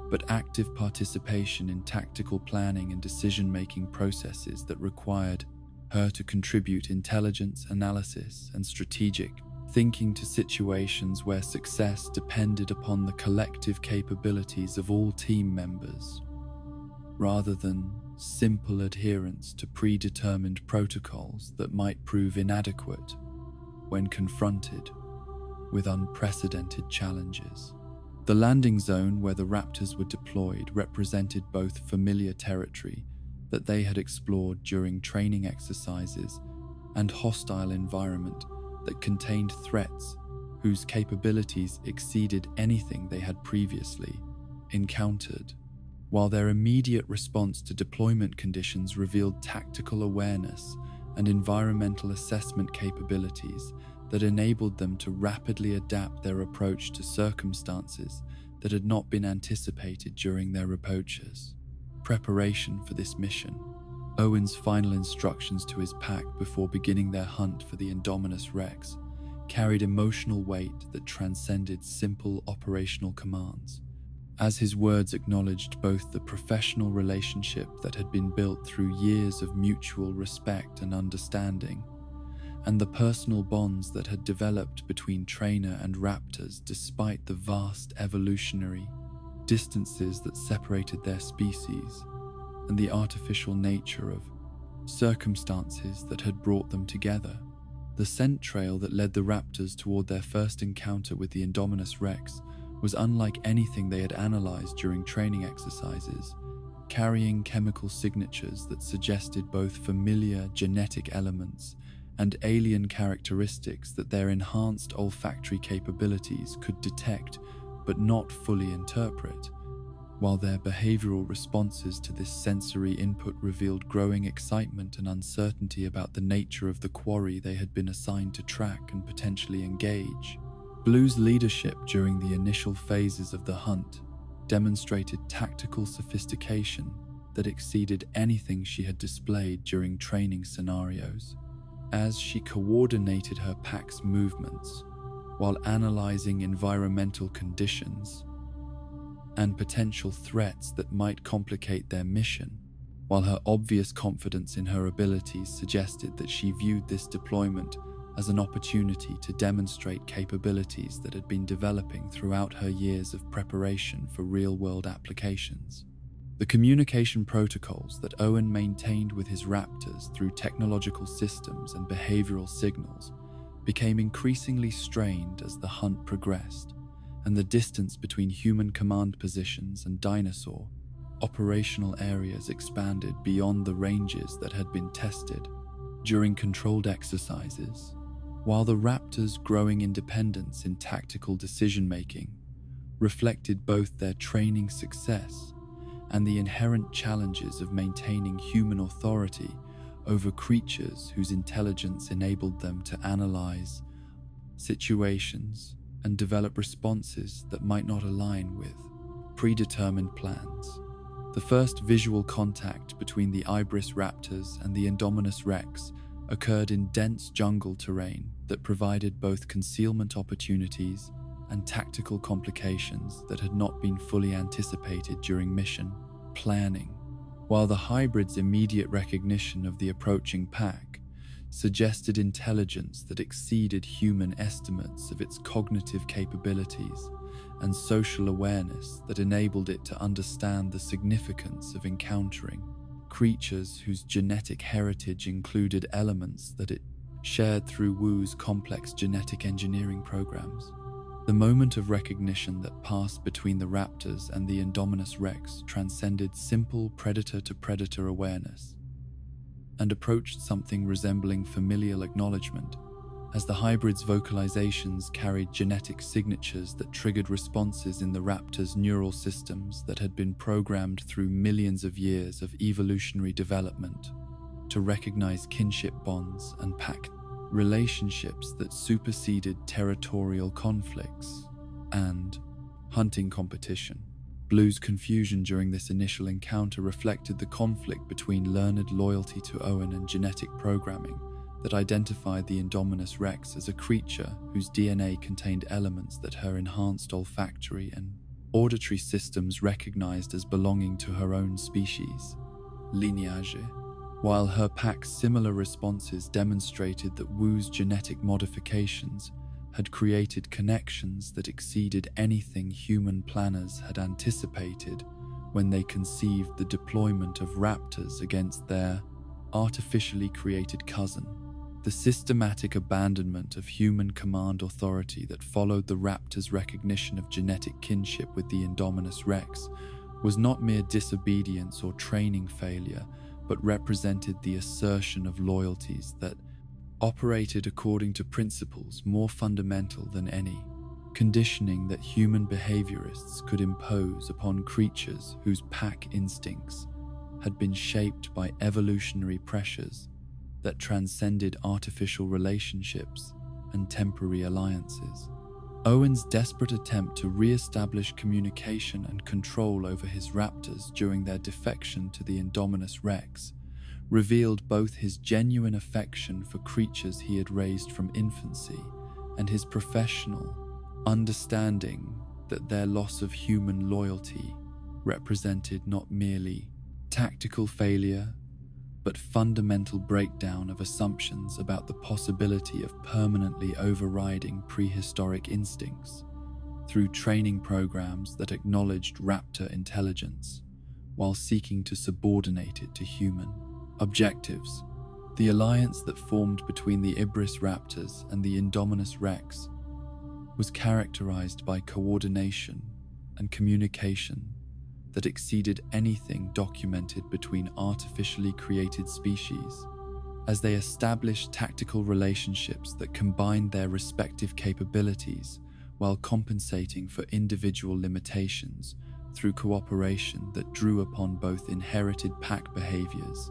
but active participation in tactical planning and decision-making processes that required her to contribute intelligence, analysis, and strategic thinking to situations where success depended upon the collective capabilities of all team members, rather than simple adherence to predetermined protocols that might prove inadequate when confronted with unprecedented challenges. The landing zone where the raptors were deployed represented both familiar territory that they had explored during training exercises and hostile environment that contained threats whose capabilities exceeded anything they had previously encountered, while their immediate response to deployment conditions revealed tactical awareness and environmental assessment capabilities that enabled them to rapidly adapt their approach to circumstances that had not been anticipated during their approaches. Preparation for this mission. Owen's final instructions to his pack before beginning their hunt for the Indominus Rex carried emotional weight that transcended simple operational commands, as his words acknowledged both the professional relationship that had been built through years of mutual respect and understanding, and the personal bonds that had developed between trainer and raptors despite the vast evolutionary distances that separated their species and the artificial nature of circumstances that had brought them together. The scent trail that led the raptors toward their first encounter with the Indominus Rex was unlike anything they had analyzed during training exercises, carrying chemical signatures that suggested both familiar genetic elements and alien characteristics that their enhanced olfactory capabilities could detect but not fully interpret, while their behavioral responses to this sensory input revealed growing excitement and uncertainty about the nature of the quarry they had been assigned to track and potentially engage. Blue's leadership during the initial phases of the hunt demonstrated tactical sophistication that exceeded anything she had displayed during training scenarios, as she coordinated her pack's movements while analyzing environmental conditions and potential threats that might complicate their mission, while her obvious confidence in her abilities suggested that she viewed this deployment as an opportunity to demonstrate capabilities that had been developing throughout her years of preparation for real-world applications. The communication protocols that Owen maintained with his raptors through technological systems and behavioral signals became increasingly strained as the hunt progressed, and the distance between human command positions and dinosaur operational areas expanded beyond the ranges that had been tested. During controlled exercises, while the raptors' growing independence in tactical decision-making reflected both their training success and the inherent challenges of maintaining human authority over creatures whose intelligence enabled them to analyze situations and develop responses that might not align with predetermined plans. The first visual contact between the Ibris raptors and the Indominus rex occurred in dense jungle terrain that provided both concealment opportunities and tactical complications that had not been fully anticipated during mission planning, while the hybrid's immediate recognition of the approaching pack suggested intelligence that exceeded human estimates of its cognitive capabilities and social awareness that enabled it to understand the significance of encountering creatures whose genetic heritage included elements that it shared through Wu's complex genetic engineering programs. The moment of recognition that passed between the raptors and the Indominus rex transcended simple predator-to-predator awareness and approached something resembling familial acknowledgement, as the hybrid's vocalizations carried genetic signatures that triggered responses in the raptor's neural systems that had been programmed through millions of years of evolutionary development to recognize kinship bonds and pack relationships that superseded territorial conflicts and hunting competition. Blue's confusion during this initial encounter reflected the conflict between learned loyalty to Owen and genetic programming that identified the Indominus rex as a creature whose DNA contained elements that her enhanced olfactory and auditory systems recognized as belonging to her own species, lineage, while her pack's similar responses demonstrated that Wu's genetic modifications had created connections that exceeded anything human planners had anticipated when they conceived the deployment of raptors against their artificially created cousin. The systematic abandonment of human command authority that followed the raptor's recognition of genetic kinship with the Indominus rex was not mere disobedience or training failure, but represented the assertion of loyalties that operated according to principles more fundamental than any conditioning that human behaviorists could impose upon creatures whose pack instincts had been shaped by evolutionary pressures that transcended artificial relationships and temporary alliances. Owen's desperate attempt to re-establish communication and control over his raptors during their defection to the Indominus rex revealed both his genuine affection for creatures he had raised from infancy and his professional understanding that their loss of human loyalty represented not merely tactical failure, but fundamental breakdown of assumptions about the possibility of permanently overriding prehistoric instincts through training programs that acknowledged raptor intelligence while seeking to subordinate it to human objectives. The alliance that formed between the Ibris raptors and the Indominus rex was characterized by coordination and communication that exceeded anything documented between artificially created species, as they established tactical relationships that combined their respective capabilities while compensating for individual limitations through cooperation that drew upon both inherited pack behaviors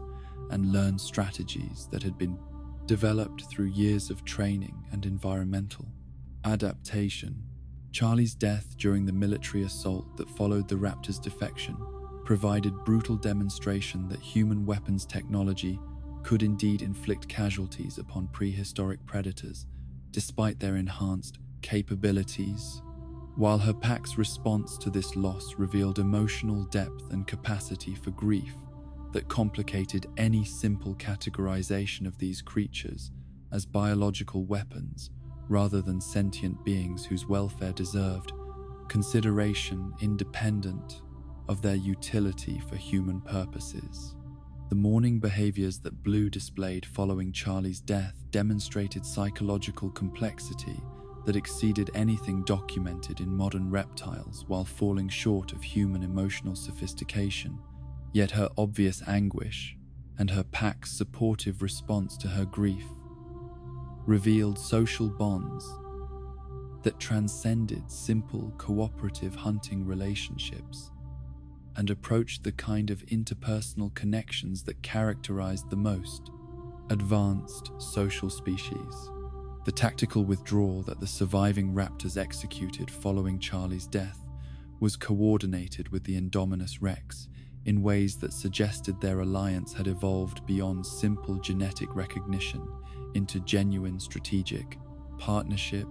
and learned strategies that had been developed through years of training and environmental adaptation. Charlie's death during the military assault that followed the raptor's defection provided brutal demonstration that human weapons technology could indeed inflict casualties upon prehistoric predators despite their enhanced capabilities. While her pack's response to this loss revealed emotional depth and capacity for grief that complicated any simple categorization of these creatures as biological weapons rather than sentient beings whose welfare deserved consideration independent of their utility for human purposes. The mourning behaviors that Blue displayed following Charlie's death demonstrated psychological complexity that exceeded anything documented in modern reptiles while falling short of human emotional sophistication. Yet her obvious anguish and her pack's supportive response to her grief revealed social bonds that transcended simple cooperative hunting relationships and approached the kind of interpersonal connections that characterized the most advanced social species. The tactical withdrawal that the surviving raptors executed following Charlie's death was coordinated with the Indominus Rex in ways that suggested their alliance had evolved beyond simple genetic recognition into genuine strategic partnership.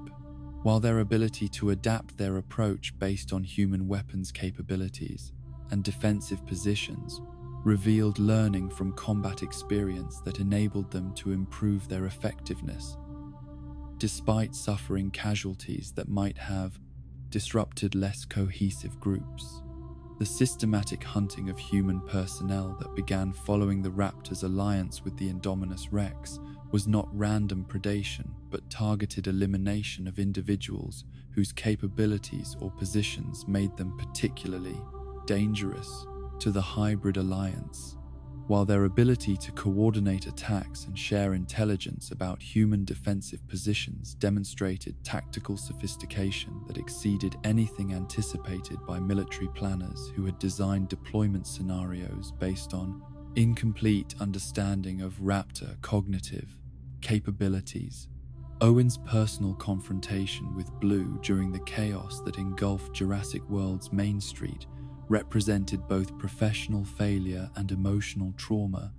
While their ability to adapt their approach based on human weapons capabilities and defensive positions revealed learning from combat experience that enabled them to improve their effectiveness, despite suffering casualties that might have disrupted less cohesive groups. The systematic hunting of human personnel that began following the raptors' alliance with the Indominus Rex was not random predation, but targeted elimination of individuals whose capabilities or positions made them particularly dangerous to the hybrid alliance. While their ability to coordinate attacks and share intelligence about human defensive positions demonstrated tactical sophistication that exceeded anything anticipated by military planners who had designed deployment scenarios based on incomplete understanding of raptor cognitive capabilities. Owen's personal confrontation with Blue during the chaos that engulfed Jurassic World's Main Street represented both professional failure and emotional trauma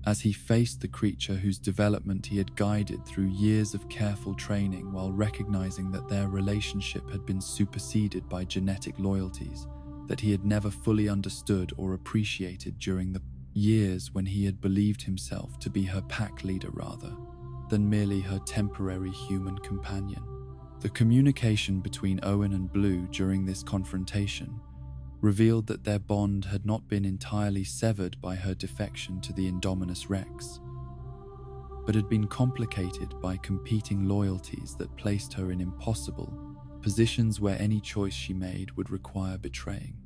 as he faced the creature whose development he had guided through years of careful training, while recognizing that their relationship had been superseded by genetic loyalties that he had never fully understood or appreciated during the years when he had believed himself to be her pack leader rather than merely her temporary human companion. The communication between Owen and Blue during this confrontation revealed that their bond had not been entirely severed by her defection to the Indominus Rex, but had been complicated by competing loyalties that placed her in impossible positions where any choice she made would require betraying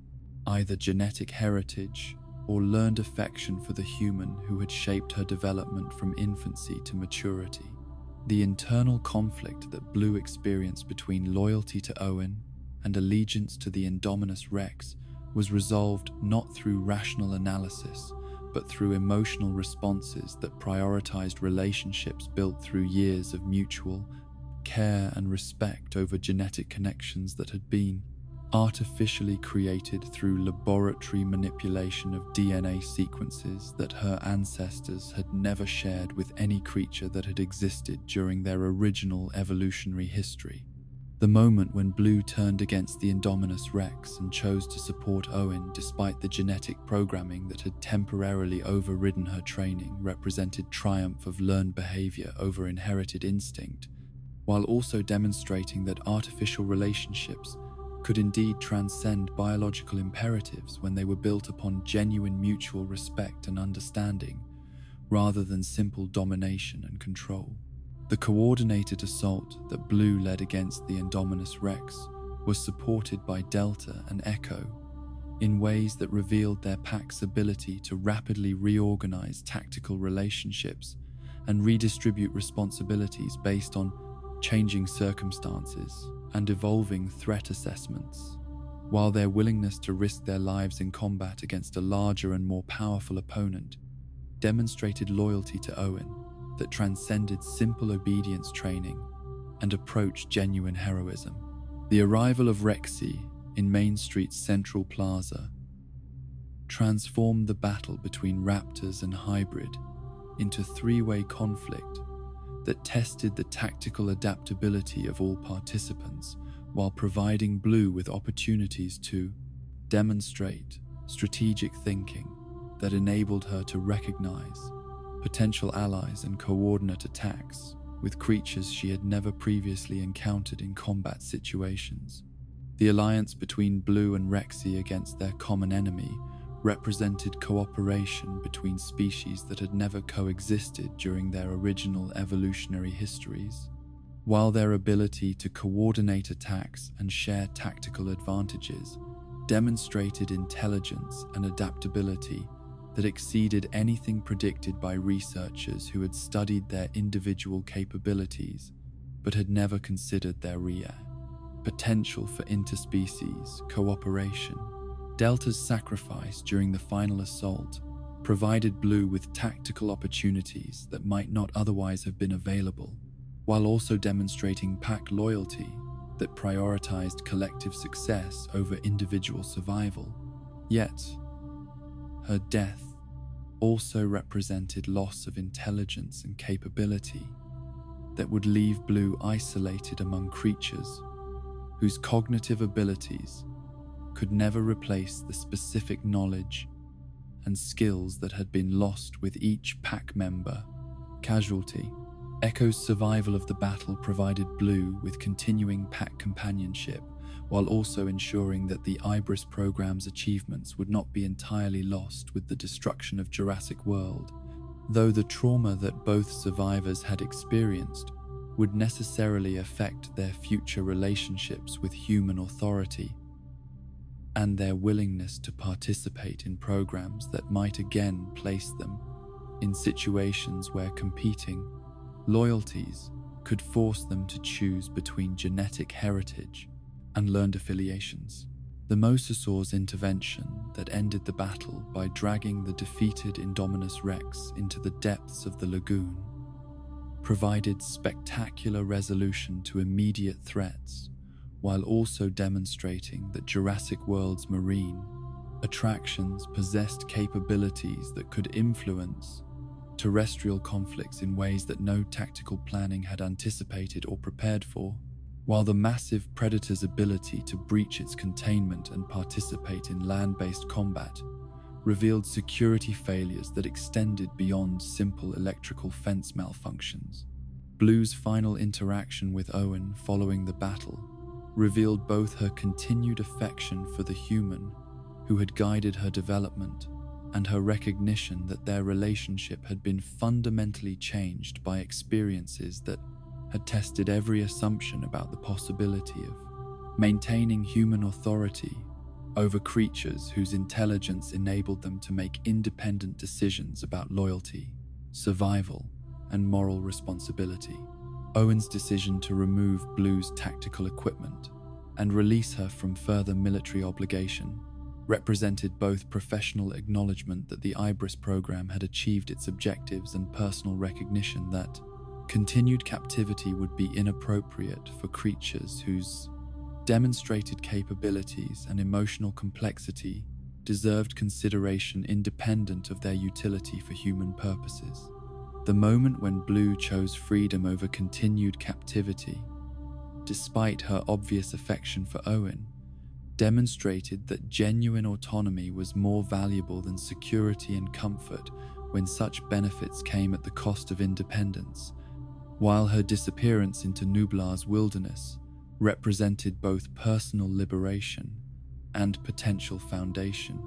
either genetic heritage or learned affection for the human who had shaped her development from infancy to maturity. The internal conflict that Blue experienced between loyalty to Owen and allegiance to the Indominus Rex was resolved not through rational analysis, but through emotional responses that prioritized relationships built through years of mutual care and respect over genetic connections that had been artificially created through laboratory manipulation of DNA sequences that her ancestors had never shared with any creature that had existed during their original evolutionary history. The moment when Blue turned against the Indominus Rex and chose to support Owen despite the genetic programming that had temporarily overridden her training represented triumph of learned behavior over inherited instinct, while also demonstrating that artificial relationships could indeed transcend biological imperatives when they were built upon genuine mutual respect and understanding, rather than simple domination and control. The coordinated assault that Blue led against the Indominus Rex was supported by Delta and Echo in ways that revealed their pack's ability to rapidly reorganize tactical relationships and redistribute responsibilities based on changing circumstances and evolving threat assessments. While their willingness to risk their lives in combat against a larger and more powerful opponent demonstrated loyalty to Owen that transcended simple obedience training and approached genuine heroism. The arrival of Rexy in Main Street's Central Plaza transformed the battle between raptors and hybrid into three-way conflict that tested the tactical adaptability of all participants while providing Blue with opportunities to demonstrate strategic thinking that enabled her to recognize potential allies and coordinate attacks with creatures she had never previously encountered in combat situations. The alliance between Blue and Rexy against their common enemy represented cooperation between species that had never coexisted during their original evolutionary histories. While their ability to coordinate attacks and share tactical advantages demonstrated intelligence and adaptability that exceeded anything predicted by researchers who had studied their individual capabilities but had never considered their potential for interspecies cooperation. Delta's sacrifice during the final assault provided Blue with tactical opportunities that might not otherwise have been available, while also demonstrating pack loyalty that prioritized collective success over individual survival. Yet, her death also represented loss of intelligence and capability that would leave Blue isolated among creatures whose cognitive abilities could never replace the specific knowledge and skills that had been lost with each pack member. Casualty. Echo's survival of the battle provided Blue with continuing pack companionship, while also ensuring that the Ibris program's achievements would not be entirely lost with the destruction of Jurassic World, though the trauma that both survivors had experienced would necessarily affect their future relationships with human authority and their willingness to participate in programs that might again place them in situations where competing loyalties could force them to choose between genetic heritage and learned affiliations. The Mosasaur's intervention that ended the battle by dragging the defeated Indominus Rex into the depths of the lagoon provided spectacular resolution to immediate threats, while also demonstrating that Jurassic World's marine attractions possessed capabilities that could influence terrestrial conflicts in ways that no tactical planning had anticipated or prepared for. While the massive predator's ability to breach its containment and participate in land-based combat revealed security failures that extended beyond simple electrical fence malfunctions. Blue's final interaction with Owen following the battle revealed both her continued affection for the human who had guided her development and her recognition that their relationship had been fundamentally changed by experiences that had tested every assumption about the possibility of maintaining human authority over creatures whose intelligence enabled them to make independent decisions about loyalty, survival, and moral responsibility. Owen's decision to remove Blue's tactical equipment and release her from further military obligation represented both professional acknowledgement that the Ibris program had achieved its objectives and personal recognition that continued captivity would be inappropriate for creatures whose demonstrated capabilities and emotional complexity deserved consideration independent of their utility for human purposes. The moment when Blue chose freedom over continued captivity, despite her obvious affection for Owen, demonstrated that genuine autonomy was more valuable than security and comfort when such benefits came at the cost of independence, while her disappearance into Nublar's wilderness represented both personal liberation and potential foundation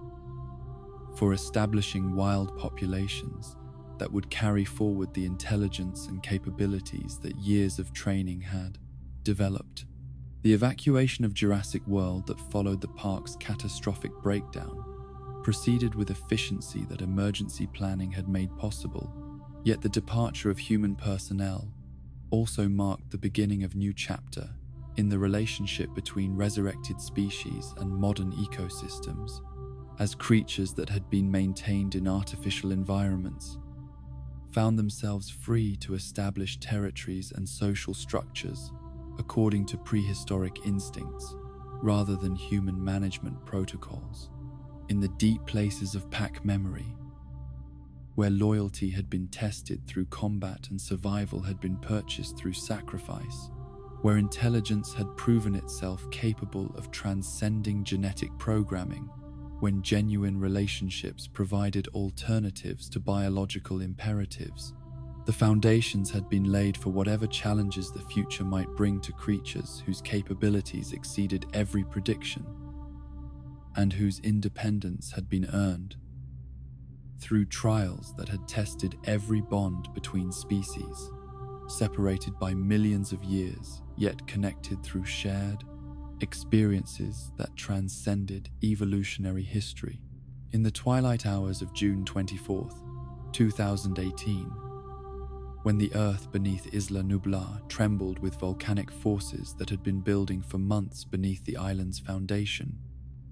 for establishing wild populations that would carry forward the intelligence and capabilities that years of training had developed. The evacuation of Jurassic World that followed the park's catastrophic breakdown proceeded with efficiency that emergency planning had made possible, yet the departure of human personnel also marked the beginning of a new chapter in the relationship between resurrected species and modern ecosystems, as creatures that had been maintained in artificial environments found themselves free to establish territories and social structures according to prehistoric instincts rather than human management protocols. In the deep places of pack memory, where loyalty had been tested through combat and survival had been purchased through sacrifice, where intelligence had proven itself capable of transcending genetic programming, when genuine relationships provided alternatives to biological imperatives, The foundations had been laid for whatever challenges the future might bring to creatures whose capabilities exceeded every prediction and whose independence had been earned through trials that had tested every bond between species, separated by millions of years, yet connected through shared experiences that transcended evolutionary history. In the twilight hours of June 24th, 2018, when the earth beneath Isla Nublar trembled with volcanic forces that had been building for months beneath the island's foundation,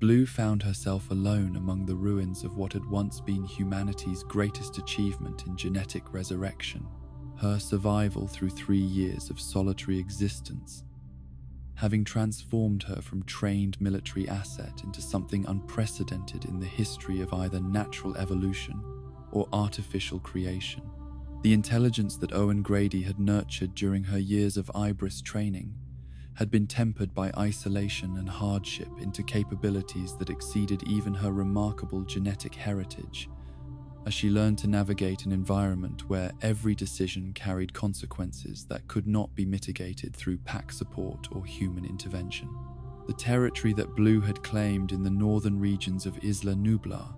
Blue found herself alone among the ruins of what had once been humanity's greatest achievement in genetic resurrection, her survival through 3 years of solitary existence, having transformed her from trained military asset into something unprecedented in the history of either natural evolution or artificial creation. The intelligence that Owen Grady had nurtured during her years of Ibris training had been tempered by isolation and hardship into capabilities that exceeded even her remarkable genetic heritage, as she learned to navigate an environment where every decision carried consequences that could not be mitigated through pack support or human intervention. The territory that Blue had claimed in the northern regions of Isla Nublar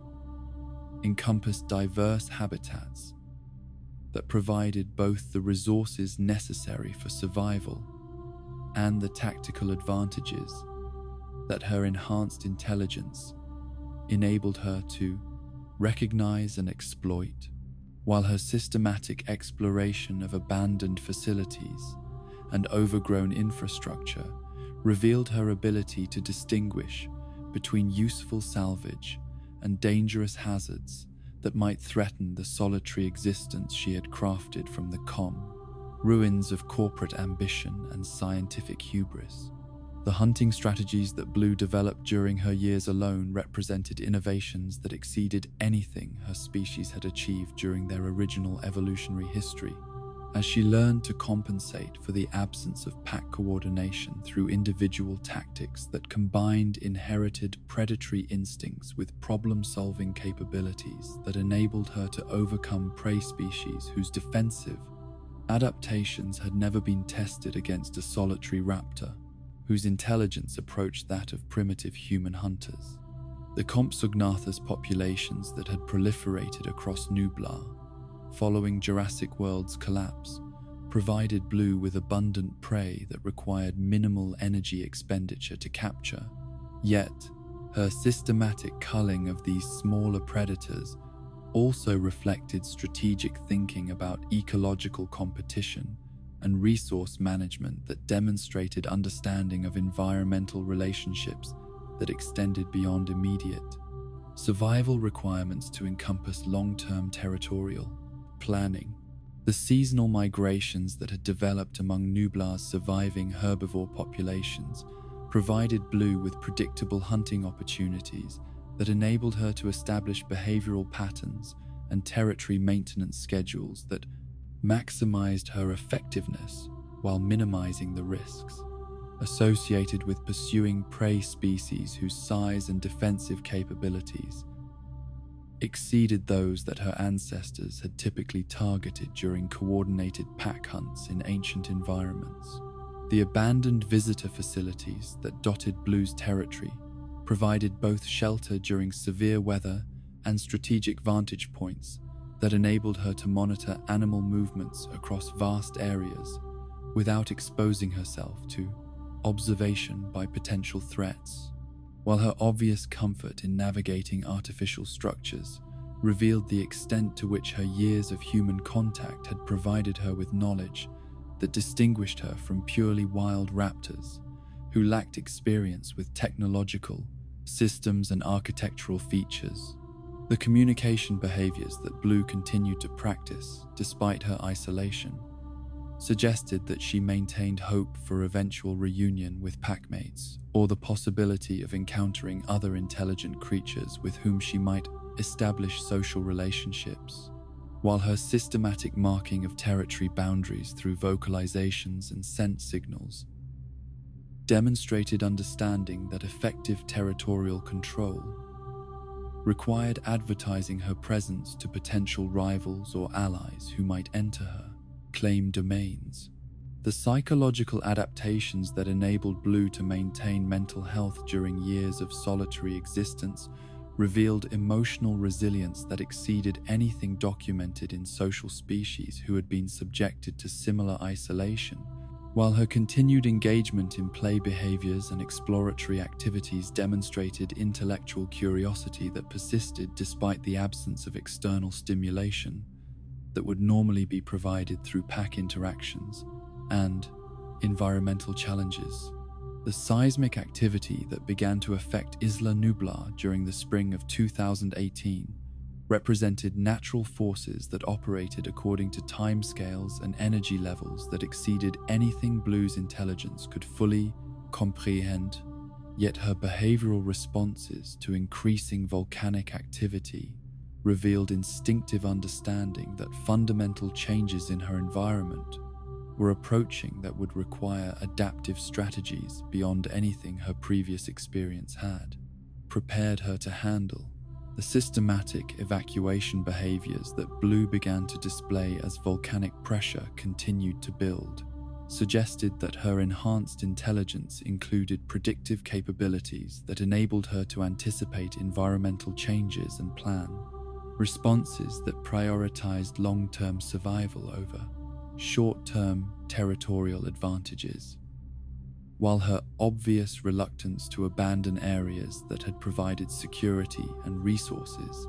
encompassed diverse habitats that provided both the resources necessary for survival and the tactical advantages that her enhanced intelligence enabled her to recognize and exploit, while her systematic exploration of abandoned facilities and overgrown infrastructure revealed her ability to distinguish between useful salvage and dangerous hazards that might threaten the solitary existence she had crafted from the ruins of corporate ambition and scientific hubris. The hunting strategies that Blue developed during her years alone represented innovations that exceeded anything her species had achieved during their original evolutionary history, as she learned to compensate for the absence of pack coordination through individual tactics that combined inherited predatory instincts with problem-solving capabilities that enabled her to overcome prey species whose defensive adaptations had never been tested against a solitary raptor, whose intelligence approached that of primitive human hunters. The Compsognathus populations that had proliferated across Nublar following Jurassic World's collapse provided Blue with abundant prey that required minimal energy expenditure to capture. Yet, her systematic culling of these smaller predators also reflected strategic thinking about ecological competition and resource management that demonstrated understanding of environmental relationships that extended beyond immediate survival requirements to encompass long-term territorial planning. The seasonal migrations that had developed among Nublar's surviving herbivore populations provided Blue with predictable hunting opportunities that enabled her to establish behavioral patterns and territory maintenance schedules that maximized her effectiveness while minimizing the risks associated with pursuing prey species whose size and defensive capabilities exceeded those that her ancestors had typically targeted during coordinated pack hunts in ancient environments. The abandoned visitor facilities that dotted Blue's territory provided both shelter during severe weather and strategic vantage points that enabled her to monitor animal movements across vast areas without exposing herself to observation by potential threats, while her obvious comfort in navigating artificial structures revealed the extent to which her years of human contact had provided her with knowledge that distinguished her from purely wild raptors who lacked experience with technological systems and architectural features. The communication behaviors that Blue continued to practice despite her isolation suggested that she maintained hope for eventual reunion with packmates or the possibility of encountering other intelligent creatures with whom she might establish social relationships, while her systematic marking of territory boundaries through vocalizations and scent signals demonstrated understanding that effective territorial control required advertising her presence to potential rivals or allies who might enter her, claim domains. The psychological adaptations that enabled Blue to maintain mental health during years of solitary existence revealed emotional resilience that exceeded anything documented in social species who had been subjected to similar isolation, while her continued engagement in play behaviors and exploratory activities demonstrated intellectual curiosity that persisted despite the absence of external stimulation that would normally be provided through pack interactions and environmental challenges. The seismic activity that began to affect Isla Nublar during the spring of 2018 represented natural forces that operated according to timescales and energy levels that exceeded anything Blue's intelligence could fully comprehend. Yet her behavioral responses to increasing volcanic activity revealed instinctive understanding that fundamental changes in her environment were approaching that would require adaptive strategies beyond anything her previous experience had prepared her to handle. The systematic evacuation behaviors that Blue began to display as volcanic pressure continued to build suggested that her enhanced intelligence included predictive capabilities that enabled her to anticipate environmental changes and plan responses that prioritized long-term survival over short-term territorial advantages. While her obvious reluctance to abandon areas that had provided security and resources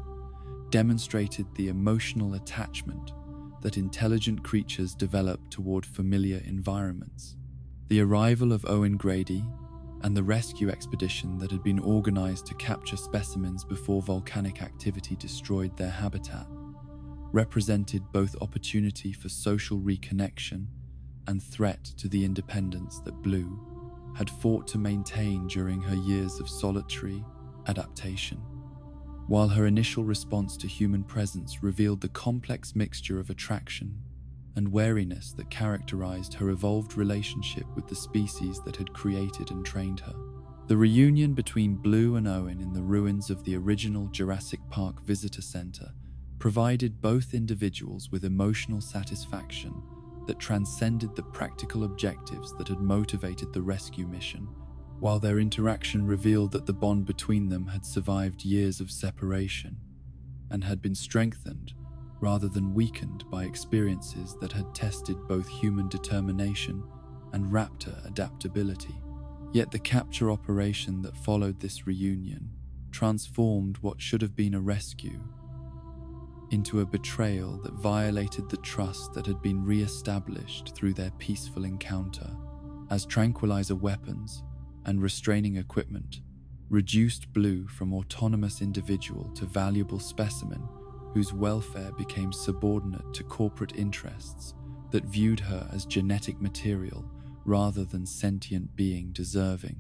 demonstrated the emotional attachment that intelligent creatures develop toward familiar environments. The arrival of Owen Grady and the rescue expedition that had been organized to capture specimens before volcanic activity destroyed their habitat represented both opportunity for social reconnection and threat to the independence that Blue had fought to maintain during her years of solitary adaptation. While her initial response to human presence revealed the complex mixture of attraction and wariness that characterized her evolved relationship with the species that had created and trained her. The reunion between Blue and Owen in the ruins of the original Jurassic Park Visitor Center provided both individuals with emotional satisfaction that transcended the practical objectives that had motivated the rescue mission, while their interaction revealed that the bond between them had survived years of separation and had been strengthened rather than weakened by experiences that had tested both human determination and raptor adaptability. Yet the capture operation that followed this reunion transformed what should have been a rescue into a betrayal that violated the trust that had been re-established through their peaceful encounter, as tranquilizer weapons and restraining equipment reduced Blue from autonomous individual to valuable specimen whose welfare became subordinate to corporate interests that viewed her as genetic material rather than sentient being deserving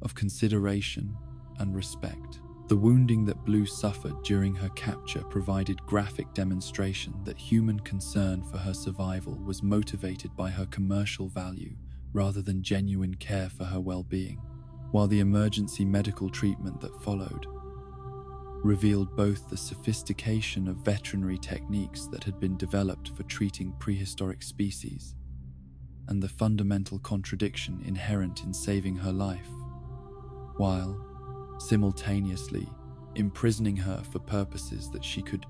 of consideration and respect. The wounding that Blue suffered during her capture provided graphic demonstration that human concern for her survival was motivated by her commercial value rather than genuine care for her well-being, while the emergency medical treatment that followed revealed both the sophistication of veterinary techniques that had been developed for treating prehistoric species and the fundamental contradiction inherent in saving her life, while simultaneously imprisoning her for purposes that she could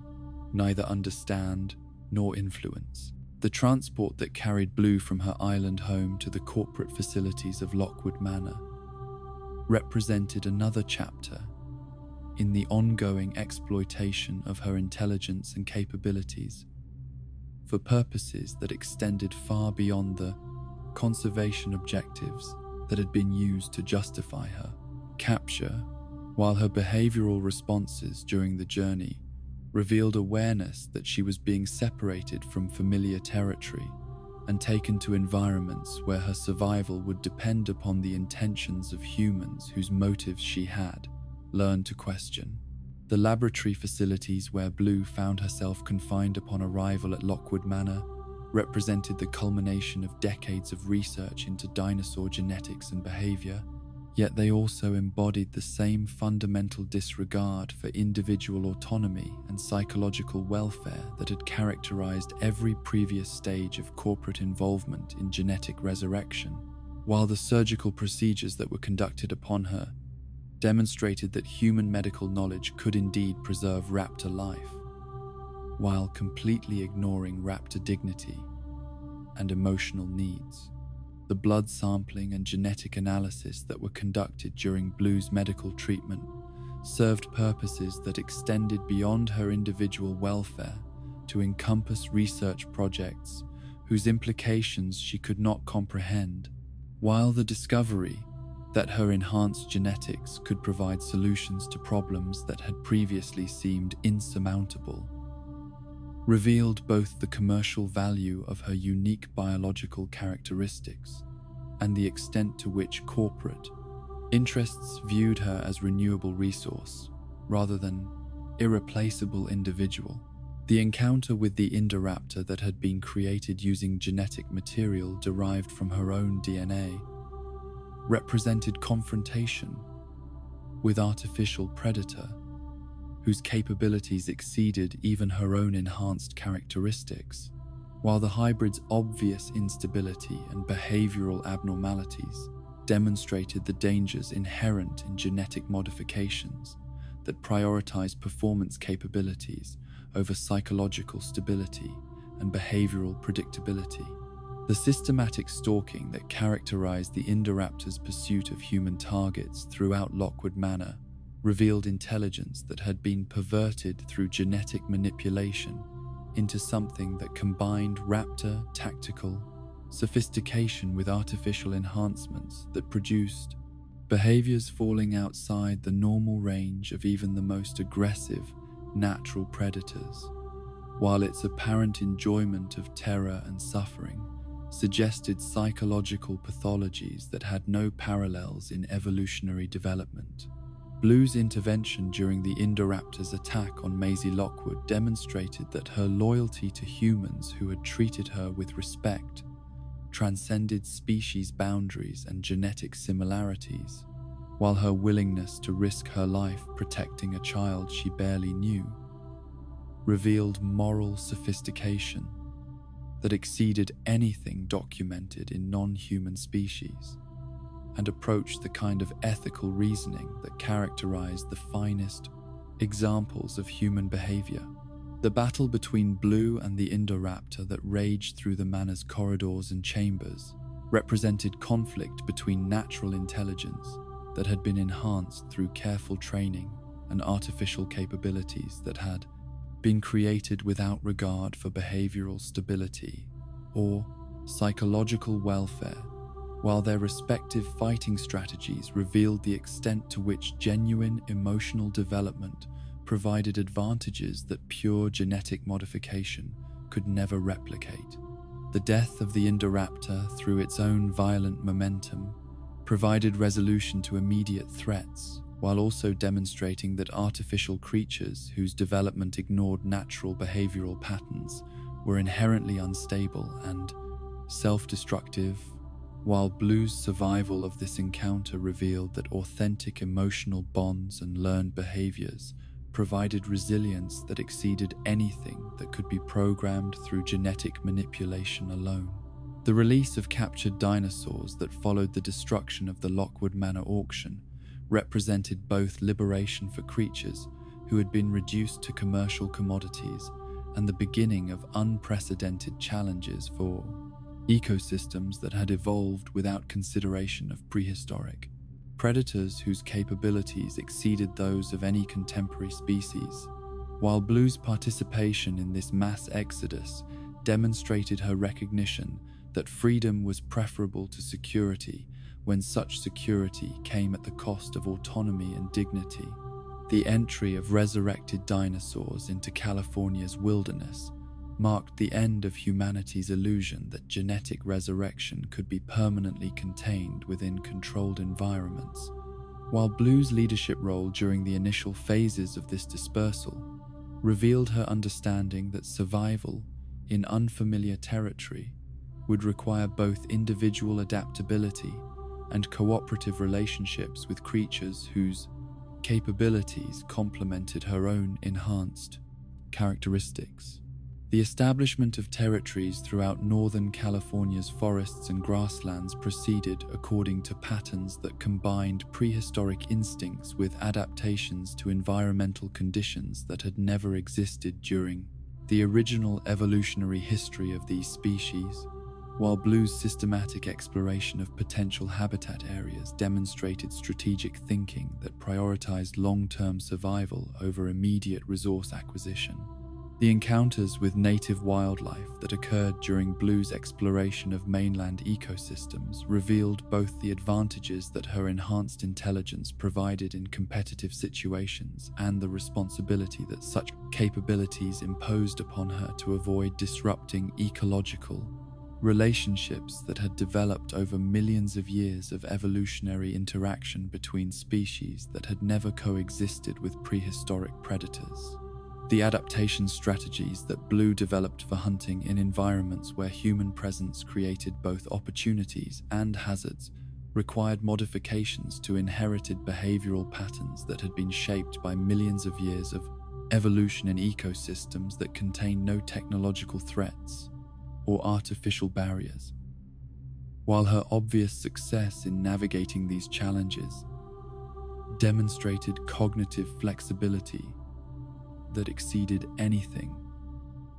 neither understand nor influence. The transport that carried Blue from her island home to the corporate facilities of Lockwood Manor represented another chapter in the ongoing exploitation of her intelligence and capabilities for purposes that extended far beyond the conservation objectives that had been used to justify her capture, while her behavioral responses during the journey revealed awareness that she was being separated from familiar territory and taken to environments where her survival would depend upon the intentions of humans whose motives she had learned to question. The laboratory facilities where Blue found herself confined upon arrival at Lockwood Manor represented the culmination of decades of research into dinosaur genetics and behavior, Yet they also embodied the same fundamental disregard for individual autonomy and psychological welfare that had characterized every previous stage of corporate involvement in genetic resurrection, while the surgical procedures that were conducted upon her demonstrated that human medical knowledge could indeed preserve raptor life, while completely ignoring raptor dignity and emotional needs. The blood sampling and genetic analysis that were conducted during Blue's medical treatment served purposes that extended beyond her individual welfare to encompass research projects whose implications she could not comprehend, while the discovery that her enhanced genetics could provide solutions to problems that had previously seemed insurmountable revealed both the commercial value of her unique biological characteristics and the extent to which corporate interests viewed her as renewable resource rather than irreplaceable individual. The encounter with the Indoraptor that had been created using genetic material derived from her own DNA represented confrontation with artificial predator whose capabilities exceeded even her own enhanced characteristics, while the hybrid's obvious instability and behavioral abnormalities demonstrated the dangers inherent in genetic modifications that prioritize performance capabilities over psychological stability and behavioral predictability. The systematic stalking that characterized the Indoraptor's pursuit of human targets throughout Lockwood Manor revealed intelligence that had been perverted through genetic manipulation into something that combined raptor tactical sophistication with artificial enhancements that produced behaviors falling outside the normal range of even the most aggressive natural predators, while its apparent enjoyment of terror and suffering suggested psychological pathologies that had no parallels in evolutionary development. Blue's intervention during the Indoraptor's attack on Maisie Lockwood demonstrated that her loyalty to humans who had treated her with respect transcended species boundaries and genetic similarities, while her willingness to risk her life protecting a child she barely knew revealed moral sophistication that exceeded anything documented in non-human species, and approached the kind of ethical reasoning that characterized the finest examples of human behavior. The battle between Blue and the Indoraptor that raged through the manor's corridors and chambers represented conflict between natural intelligence that had been enhanced through careful training and artificial capabilities that had been created without regard for behavioral stability or psychological welfare, while their respective fighting strategies revealed the extent to which genuine emotional development provided advantages that pure genetic modification could never replicate. The death of the Indoraptor, through its own violent momentum, provided resolution to immediate threats, while also demonstrating that artificial creatures whose development ignored natural behavioral patterns were inherently unstable and self-destructive, while Blue's survival of this encounter revealed that authentic emotional bonds and learned behaviors provided resilience that exceeded anything that could be programmed through genetic manipulation alone. The release of captured dinosaurs that followed the destruction of the Lockwood Manor auction represented both liberation for creatures who had been reduced to commercial commodities and the beginning of unprecedented challenges for ecosystems that had evolved without consideration of prehistoric predators whose capabilities exceeded those of any contemporary species. While Blue's participation in this mass exodus demonstrated her recognition that freedom was preferable to security when such security came at the cost of autonomy and dignity. The entry of resurrected dinosaurs into California's wilderness marked the end of humanity's illusion that genetic resurrection could be permanently contained within controlled environments. While Blue's leadership role during the initial phases of this dispersal revealed her understanding that survival in unfamiliar territory would require both individual adaptability and cooperative relationships with creatures whose capabilities complemented her own enhanced characteristics. The establishment of territories throughout northern California's forests and grasslands proceeded according to patterns that combined prehistoric instincts with adaptations to environmental conditions that had never existed during the original evolutionary history of these species. While Blue's systematic exploration of potential habitat areas demonstrated strategic thinking that prioritized long-term survival over immediate resource acquisition, the encounters with native wildlife that occurred during Blue's exploration of mainland ecosystems revealed both the advantages that her enhanced intelligence provided in competitive situations and the responsibility that such capabilities imposed upon her to avoid disrupting ecological relationships that had developed over millions of years of evolutionary interaction between species that had never coexisted with prehistoric predators. The adaptation strategies that Blue developed for hunting in environments where human presence created both opportunities and hazards required modifications to inherited behavioral patterns that had been shaped by millions of years of evolution in ecosystems that contain no technological threats or artificial barriers. While her obvious success in navigating these challenges demonstrated cognitive flexibility that exceeded anything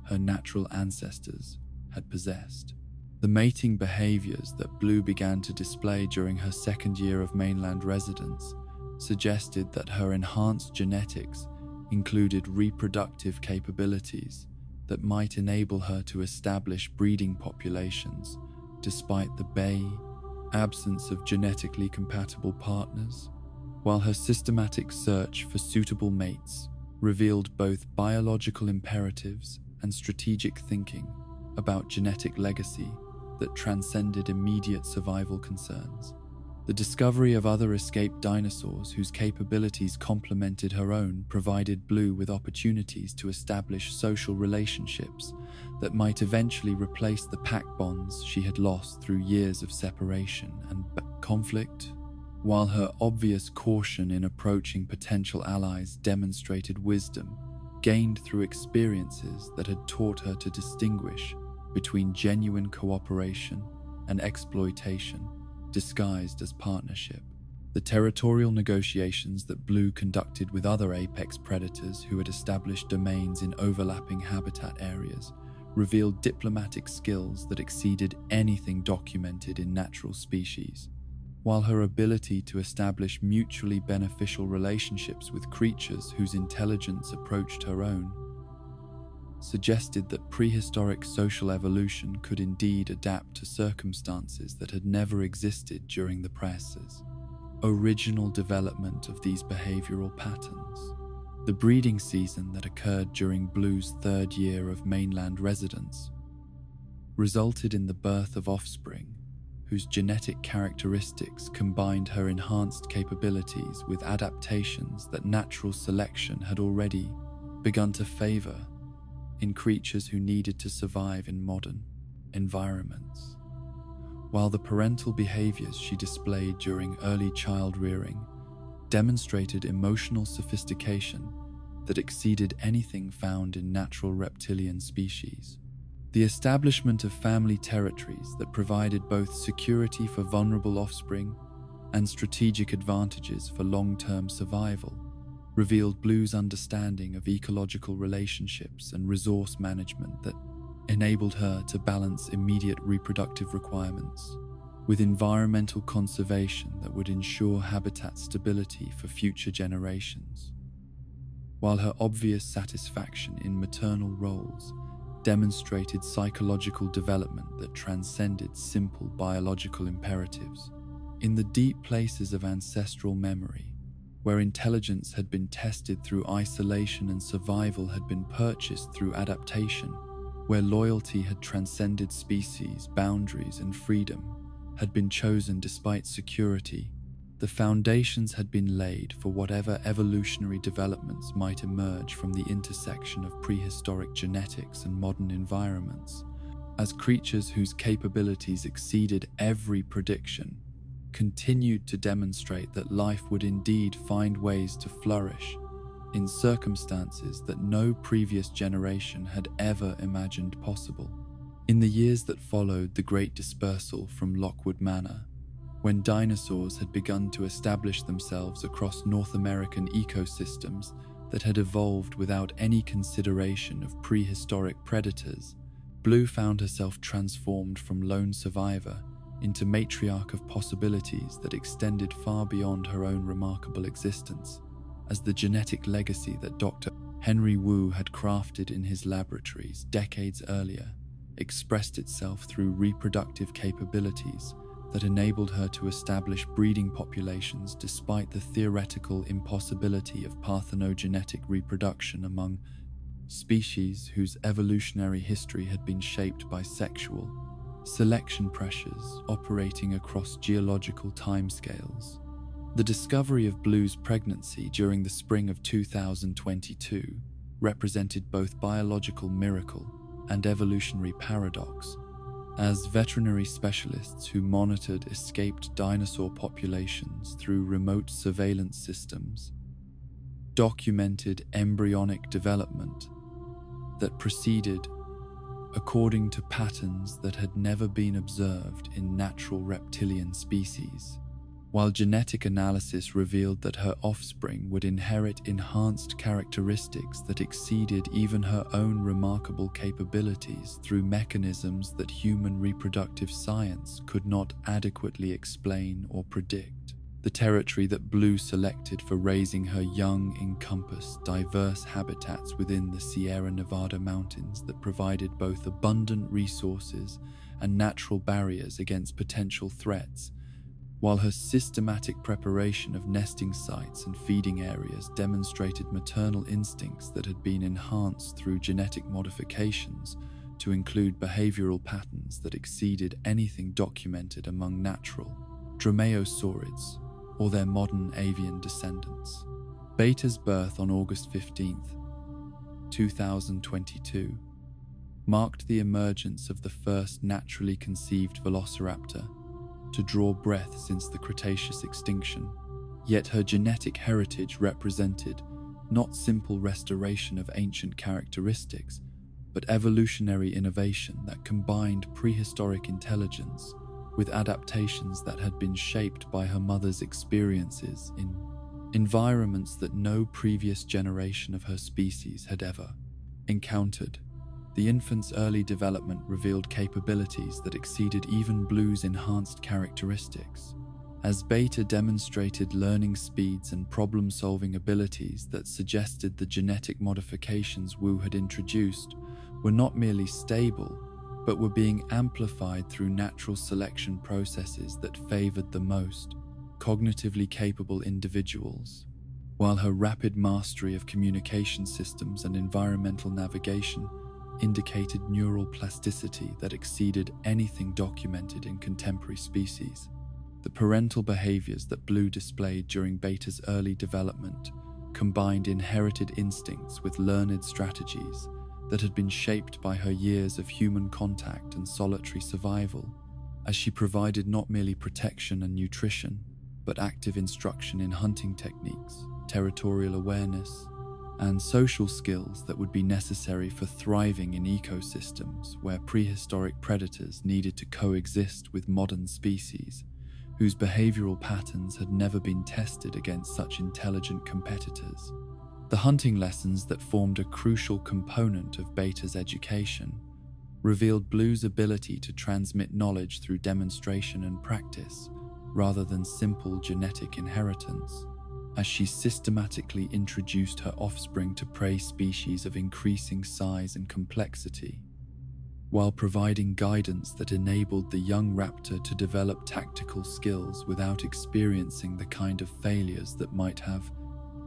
her natural ancestors had possessed. The mating behaviors that Blue began to display during her second year of mainland residence suggested that her enhanced genetics included reproductive capabilities that might enable her to establish breeding populations despite the absence of genetically compatible partners. While her systematic search for suitable mates revealed both biological imperatives and strategic thinking about genetic legacy that transcended immediate survival concerns. The discovery of other escaped dinosaurs whose capabilities complemented her own provided Blue with opportunities to establish social relationships that might eventually replace the pack bonds she had lost through years of separation and conflict. While her obvious caution in approaching potential allies demonstrated wisdom gained through experiences that had taught her to distinguish between genuine cooperation and exploitation disguised as partnership. The territorial negotiations that Blue conducted with other apex predators who had established domains in overlapping habitat areas revealed diplomatic skills that exceeded anything documented in natural species. While her ability to establish mutually beneficial relationships with creatures whose intelligence approached her own suggested that prehistoric social evolution could indeed adapt to circumstances that had never existed during the Prehistoric original development of these behavioral patterns. The breeding season that occurred during Blue's third year of mainland residence resulted in the birth of offspring whose genetic characteristics combined her enhanced capabilities with adaptations that natural selection had already begun to favor in creatures who needed to survive in modern environments. While the parental behaviors she displayed during early child rearing demonstrated emotional sophistication that exceeded anything found in natural reptilian species, the establishment of family territories that provided both security for vulnerable offspring and strategic advantages for long-term survival revealed Blue's understanding of ecological relationships and resource management that enabled her to balance immediate reproductive requirements with environmental conservation that would ensure habitat stability for future generations. While her obvious satisfaction in maternal roles demonstrated psychological development that transcended simple biological imperatives, in the deep places of ancestral memory, where intelligence had been tested through isolation and survival had been purchased through adaptation, where loyalty had transcended species, boundaries, and freedom had been chosen despite security, the foundations had been laid for whatever evolutionary developments might emerge from the intersection of prehistoric genetics and modern environments. As creatures whose capabilities exceeded every prediction, continued to demonstrate that life would indeed find ways to flourish in circumstances that no previous generation had ever imagined possible. In the years that followed the Great Dispersal from Lockwood Manor, when dinosaurs had begun to establish themselves across North American ecosystems that had evolved without any consideration of prehistoric predators, Blue found herself transformed from lone survivor into matriarch of possibilities that extended far beyond her own remarkable existence, as the genetic legacy that Dr. Henry Wu had crafted in his laboratories decades earlier expressed itself through reproductive capabilities that enabled her to establish breeding populations despite the theoretical impossibility of parthenogenetic reproduction among species whose evolutionary history had been shaped by sexual selection pressures operating across geological timescales. The discovery of Blue's pregnancy during the spring of 2022 represented both biological miracle and evolutionary paradox, as veterinary specialists who monitored escaped dinosaur populations through remote surveillance systems documented embryonic development that proceeded according to patterns that had never been observed in natural reptilian species, while genetic analysis revealed that her offspring would inherit enhanced characteristics that exceeded even her own remarkable capabilities through mechanisms that human reproductive science could not adequately explain or predict. The territory that Blue selected for raising her young encompassed diverse habitats within the Sierra Nevada mountains that provided both abundant resources and natural barriers against potential threats, while her systematic preparation of nesting sites and feeding areas demonstrated maternal instincts that had been enhanced through genetic modifications to include behavioral patterns that exceeded anything documented among natural dromaeosaurids or their modern avian descendants. Beta's birth on August 15, 2022, marked the emergence of the first naturally conceived Velociraptor to draw breath since the Cretaceous extinction, yet her genetic heritage represented not simple restoration of ancient characteristics, but evolutionary innovation that combined prehistoric intelligence with adaptations that had been shaped by her mother's experiences in environments that no previous generation of her species had ever encountered. The infant's early development revealed capabilities that exceeded even Blue's enhanced characteristics, as Beta demonstrated learning speeds and problem-solving abilities that suggested the genetic modifications Wu had introduced were not merely stable, but were being amplified through natural selection processes that favored the most cognitively capable individuals, while her rapid mastery of communication systems and environmental navigation indicated neural plasticity that exceeded anything documented in contemporary species. The parental behaviors that Blue displayed during Beta's early development combined inherited instincts with learned strategies that had been shaped by her years of human contact and solitary survival, as she provided not merely protection and nutrition, but active instruction in hunting techniques, territorial awareness, and social skills that would be necessary for thriving in ecosystems where prehistoric predators needed to coexist with modern species whose behavioral patterns had never been tested against such intelligent competitors. The hunting lessons that formed a crucial component of Beta's education revealed Blue's ability to transmit knowledge through demonstration and practice rather than simple genetic inheritance, as she systematically introduced her offspring to prey species of increasing size and complexity, while providing guidance that enabled the young raptor to develop tactical skills without experiencing the kind of failures that might have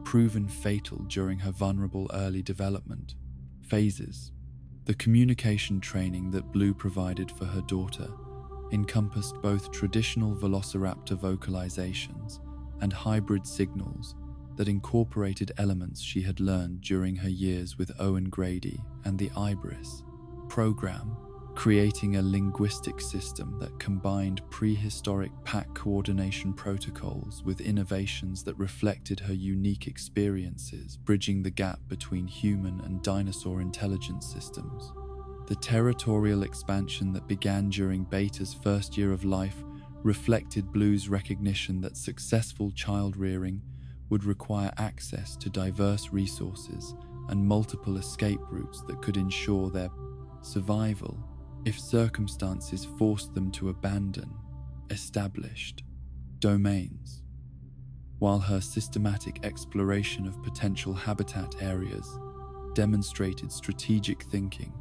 proven fatal during her vulnerable early development phases. The communication training that Blue provided for her daughter encompassed both traditional Velociraptor vocalizations and hybrid signals that incorporated elements she had learned during her years with Owen Grady and the Ibris program, creating a linguistic system that combined prehistoric pack coordination protocols with innovations that reflected her unique experiences, bridging the gap between human and dinosaur intelligence systems. The territorial expansion that began during Beta's first year of life reflected Blue's recognition that successful child-rearing would require access to diverse resources and multiple escape routes that could ensure their survival if circumstances forced them to abandon established domains. While her systematic exploration of potential habitat areas demonstrated strategic thinking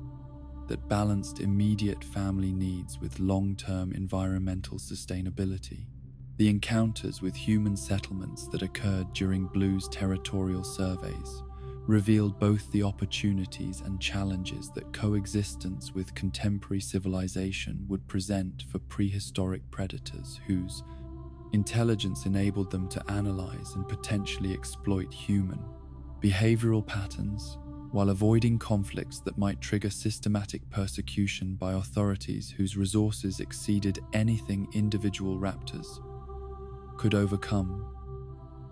that balanced immediate family needs with long-term environmental sustainability. The encounters with human settlements that occurred during Blue's territorial surveys revealed both the opportunities and challenges that coexistence with contemporary civilization would present for prehistoric predators whose intelligence enabled them to analyze and potentially exploit human behavioral patterns, while avoiding conflicts that might trigger systematic persecution by authorities whose resources exceeded anything individual raptors could overcome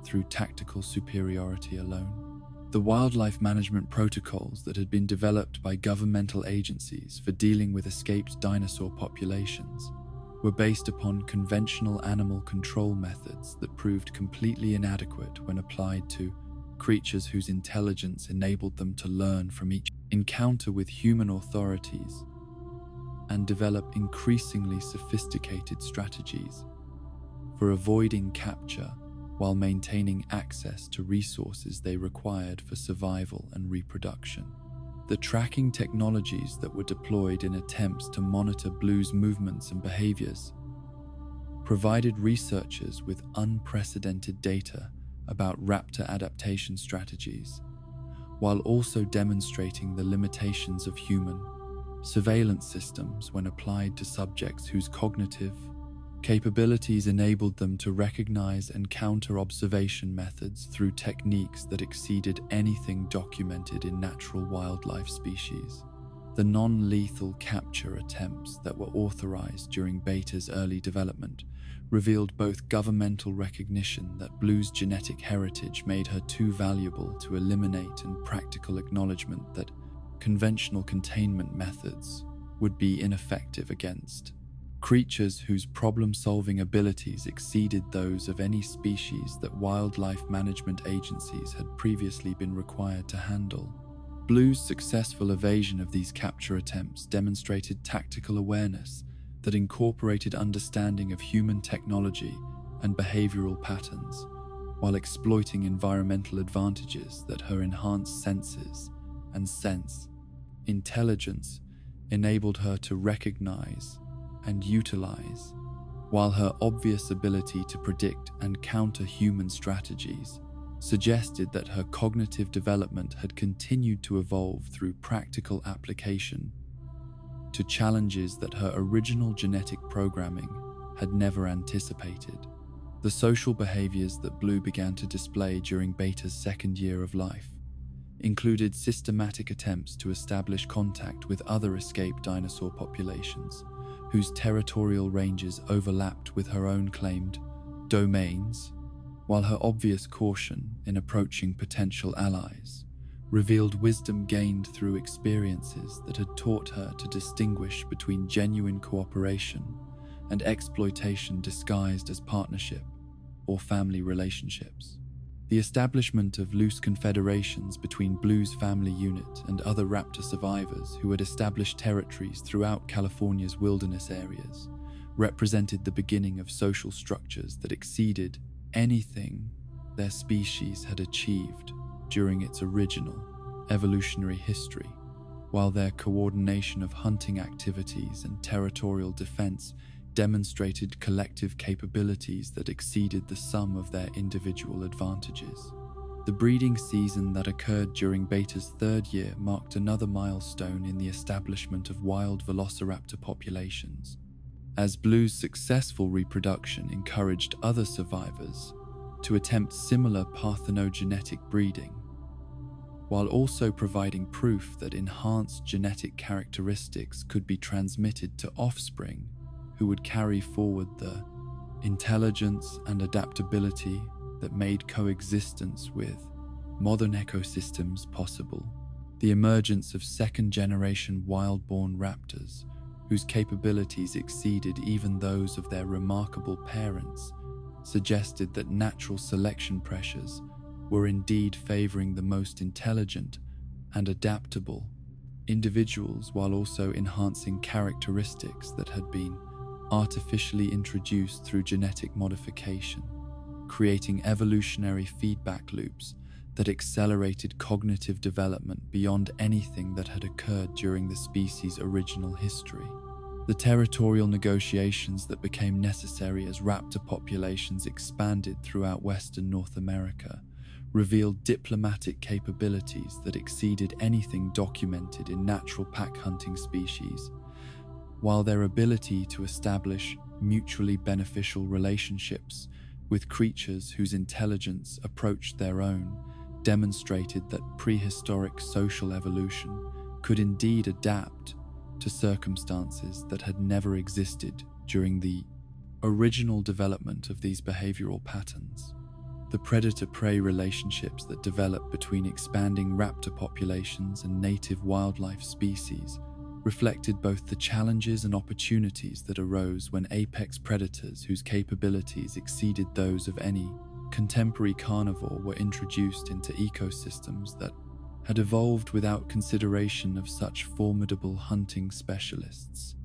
through tactical superiority alone. The wildlife management protocols that had been developed by governmental agencies for dealing with escaped dinosaur populations were based upon conventional animal control methods that proved completely inadequate when applied to creatures whose intelligence enabled them to learn from each encounter with human authorities and develop increasingly sophisticated strategies for avoiding capture while maintaining access to resources they required for survival and reproduction. The tracking technologies that were deployed in attempts to monitor Blue's movements and behaviors provided researchers with unprecedented data about raptor adaptation strategies, while also demonstrating the limitations of human surveillance systems when applied to subjects whose cognitive capabilities enabled them to recognize and counter observation methods through techniques that exceeded anything documented in natural wildlife species. The non-lethal capture attempts that were authorized during Beta's early development revealed both governmental recognition that Blue's genetic heritage made her too valuable to eliminate and practical acknowledgement that conventional containment methods would be ineffective against creatures whose problem-solving abilities exceeded those of any species that wildlife management agencies had previously been required to handle. Blue's successful evasion of these capture attempts demonstrated tactical awareness that incorporated understanding of human technology and behavioral patterns, while exploiting environmental advantages that her enhanced senses and sense intelligence enabled her to recognize and utilize, while her obvious ability to predict and counter human strategies suggested that her cognitive development had continued to evolve through practical application to challenges that her original genetic programming had never anticipated. The social behaviors that Blue began to display during Beta's second year of life included systematic attempts to establish contact with other escaped dinosaur populations whose territorial ranges overlapped with her own claimed domains, while her obvious caution in approaching potential allies revealed wisdom gained through experiences that had taught her to distinguish between genuine cooperation and exploitation disguised as partnership or family relationships. The establishment of loose confederations between Blue's family unit and other raptor survivors who had established territories throughout California's wilderness areas represented the beginning of social structures that exceeded anything their species had achieved during its original evolutionary history, while their coordination of hunting activities and territorial defense demonstrated collective capabilities that exceeded the sum of their individual advantages. The breeding season that occurred during Beta's third year marked another milestone in the establishment of wild Velociraptor populations, as Blue's successful reproduction encouraged other survivors to attempt similar parthenogenetic breeding. while also providing proof that enhanced genetic characteristics could be transmitted to offspring who would carry forward the intelligence and adaptability that made coexistence with modern ecosystems possible. The emergence of second-generation wild-born raptors, whose capabilities exceeded even those of their remarkable parents, suggested that natural selection pressures were indeed favoring the most intelligent and adaptable individuals, while also enhancing characteristics that had been artificially introduced through genetic modification, creating evolutionary feedback loops that accelerated cognitive development beyond anything that had occurred during the species' original history. The territorial negotiations that became necessary as raptor populations expanded throughout Western North America revealed diplomatic capabilities that exceeded anything documented in natural pack hunting species, while their ability to establish mutually beneficial relationships with creatures whose intelligence approached their own demonstrated that prehistoric social evolution could indeed adapt to circumstances that had never existed during the original development of these behavioral patterns. The predator-prey relationships that developed between expanding raptor populations and native wildlife species reflected both the challenges and opportunities that arose when apex predators whose capabilities exceeded those of any contemporary carnivore were introduced into ecosystems that had evolved without consideration of such formidable hunting specialists,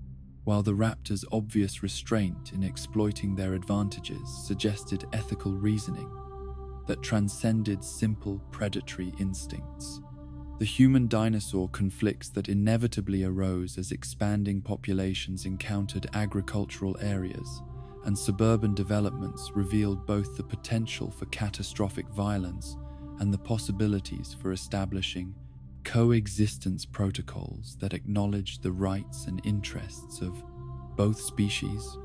while the raptors' obvious restraint in exploiting their advantages suggested ethical reasoning that transcended simple predatory instincts. The human dinosaur conflicts that inevitably arose as expanding populations encountered agricultural areas and suburban developments revealed both the potential for catastrophic violence and the possibilities for establishing coexistence protocols that acknowledged the rights and interests of both species.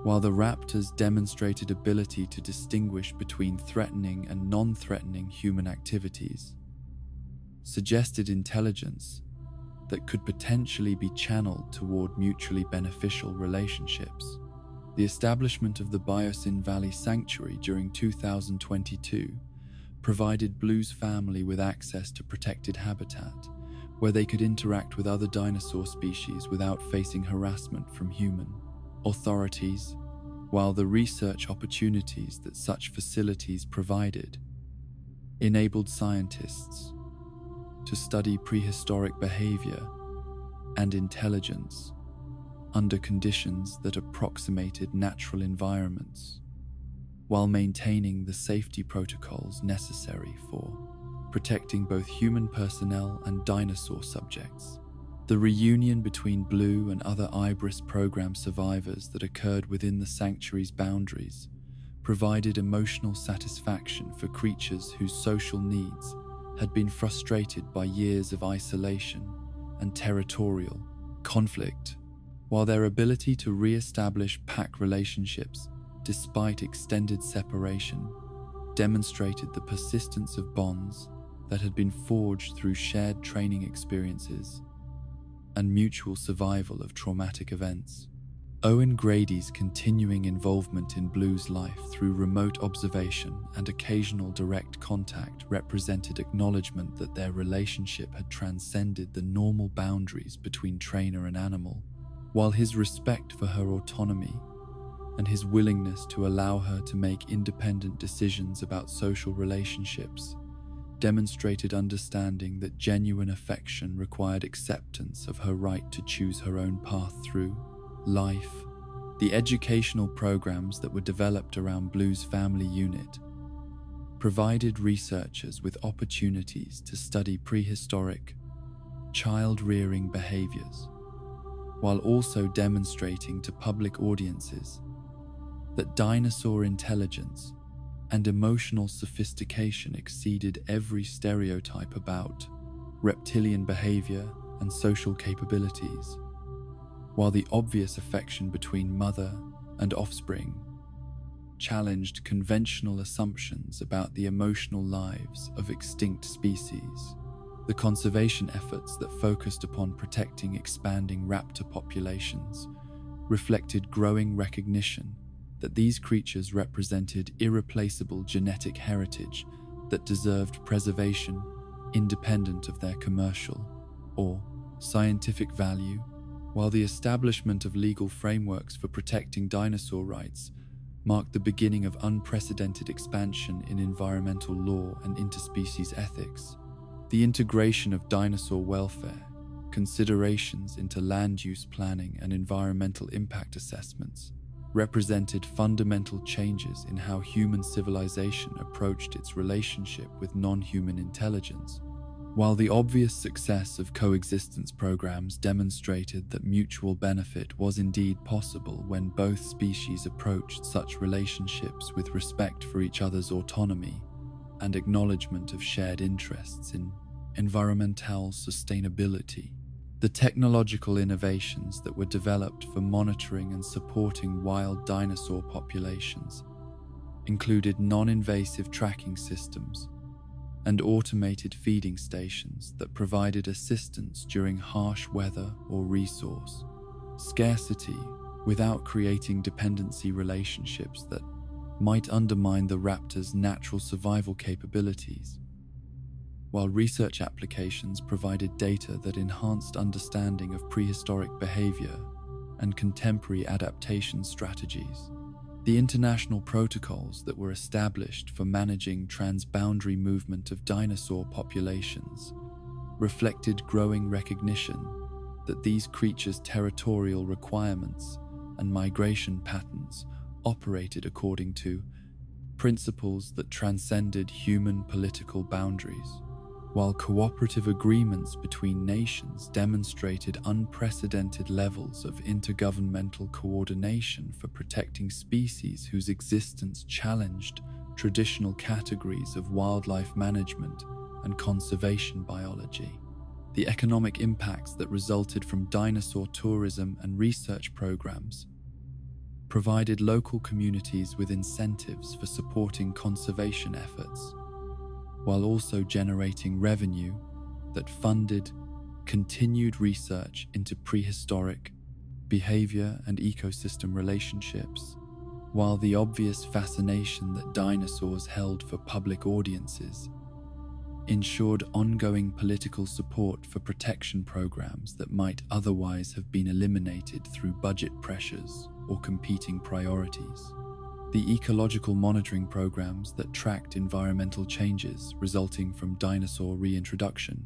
While the raptors demonstrated ability to distinguish between threatening and non-threatening human activities, suggested intelligence that could potentially be channeled toward mutually beneficial relationships. The establishment of the Biosyn Valley Sanctuary during 2022 provided Blue's family with access to protected habitat, where they could interact with other dinosaur species without facing harassment from human authorities, while the research opportunities that such facilities provided enabled scientists to study prehistoric behavior and intelligence under conditions that approximated natural environments, while maintaining the safety protocols necessary for protecting both human personnel and dinosaur subjects. The reunion between Blue and other Ibris program survivors that occurred within the sanctuary's boundaries provided emotional satisfaction for creatures whose social needs had been frustrated by years of isolation and territorial conflict, while their ability to re-establish pack relationships despite extended separation demonstrated the persistence of bonds that had been forged through shared training experiences and mutual survival of traumatic events. Owen Grady's continuing involvement in Blue's life through remote observation and occasional direct contact represented acknowledgement that their relationship had transcended the normal boundaries between trainer and animal, while his respect for her autonomy and his willingness to allow her to make independent decisions about social relationships demonstrated understanding that genuine affection required acceptance of her right to choose her own path through life. The educational programs that were developed around Blue's family unit provided researchers with opportunities to study prehistoric child-rearing behaviors, while also demonstrating to public audiences that dinosaur intelligence and emotional sophistication exceeded every stereotype about reptilian behavior and social capabilities, while the obvious affection between mother and offspring challenged conventional assumptions about the emotional lives of extinct species. The conservation efforts that focused upon protecting expanding raptor populations reflected growing recognition that these creatures represented irreplaceable genetic heritage that deserved preservation independent of their commercial or scientific value, while the establishment of legal frameworks for protecting dinosaur rights marked the beginning of unprecedented expansion in environmental law and interspecies ethics. The integration of dinosaur welfare considerations into land use planning and environmental impact assessments represented fundamental changes in how human civilization approached its relationship with non-human intelligence. While the obvious success of coexistence programs demonstrated that mutual benefit was indeed possible when both species approached such relationships with respect for each other's autonomy and acknowledgement of shared interests in environmental sustainability, the technological innovations that were developed for monitoring and supporting wild dinosaur populations included non-invasive tracking systems and automated feeding stations that provided assistance during harsh weather or resource scarcity without creating dependency relationships that might undermine the raptor's natural survival capabilities, while research applications provided data that enhanced understanding of prehistoric behavior and contemporary adaptation strategies. The international protocols that were established for managing transboundary movement of dinosaur populations reflected growing recognition that these creatures' territorial requirements and migration patterns operated according to principles that transcended human political boundaries, while cooperative agreements between nations demonstrated unprecedented levels of intergovernmental coordination for protecting species whose existence challenged traditional categories of wildlife management and conservation biology. The economic impacts that resulted from dinosaur tourism and research programs provided local communities with incentives for supporting conservation efforts, while also generating revenue that funded continued research into prehistoric behavior and ecosystem relationships, while the obvious fascination that dinosaurs held for public audiences ensured ongoing political support for protection programs that might otherwise have been eliminated through budget pressures or competing priorities. The ecological monitoring programs that tracked environmental changes resulting from dinosaur reintroduction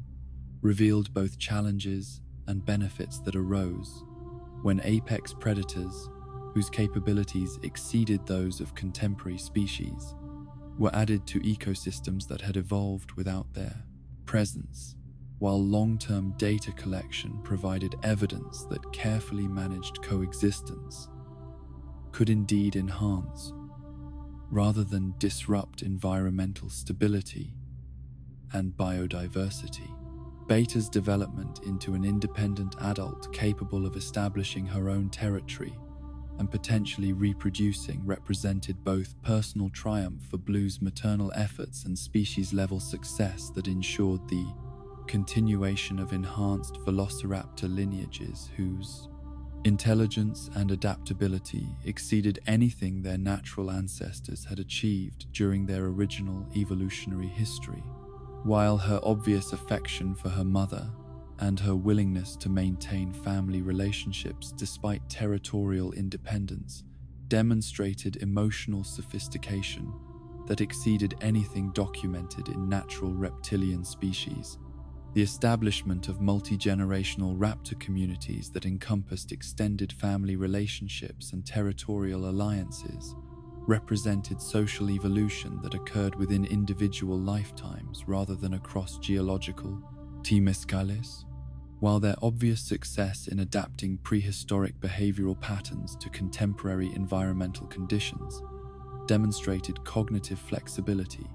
revealed both challenges and benefits that arose when apex predators, whose capabilities exceeded those of contemporary species, were added to ecosystems that had evolved without their presence, while long-term data collection provided evidence that carefully managed coexistence could indeed enhance, rather than disrupt, environmental stability and biodiversity. Beta's development into an independent adult capable of establishing her own territory and potentially reproducing represented both personal triumph for Blue's maternal efforts and species-level success that ensured the continuation of enhanced Velociraptor lineages whose intelligence and adaptability exceeded anything their natural ancestors had achieved during their original evolutionary history, while her obvious affection for her mother and her willingness to maintain family relationships despite territorial independence demonstrated emotional sophistication that exceeded anything documented in natural reptilian species. The establishment of multi-generational raptor communities that encompassed extended family relationships and territorial alliances represented social evolution that occurred within individual lifetimes rather than across geological timescales. While their obvious success in adapting prehistoric behavioral patterns to contemporary environmental conditions demonstrated cognitive flexibility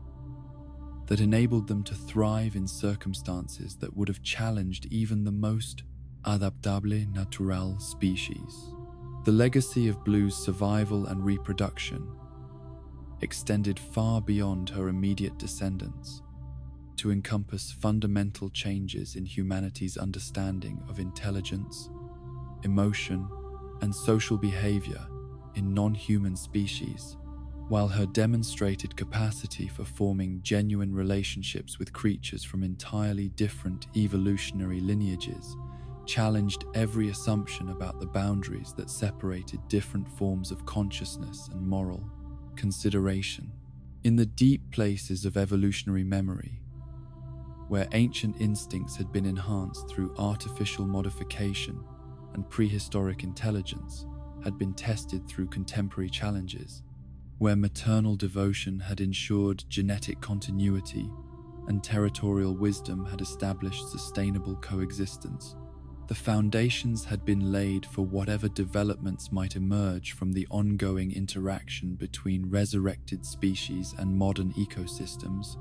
that enabled them to thrive in circumstances that would have challenged even the most adaptable natural species. The legacy of Blue's survival and reproduction extended far beyond her immediate descendants to encompass fundamental changes in humanity's understanding of intelligence, emotion, and social behavior in non-human species, while her demonstrated capacity for forming genuine relationships with creatures from entirely different evolutionary lineages challenged every assumption about the boundaries that separated different forms of consciousness and moral consideration. In the deep places of evolutionary memory, where ancient instincts had been enhanced through artificial modification and prehistoric intelligence had been tested through contemporary challenges, where maternal devotion had ensured genetic continuity and territorial wisdom had established sustainable coexistence, the foundations had been laid for whatever developments might emerge from the ongoing interaction between resurrected species and modern ecosystems,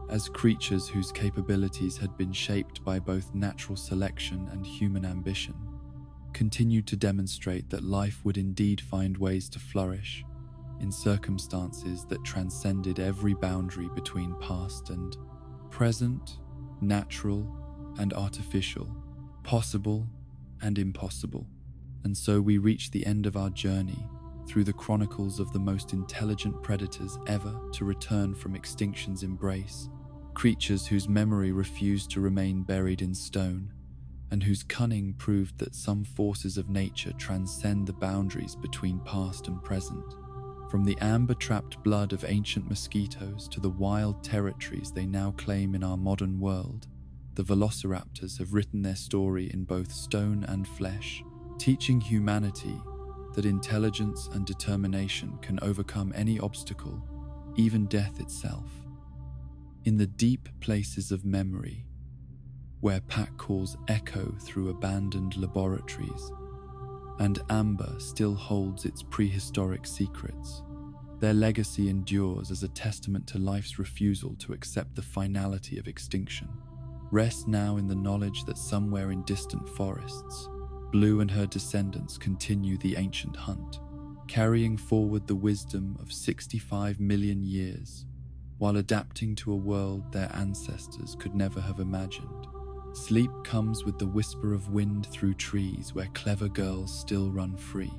as creatures whose capabilities had been shaped by both natural selection and human ambition continued to demonstrate that life would indeed find ways to flourish in circumstances that transcended every boundary between past and present, natural and artificial, possible and impossible. And so we reach the end of our journey through the chronicles of the most intelligent predators ever to return from extinction's embrace, creatures whose memory refused to remain buried in stone, and whose cunning proved that some forces of nature transcend the boundaries between past and present. From the amber-trapped blood of ancient mosquitoes to the wild territories they now claim in our modern world, the Velociraptors have written their story in both stone and flesh, teaching humanity that intelligence and determination can overcome any obstacle, even death itself. In the deep places of memory, where pack calls echo through abandoned laboratories, and amber still holds its prehistoric secrets, their legacy endures as a testament to life's refusal to accept the finality of extinction. Rest now in the knowledge that somewhere in distant forests, Blue and her descendants continue the ancient hunt, carrying forward the wisdom of 65 million years, while adapting to a world their ancestors could never have imagined. Sleep comes with the whisper of wind through trees where clever girls still run free,